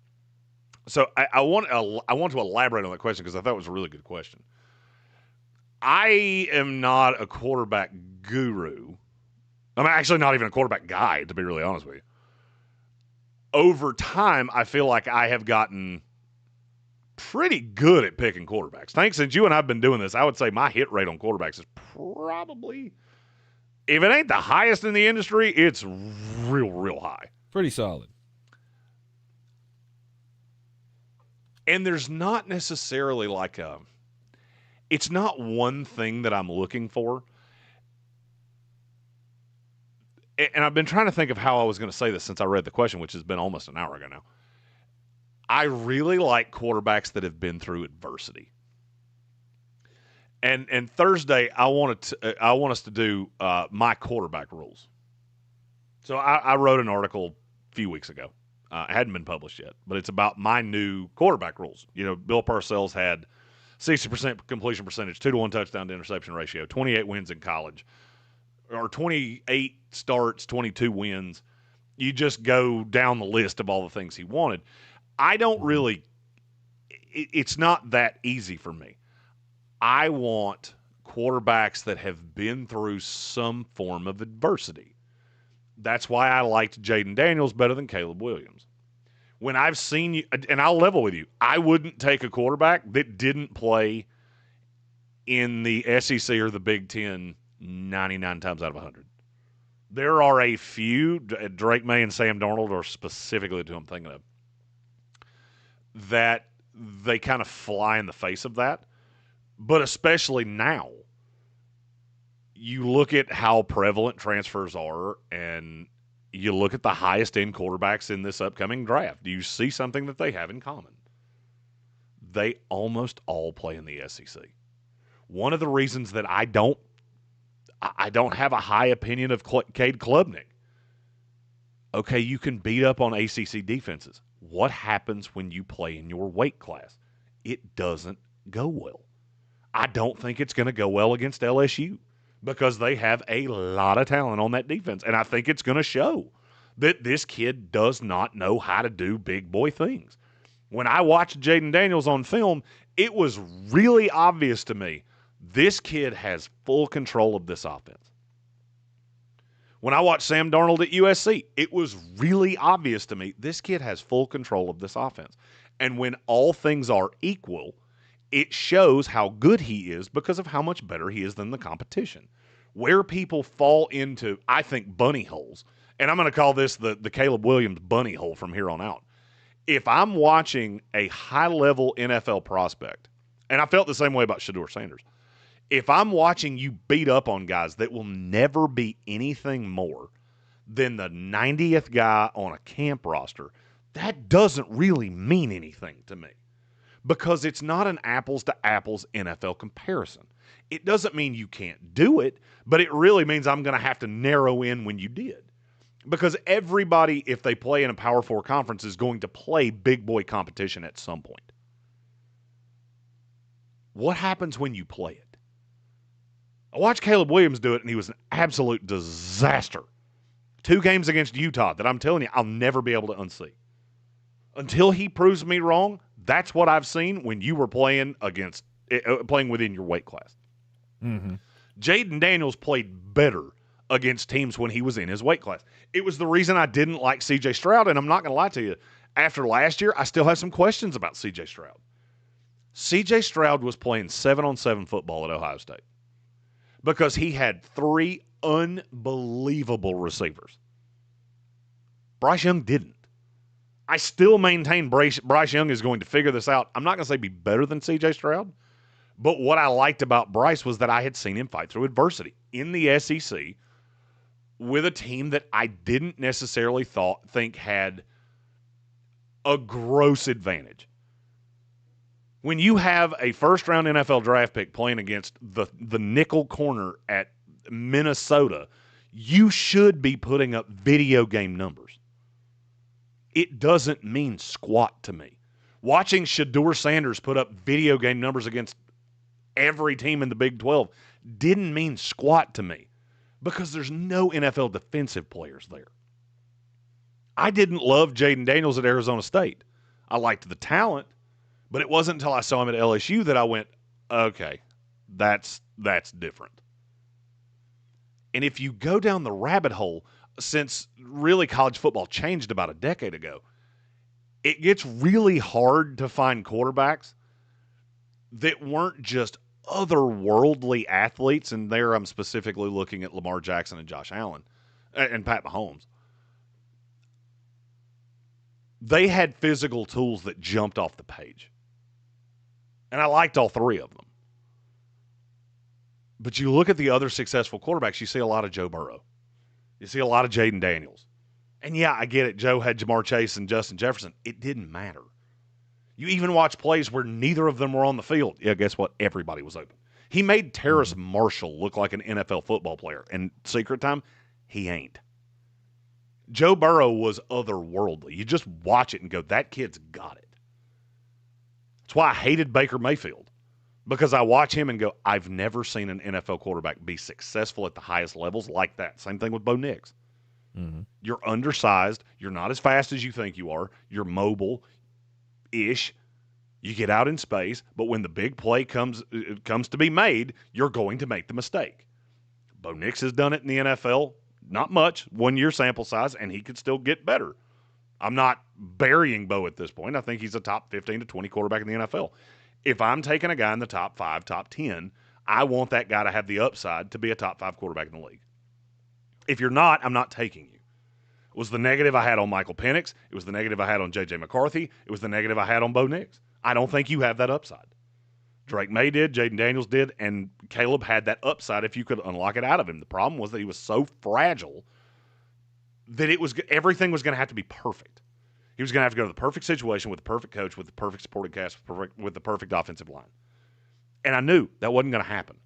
So I want to elaborate on that question because I thought it was a really good question. I am not a quarterback guru. I'm actually not even a quarterback guy, to be really honest with you. Over time, I feel like I have gotten pretty good at picking quarterbacks. Thanks, since you and I have been doing this, I would say my hit rate on quarterbacks is probably, if it ain't the highest in the industry, it's real high. Pretty solid. And there's not necessarily like it's not one thing that I'm looking for. And I've been trying to think of how I was going to say this since I read the question, which has been almost an hour ago now. I really like quarterbacks that have been through adversity. And Thursday, I want us to do my quarterback rules. So I wrote an article a few weeks ago. It hadn't been published yet, but it's about my new quarterback rules. You know, Bill Parcells had 60% completion percentage, 2-to-1 touchdown to interception ratio, 28 wins in college, or 28 starts, 22 wins. You just go down the list of all the things he wanted. I don't really – it's not that easy for me. I want quarterbacks that have been through some form of adversity. That's why I liked Jaden Daniels better than Caleb Williams. When I've seen you – and I'll level with you, I wouldn't take a quarterback that didn't play in the SEC or the Big Ten 99 times out of 100. There are a few – Drake May and Sam Darnold are specifically who I'm thinking of – that they kind of fly in the face of that. But especially now, you look at how prevalent transfers are, and you look at the highest-end quarterbacks in this upcoming draft. Do you see something that they have in common? They almost all play in the SEC. One of the reasons that I don't have a high opinion of Cade Klubnik. Okay, you can beat up on ACC defenses. What happens when you play in your weight class? It doesn't go well. I don't think it's going to go well against LSU because they have a lot of talent on that defense, and I think it's going to show that this kid does not know how to do big boy things. When I watched Jaden Daniels on film, it was really obvious to me this kid has full control of this offense. When I watched Sam Darnold at USC, it was really obvious to me this kid has full control of this offense. And when all things are equal, it shows how good he is because of how much better he is than the competition. Where people fall into, I think, bunny holes, and I'm going to call this the Caleb Williams bunny hole from here on out. If I'm watching a high-level NFL prospect, and I felt the same way about Shedeur Sanders, if I'm watching you beat up on guys that will never be anything more than the 90th guy on a camp roster, that doesn't really mean anything to me because it's not an apples-to-apples NFL comparison. It doesn't mean you can't do it, but it really means I'm going to have to narrow in when you did. Because everybody, if they play in a Power 4 conference, is going to play big boy competition at some point. What happens when you play it? I watched Caleb Williams do it, and he was an absolute disaster. 2 games against Utah that I'm telling you I'll never be able to unsee. Until he proves me wrong, that's what I've seen when you were playing within your weight class. Mm-hmm. Jaden Daniels played better against teams when he was in his weight class. It was the reason I didn't like C.J. Stroud, and I'm not going to lie to you. After last year, I still have some questions about C.J. Stroud. C.J. Stroud was playing 7-on-7 football at Ohio State because he had 3 unbelievable receivers. Bryce Young didn't. I still maintain Bryce Young is going to figure this out. I'm not going to say be better than C.J. Stroud, but what I liked about Bryce was that I had seen him fight through adversity in the SEC with a team that I didn't necessarily think had a gross advantage. When you have a first-round NFL draft pick playing against the nickel corner at Minnesota, you should be putting up video game numbers. It doesn't mean squat to me. Watching Shedeur Sanders put up video game numbers against every team in the Big 12 didn't mean squat to me because there's no NFL defensive players there. I didn't love Jaden Daniels at Arizona State. I liked the talent, but it wasn't until I saw him at LSU that I went, okay, that's different. And if you go down the rabbit hole, since really college football changed about a decade ago, it gets really hard to find quarterbacks that weren't just otherworldly athletes, and there I'm specifically looking at Lamar Jackson and Josh Allen and Pat Mahomes. They had physical tools that jumped off the page. And I liked all 3 of them. But you look at the other successful quarterbacks, you see a lot of Joe Burrow. You see a lot of Jaden Daniels. And, yeah, I get it. Joe had Jamar Chase and Justin Jefferson. It didn't matter. You even watch plays where neither of them were on the field. Yeah, guess what? Everybody was open. He made Terrace Marshall look like an NFL football player. And secret time, he ain't. Joe Burrow was otherworldly. You just watch it and go, that kid's got it. That's why I hated Baker Mayfield. Because I watch him and go, I've never seen an NFL quarterback be successful at the highest levels like that. Same thing with Bo Nix. Mm-hmm. You're undersized. You're not as fast as you think you are. You're mobile-ish. You get out in space, but when the big play comes to be made, you're going to make the mistake. Bo Nix has done it in the NFL. Not much, 1 year sample size, and he could still get better. I'm not burying Bo at this point. I think he's a top 15 to 20 quarterback in the NFL. If I'm taking a guy in the top 5, top 10, I want that guy to have the upside to be a top 5 quarterback in the league. If you're not, I'm not taking you. It was the negative I had on Michael Penix. It was the negative I had on J.J. McCarthy. It was the negative I had on Bo Nix. I don't think you have that upside. Drake May did, Jaden Daniels did, and Caleb had that upside if you could unlock it out of him. The problem was that he was so fragile that everything was going to have to be perfect. He was going to have to go to the perfect situation with the perfect coach, with the perfect supporting cast, with the perfect offensive line. And I knew that wasn't going to happen.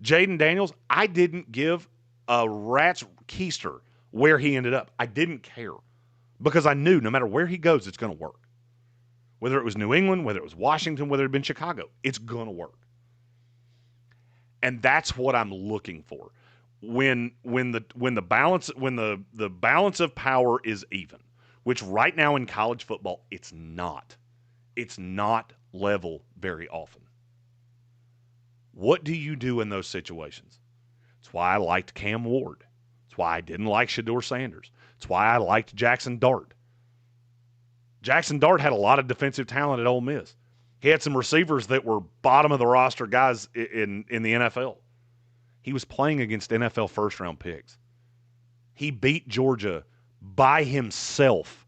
Jaden Daniels, I didn't give a rat's keister where he ended up. I didn't care because I knew no matter where he goes, it's going to work. Whether it was New England, whether it was Washington, whether it had been Chicago, it's going to work. And that's what I'm looking for. When the balance of power is even, which right now in college football it's not. It's not level very often. What do you do in those situations? That's why I liked Cam Ward. That's why I didn't like Shedeur Sanders. That's why I liked Jackson Dart. Jackson Dart had a lot of defensive talent at Ole Miss. He had some receivers that were bottom of the roster guys in the NFL. He was playing against NFL first-round picks. He beat Georgia by himself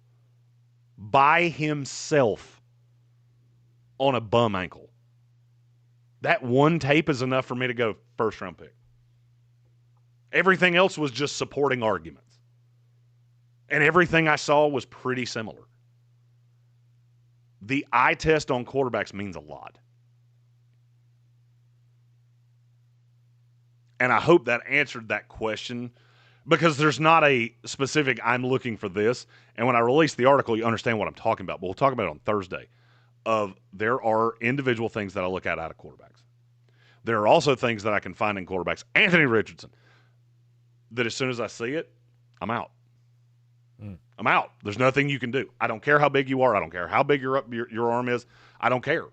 on a bum ankle. That one tape is enough for me to go first-round pick. Everything else was just supporting arguments. And everything I saw was pretty similar. The eye test on quarterbacks means a lot. And I hope that answered that question because there's not a specific, I'm looking for this. And when I release the article, you understand what I'm talking about. But we'll talk about it on Thursday. There are individual things that I look at out of quarterbacks. There are also things that I can find in quarterbacks. Anthony Richardson, that as soon as I see it, I'm out. I'm out. There's nothing you can do. I don't care how big you are. I don't care how big your arm is. I don't care.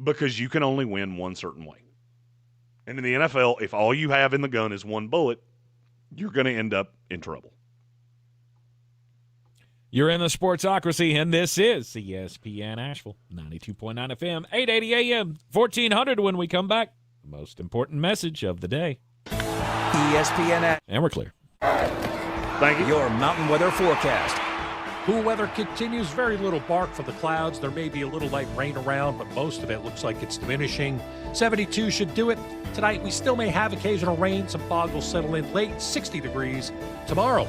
Because you can only win one certain way. And in the NFL, if all you have in the gun is one bullet, you're going to end up in trouble. You're in the Sportsocracy, and this is ESPN Asheville, 92.9 FM, 880 AM, 1400 when we come back. The most important message of the day. ESPN. And we're clear. Thank you. Your mountain weather forecast. Cool weather continues. Very little bark from the clouds. There may be a little light rain around, but most of it looks like it's diminishing. 72 should do it. Tonight, we still may have occasional rain. Some fog will settle in late, 60 degrees. Tomorrow,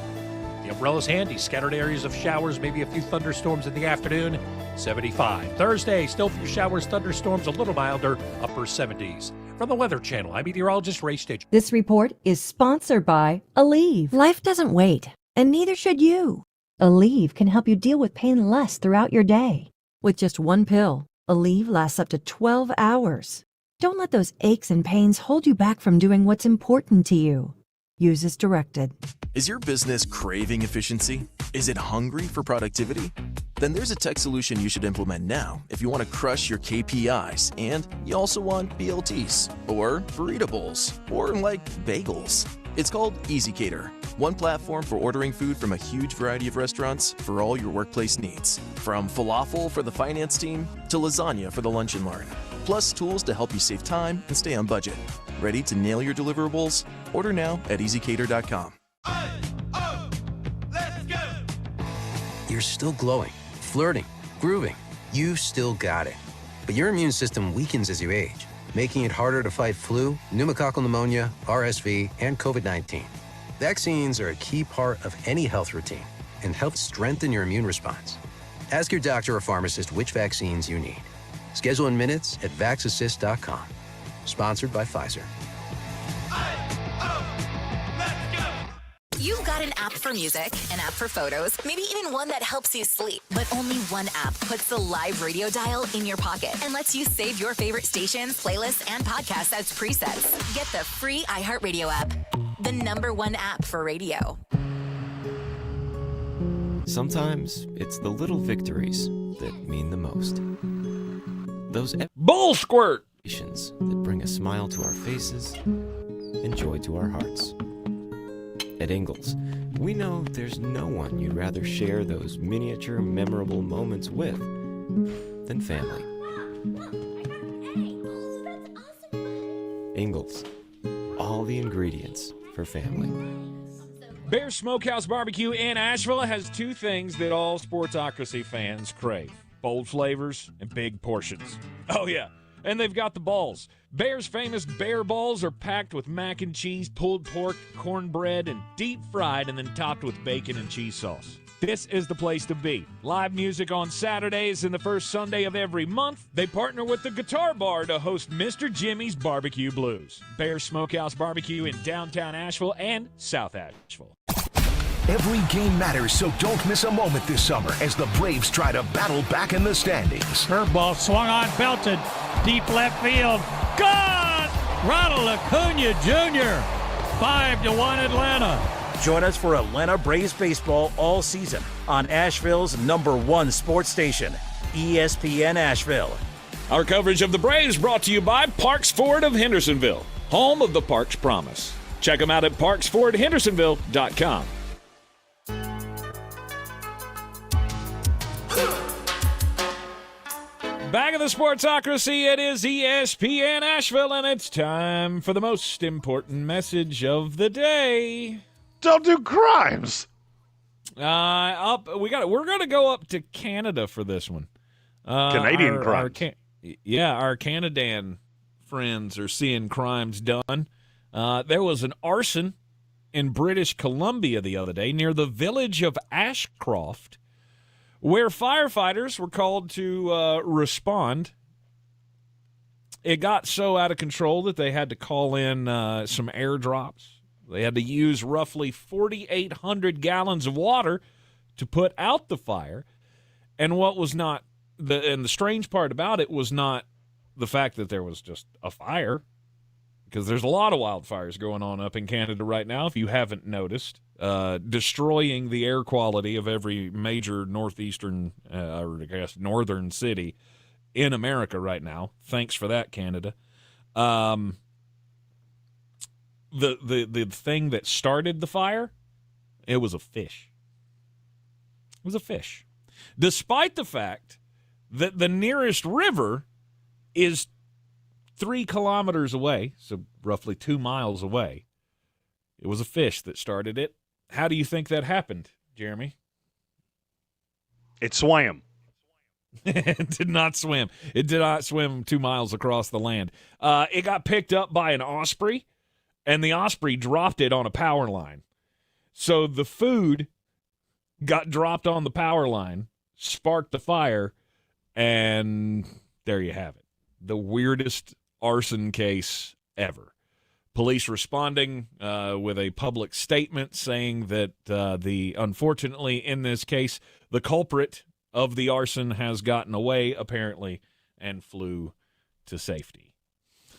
the umbrella's handy. Scattered areas of showers, maybe a few thunderstorms in the afternoon, 75. Thursday, still a few showers, thunderstorms, a little milder, upper 70s. From the Weather Channel, I'm meteorologist Ray Stitch. This report is sponsored by Aleve. Life doesn't wait, and neither should you. Aleve can help you deal with pain less throughout your day. With just one pill, Aleve lasts up to 12 hours. Don't let those aches and pains hold you back from doing what's important to you. Use as directed. Is your business craving efficiency? Is it hungry for productivity? Then there's a tech solution you should implement now if you want to crush your KPIs and you also want BLTs or burrito bowls or like bagels. It's called EasyCater, one platform for ordering food from a huge variety of restaurants for all your workplace needs. From falafel for the finance team to lasagna for the lunch and learn. Plus tools to help you save time and stay on budget. Ready to nail your deliverables? Order now at EasyCater.com. You're still glowing, flirting, grooving. You still got it. But your immune system weakens as you age, making it harder to fight flu, pneumococcal pneumonia, RSV, and COVID-19. Vaccines are a key part of any health routine and help strengthen your immune response. Ask your doctor or pharmacist which vaccines you need. Schedule in minutes at vaxassist.com. Sponsored by Pfizer. You've got an app for music, an app for photos, maybe even one that helps you sleep. But only one app puts the live radio dial in your pocket and lets you save your favorite stations, playlists, and podcasts as presets. Get the free iHeartRadio app, the #1 app for radio. Sometimes it's the little victories that mean the most. Those bull squirt that bring a smile to our faces and joy to our hearts. At Ingalls, we know there's no one you'd rather share those miniature, memorable moments with than family. Ingalls, all the ingredients for family. Bear Smokehouse Barbecue in Asheville has two things that all Sportsocracy fans crave: bold flavors and big portions. Oh, yeah. And they've got the balls. Bear's famous bear balls are packed with mac and cheese, pulled pork, cornbread, and deep fried and then topped with bacon and cheese sauce. This is the place to be. Live music on Saturdays and the first Sunday of every month. They partner with the Guitar Bar to host Mr. Jimmy's Barbecue Blues. Bear Smokehouse Barbecue in downtown Asheville and South Asheville. Every game matters, so don't miss a moment this summer as the Braves try to battle back in the standings. Curveball swung on, belted, deep left field. Gone! Ronald Acuna Jr. 5-1 Atlanta. Join us for Atlanta Braves baseball all season on Asheville's #1 sports station, ESPN Asheville. Our coverage of the Braves brought to you by Parks Ford of Hendersonville, home of the Parks Promise. Check them out at parksfordhendersonville.com. Back in the Sportsocracy, it is ESPN Asheville, and it's time for the most important message of the day. Don't do crimes. We're going to go up to Canada for this one. Canadian crimes. Our Canadan friends are seeing crimes done. There was an arson in British Columbia the other day near the village of Ashcroft, where firefighters were called to respond. It got so out of control that they had to call in some airdrops. They had to use roughly 4,800 gallons of water to put out the fire. And what was not the strange part about it was not the fact that there was just a fire, because there's a lot of wildfires going on up in Canada right now, if you haven't noticed, destroying the air quality of every major northeastern, or I guess northern city in America right now. Thanks for that, Canada. The thing that started the fire, it was a fish. It was a fish. Despite the fact that the nearest river is 3 kilometers away, so roughly 2 miles away, it was a fish that started it. How do you think that happened, Jeremy? It swam. It did not swim. It did not swim 2 miles across the land. It got picked up by an osprey, and the osprey dropped it on a power line. So the food got dropped on the power line, sparked the fire, and there you have it. The weirdest arson case ever. Police responding with a public statement saying that unfortunately in this case, the culprit of the arson has gotten away, apparently, and flew to safety.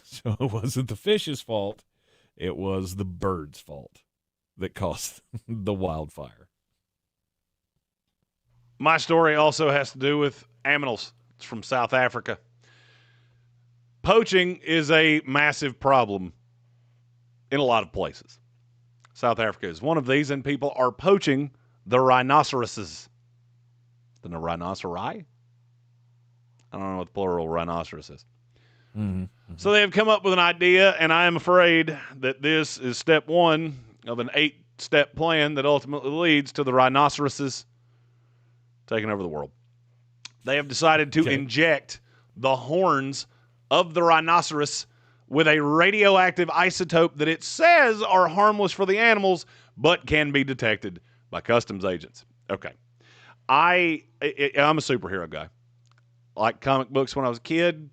So it wasn't the fish's fault. It was the bird's fault that caused the wildfire. My story also has to do with aminals. It's from South Africa. Poaching is a massive problem in a lot of places. South Africa is one of these, and people are poaching the rhinoceroses. The rhinoceri? I don't know what the plural rhinoceros is. Mm-hmm. So they have come up with an idea, and I am afraid that this is step 1 of an 8-step plan that ultimately leads to the rhinoceroses taking over the world. They have decided to inject the horns of the rhinoceros with a radioactive isotope that it says are harmless for the animals, but can be detected by customs agents. Okay. I'm a superhero guy. I like comic books when I was a kid,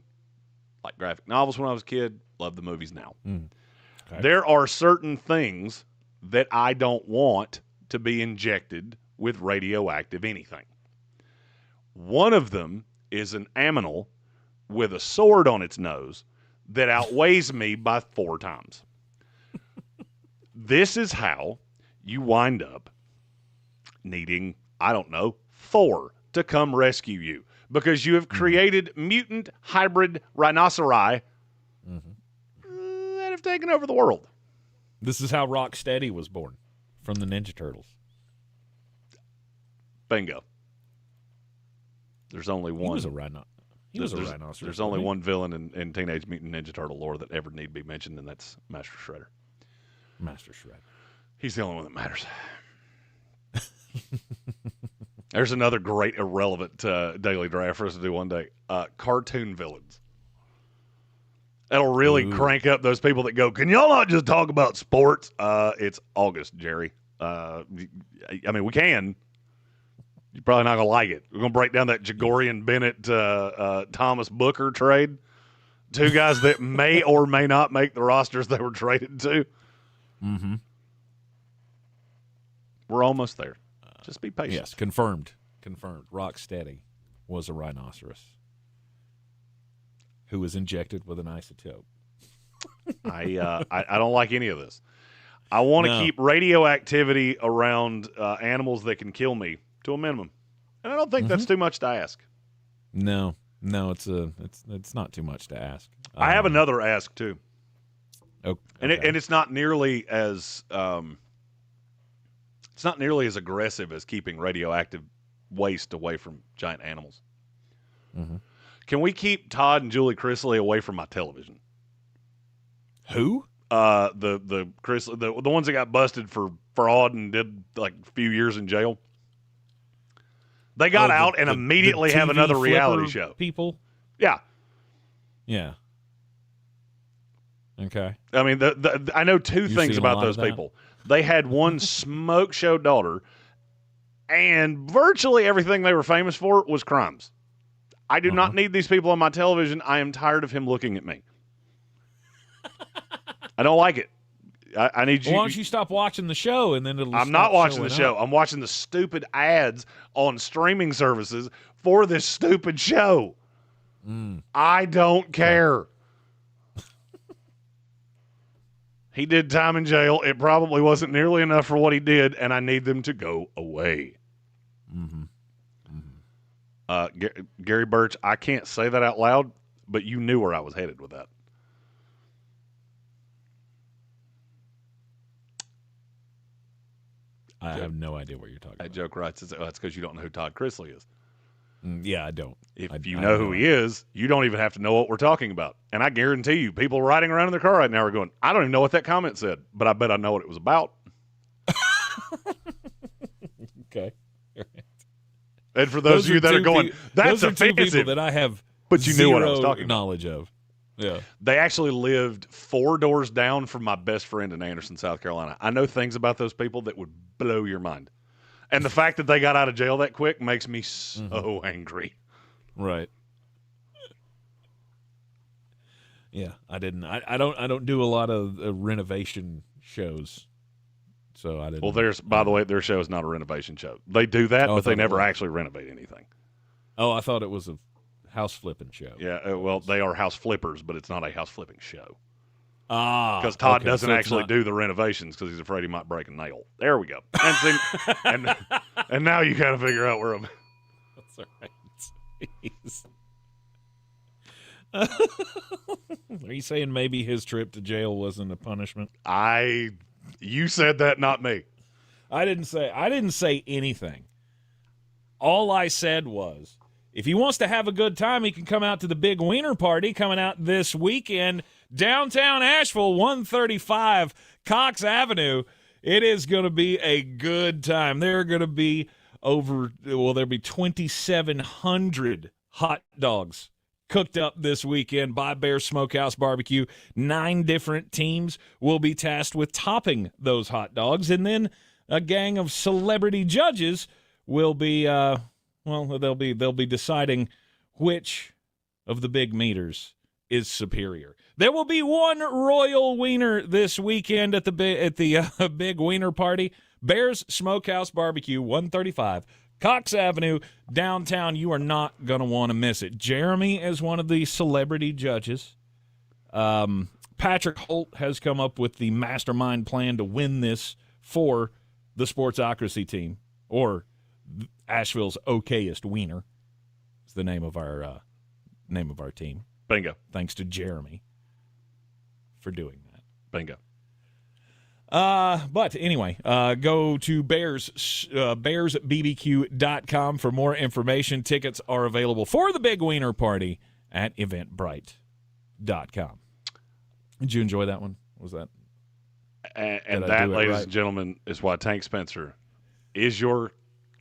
like graphic novels when I was a kid, love the movies now. Okay. There are certain things that I don't want to be injected with radioactive anything. One of them is an aminal with a sword on its nose that outweighs me by 4 times. This is how you wind up needing, I don't know, Thor to come rescue you because you have created mutant hybrid rhinoceri that have taken over the world. This is how Rocksteady was born, from the Ninja Turtles. Bingo. There's only one. He was a rhinoceros. There's only one villain in Teenage Mutant Ninja Turtle lore that ever need be mentioned, and that's Master Shredder. Master Shredder. He's the only one that matters. There's another great irrelevant daily draft for us to do one day. Cartoon villains. That'll really crank up those people that go, can y'all not just talk about sports? It's August, Jerry. I mean, we can. You're probably not going to like it. We're going to break down that Jagorian Bennett Thomas Booker trade. 2 guys that may or may not make the rosters they were traded to. Mm-hmm. We're almost there. Just be patient. Yes, confirmed. Rocksteady was a rhinoceros who was injected with an isotope. I don't like any of this. I want to keep radioactivity around animals that can kill me to a minimum, and I don't think that's too much to ask. No, it's not too much to ask. I have another ask too. Okay. And it's not nearly as aggressive as keeping radioactive waste away from giant animals. Mm-hmm. Can we keep Todd and Julie Chrisley away from my television? Who? The Chrisley, the ones that got busted for fraud and did like a few years in jail. They got out and immediately have another reality show. People? Yeah. Yeah. Okay. I mean, I know 2 things about those people. They had one smoke show daughter, and virtually everything they were famous for was crimes. I do not need these people on my television. I am tired of him looking at me. I don't like it. I need you. Why don't you stop watching the show and then it'll I'm not watching the show. I'm watching the stupid ads on streaming services for this stupid show. I don't care. He did time in jail. It probably wasn't nearly enough for what he did, and I need them to go away. Gary Birch, I can't say that out loud, but you knew where I was headed with that. I have no idea what you're talking about. Joke writes, that's because you don't know who Todd Chrisley is. Yeah, I don't. If you know who he is, you don't even have to know what we're talking about. And I guarantee you, people riding around in their car right now are going, I don't even know what that comment said, but I bet I know what it was about. Okay. And for those of you that are going, that's those are 2 offensive. people that I have but you knew what I was talking about. knowledge of. Yeah. They actually lived 4 doors down from my best friend in Anderson, South Carolina. I know things about those people that would blow your mind. And the fact that they got out of jail that quick makes me so angry. Right. Yeah, I didn't. I don't do a lot of renovation shows, so I didn't. Well, by the way, their show is not a renovation show. They do that, but they never actually renovate anything. Oh, I thought it was a house flipping show. Yeah, well, they are house flippers, but it's not a house flipping show. Because Todd doesn't actually do the renovations because he's afraid he might break a nail. There we go. And now you got to figure out where I'm. That's all right. Are you saying maybe his trip to jail wasn't a punishment? You said that, not me. I didn't say anything. All I said was, if he wants to have a good time, he can come out to the big wiener party coming out this weekend, downtown Asheville, 135 Cox Avenue. It is going to be a good time. There are going to be there'll be 2,700 hot dogs cooked up this weekend by Bears Smokehouse Barbecue. 9 different teams will be tasked with topping those hot dogs, and then a gang of celebrity judges will be they'll be deciding which of the big meters is superior. There will be one royal wiener this weekend at the big wiener party. Bears Smokehouse Barbecue, 135 Cox Avenue, downtown. You are not going to want to miss it. Jeremy is one of the celebrity judges. Patrick Holt has come up with the mastermind plan to win this for the Sportsocracy team, or Asheville's okayest wiener is the name of our team. Bingo. Thanks to Jeremy for doing that. Bingo. But anyway, go to bearsbbq.com for more information. Tickets are available for the big wiener party at eventbrite.com. Did you enjoy that one? What was that? And that, ladies and gentlemen, is why Tank Spencer is your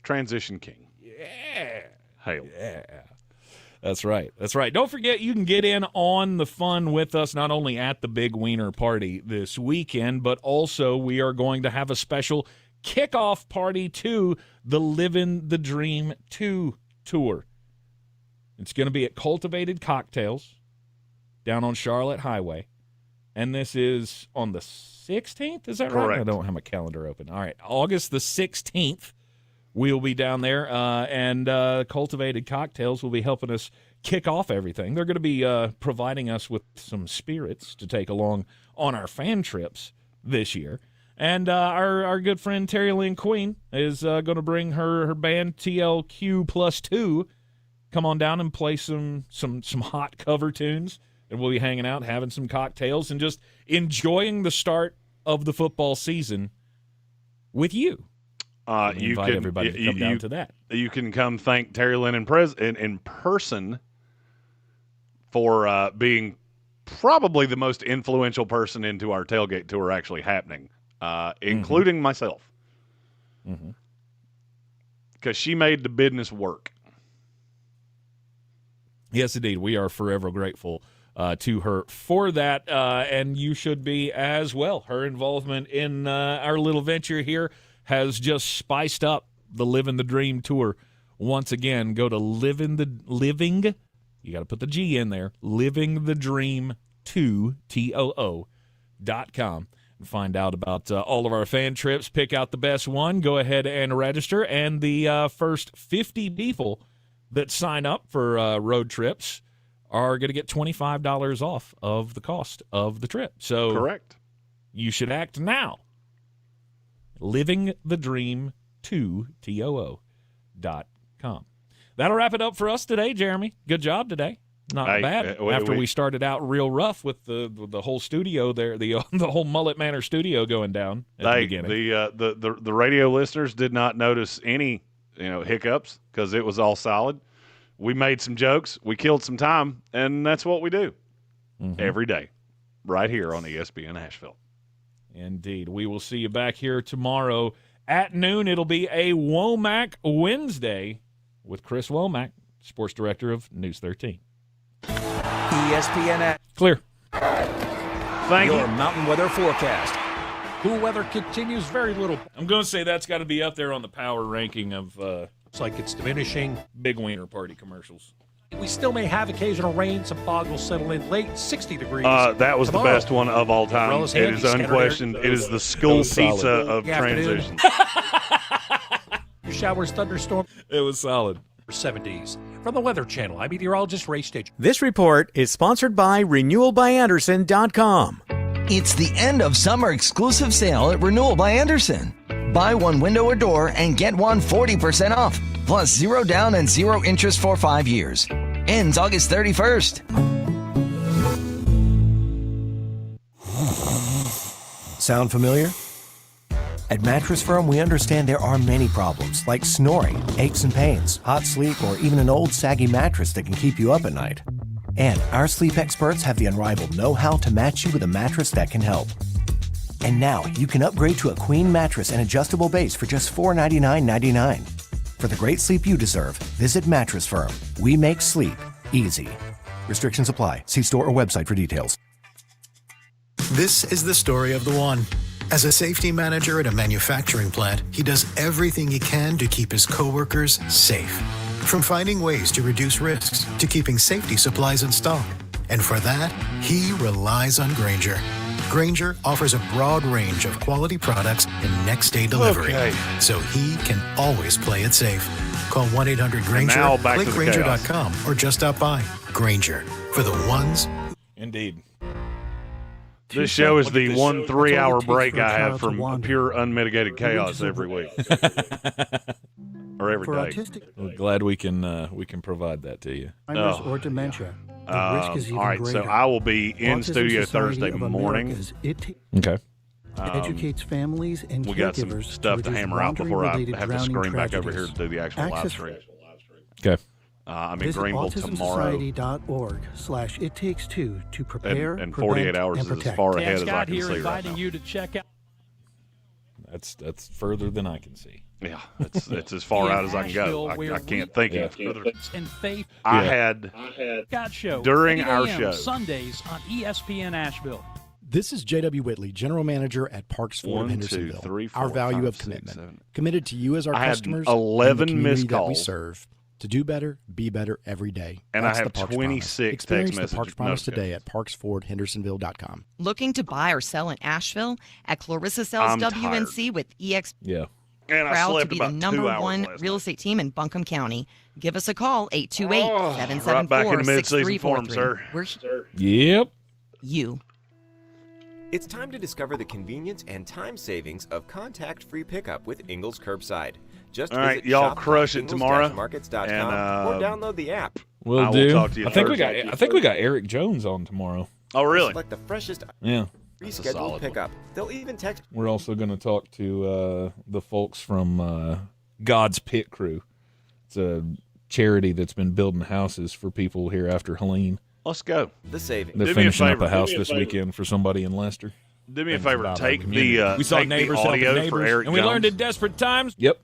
transition king. Yeah. Hail. Yeah. That's right. That's right. Don't forget, you can get in on the fun with us, not only at the Big Wiener Party this weekend, but also we are going to have a special kickoff party to the Livin' the Dream 2 tour. It's going to be at Cultivated Cocktails down on Charlotte Highway. And this is on the 16th? Is that right? Correct. I don't have my calendar open. All right. August the 16th. We'll be down there, and Cultivated Cocktails will be helping us kick off everything. They're going to be providing us with some spirits to take along on our fan trips this year. And our good friend Terry Lynn Queen is going to bring her band TLQ Plus 2, come on down and play some hot cover tunes. And we'll be hanging out, having some cocktails, and just enjoying the start of the football season with you. You invite can everybody to come down to that. You can come thank Terry Lynn in person for being probably the most influential person into our tailgate tour actually happening, including myself. Because she made the business work. Yes, indeed. We are forever grateful to her for that, and you should be as well. Her involvement in our little venture here has just spiced up the Living the Dream tour once again. Go to living, you got to put the G in there, livingthedream2.com and find out about all of our fan trips. Pick out the best one. Go ahead and register, and the first 50 people that sign up for road trips are going to get $25 off of the cost of the trip. So correct. You should act now. livingthedream2.com. That'll wrap it up for us today, Jeremy. Good job today. Not bad. After we started out real rough with the whole studio there, the whole Mullet Manor studio going down at the beginning. The radio listeners did not notice any hiccups because it was all solid. We made some jokes, we killed some time, and that's what we do every day, right here on ESPN Asheville. Indeed. We will see you back here tomorrow at noon. It'll be a Womack Wednesday with Chris Womack, Sports Director of News 13. ESPN. Clear. Thank you. Your mountain weather forecast. Cool weather continues. Very little. I'm going to say that's got to be up there on the power ranking of Looks like it's diminishing. Big Wiener Party commercials. We still may have occasional rain. Some fog will settle in late, 60 degrees. That was tomorrow. The best one of all time. Umbrellas It handy, is unquestioned. It is the school pizza of transition. Your showers, thunderstorm. It was solid. 70s. From the Weather Channel, I'm meteorologist Ray Stitch. This report is sponsored by RenewalByAnderson.com. It's the end of summer exclusive sale at Renewal by Anderson. Buy one window or door and get one 40% off. Plus 0 down and 0 interest for 5 years. Ends August 31st. Sound familiar? At Mattress Firm, we understand there are many problems like snoring, aches and pains, hot sleep, or even an old saggy mattress that can keep you up at night. And our sleep experts have the unrivaled know-how to match you with a mattress that can help. And now you can upgrade to a queen mattress and adjustable base for just $499.99. For the great sleep you deserve, visit Mattress Firm. We make sleep easy. Restrictions apply. See store or website for details. This is the story of the one. As a safety manager at a manufacturing plant, he does everything he can to keep his coworkers safe. From finding ways to reduce risks to keeping safety supplies in stock. And for that, he relies on Grainger. Grainger offers a broad range of quality products and next-day delivery, so he can always play it safe. Call 1-800-GRAINGER, click Grainger.com, or just stop by. Grainger, for the ones. Indeed. This show is the 1 3-hour break I have from pure unmitigated chaos every week. Or every day. We're glad we can provide that to you. Or dementia. The risk is even all right, greater. so I will be in studio Thursday morning. Okay. Educates families and we got some stuff to hammer out before I have to scream back over here to do the actual live stream. Okay. I'm in Greenville tomorrow. autismsociety.org/it-takes-two to prepare, and 48 hours is as far ahead as I can see right now. You to check out. That's further than I can see. Yeah, it's as far out as I can go. I can't think any further. And faith. I had God show during 8 our a.m. show Sundays on ESPN Asheville. This is J.W. Whitley, General Manager at Parks Ford of Hendersonville. Our value of commitment. Committed to you as our customers and the community that we serve. To do better, be better every day. And That's I have the Parks 26 Promise. Experience text the Parks messages. Promise today at parksfordhendersonville.com. Looking to buy or sell in Asheville? At Clarissa Sells I'm WNC with EXP. Yeah. And I Proud to slept be the about number 2 hours one last real night. estate team in Buncombe County. Give us a call, 828-774-6343. Right back in the mid-season form, sir. We're Yep. you. It's time to discover the convenience and time savings of contact-free pickup with Ingles Curbside. Just All right, visit y'all crush it tomorrow, shop.ingles-markets.com and, or download the app. We'll I do. will talk to you I think Thursday. we got Eric Jones on tomorrow. Oh, really? Select the freshest Yeah. rescheduled pickup. They'll even text. We're also going to talk to the folks from God's Pit Crew. It's a charity that's been building houses for people here after Helene. Let's go. The savings. They're finishing up a house this weekend for somebody in Leicester. Do me a favor. Take the we saw take neighbors the helping audio neighbors, for Eric and we Jones. learned in desperate times. Yep.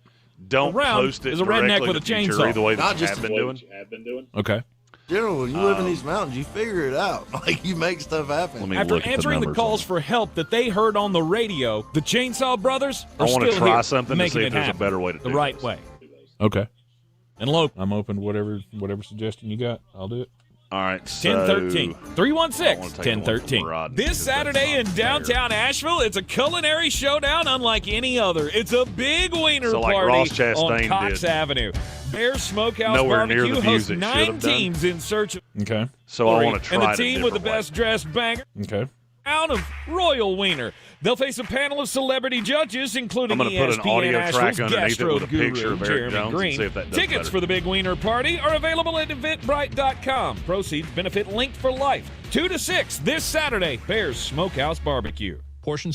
Don't Around post it is a redneck directly with a to future, chainsaw. either way Not that you just have been doing. Okay. General, when you live in these mountains, you figure it out. Like, you make stuff happen. Let me After look at answering the numbers calls for help that they heard on the radio, the Chainsaw Brothers I are want still to try here, something to making see if it there's a happen better way to do the right this. way. Okay. And look, I'm open to whatever suggestion you got. I'll do it. All right, so 1013 316 1013. This Saturday in downtown Asheville, it's a culinary showdown unlike any other. It's a big wiener So like party Ross on Chastain Cox did. Avenue. Bear Smokehouse Nowhere near Barbecue the views hosts it should 9 have done. teams in search of. Okay. So I want to try And the it a team with the different way. best dressed banger. Okay. Out of Royal Wiener. They'll face a panel of celebrity judges, including I'm gonna put an audio ESPN track Asheville's underneath it gastro with a picture guru, of Eric Jeremy Jones and Green. see if that does Tickets better. for the Big Wiener Party are available at eventbrite.com. Proceeds benefit Linked for Life. 2 to 6 this Saturday. Bears Smokehouse Barbecue. Portions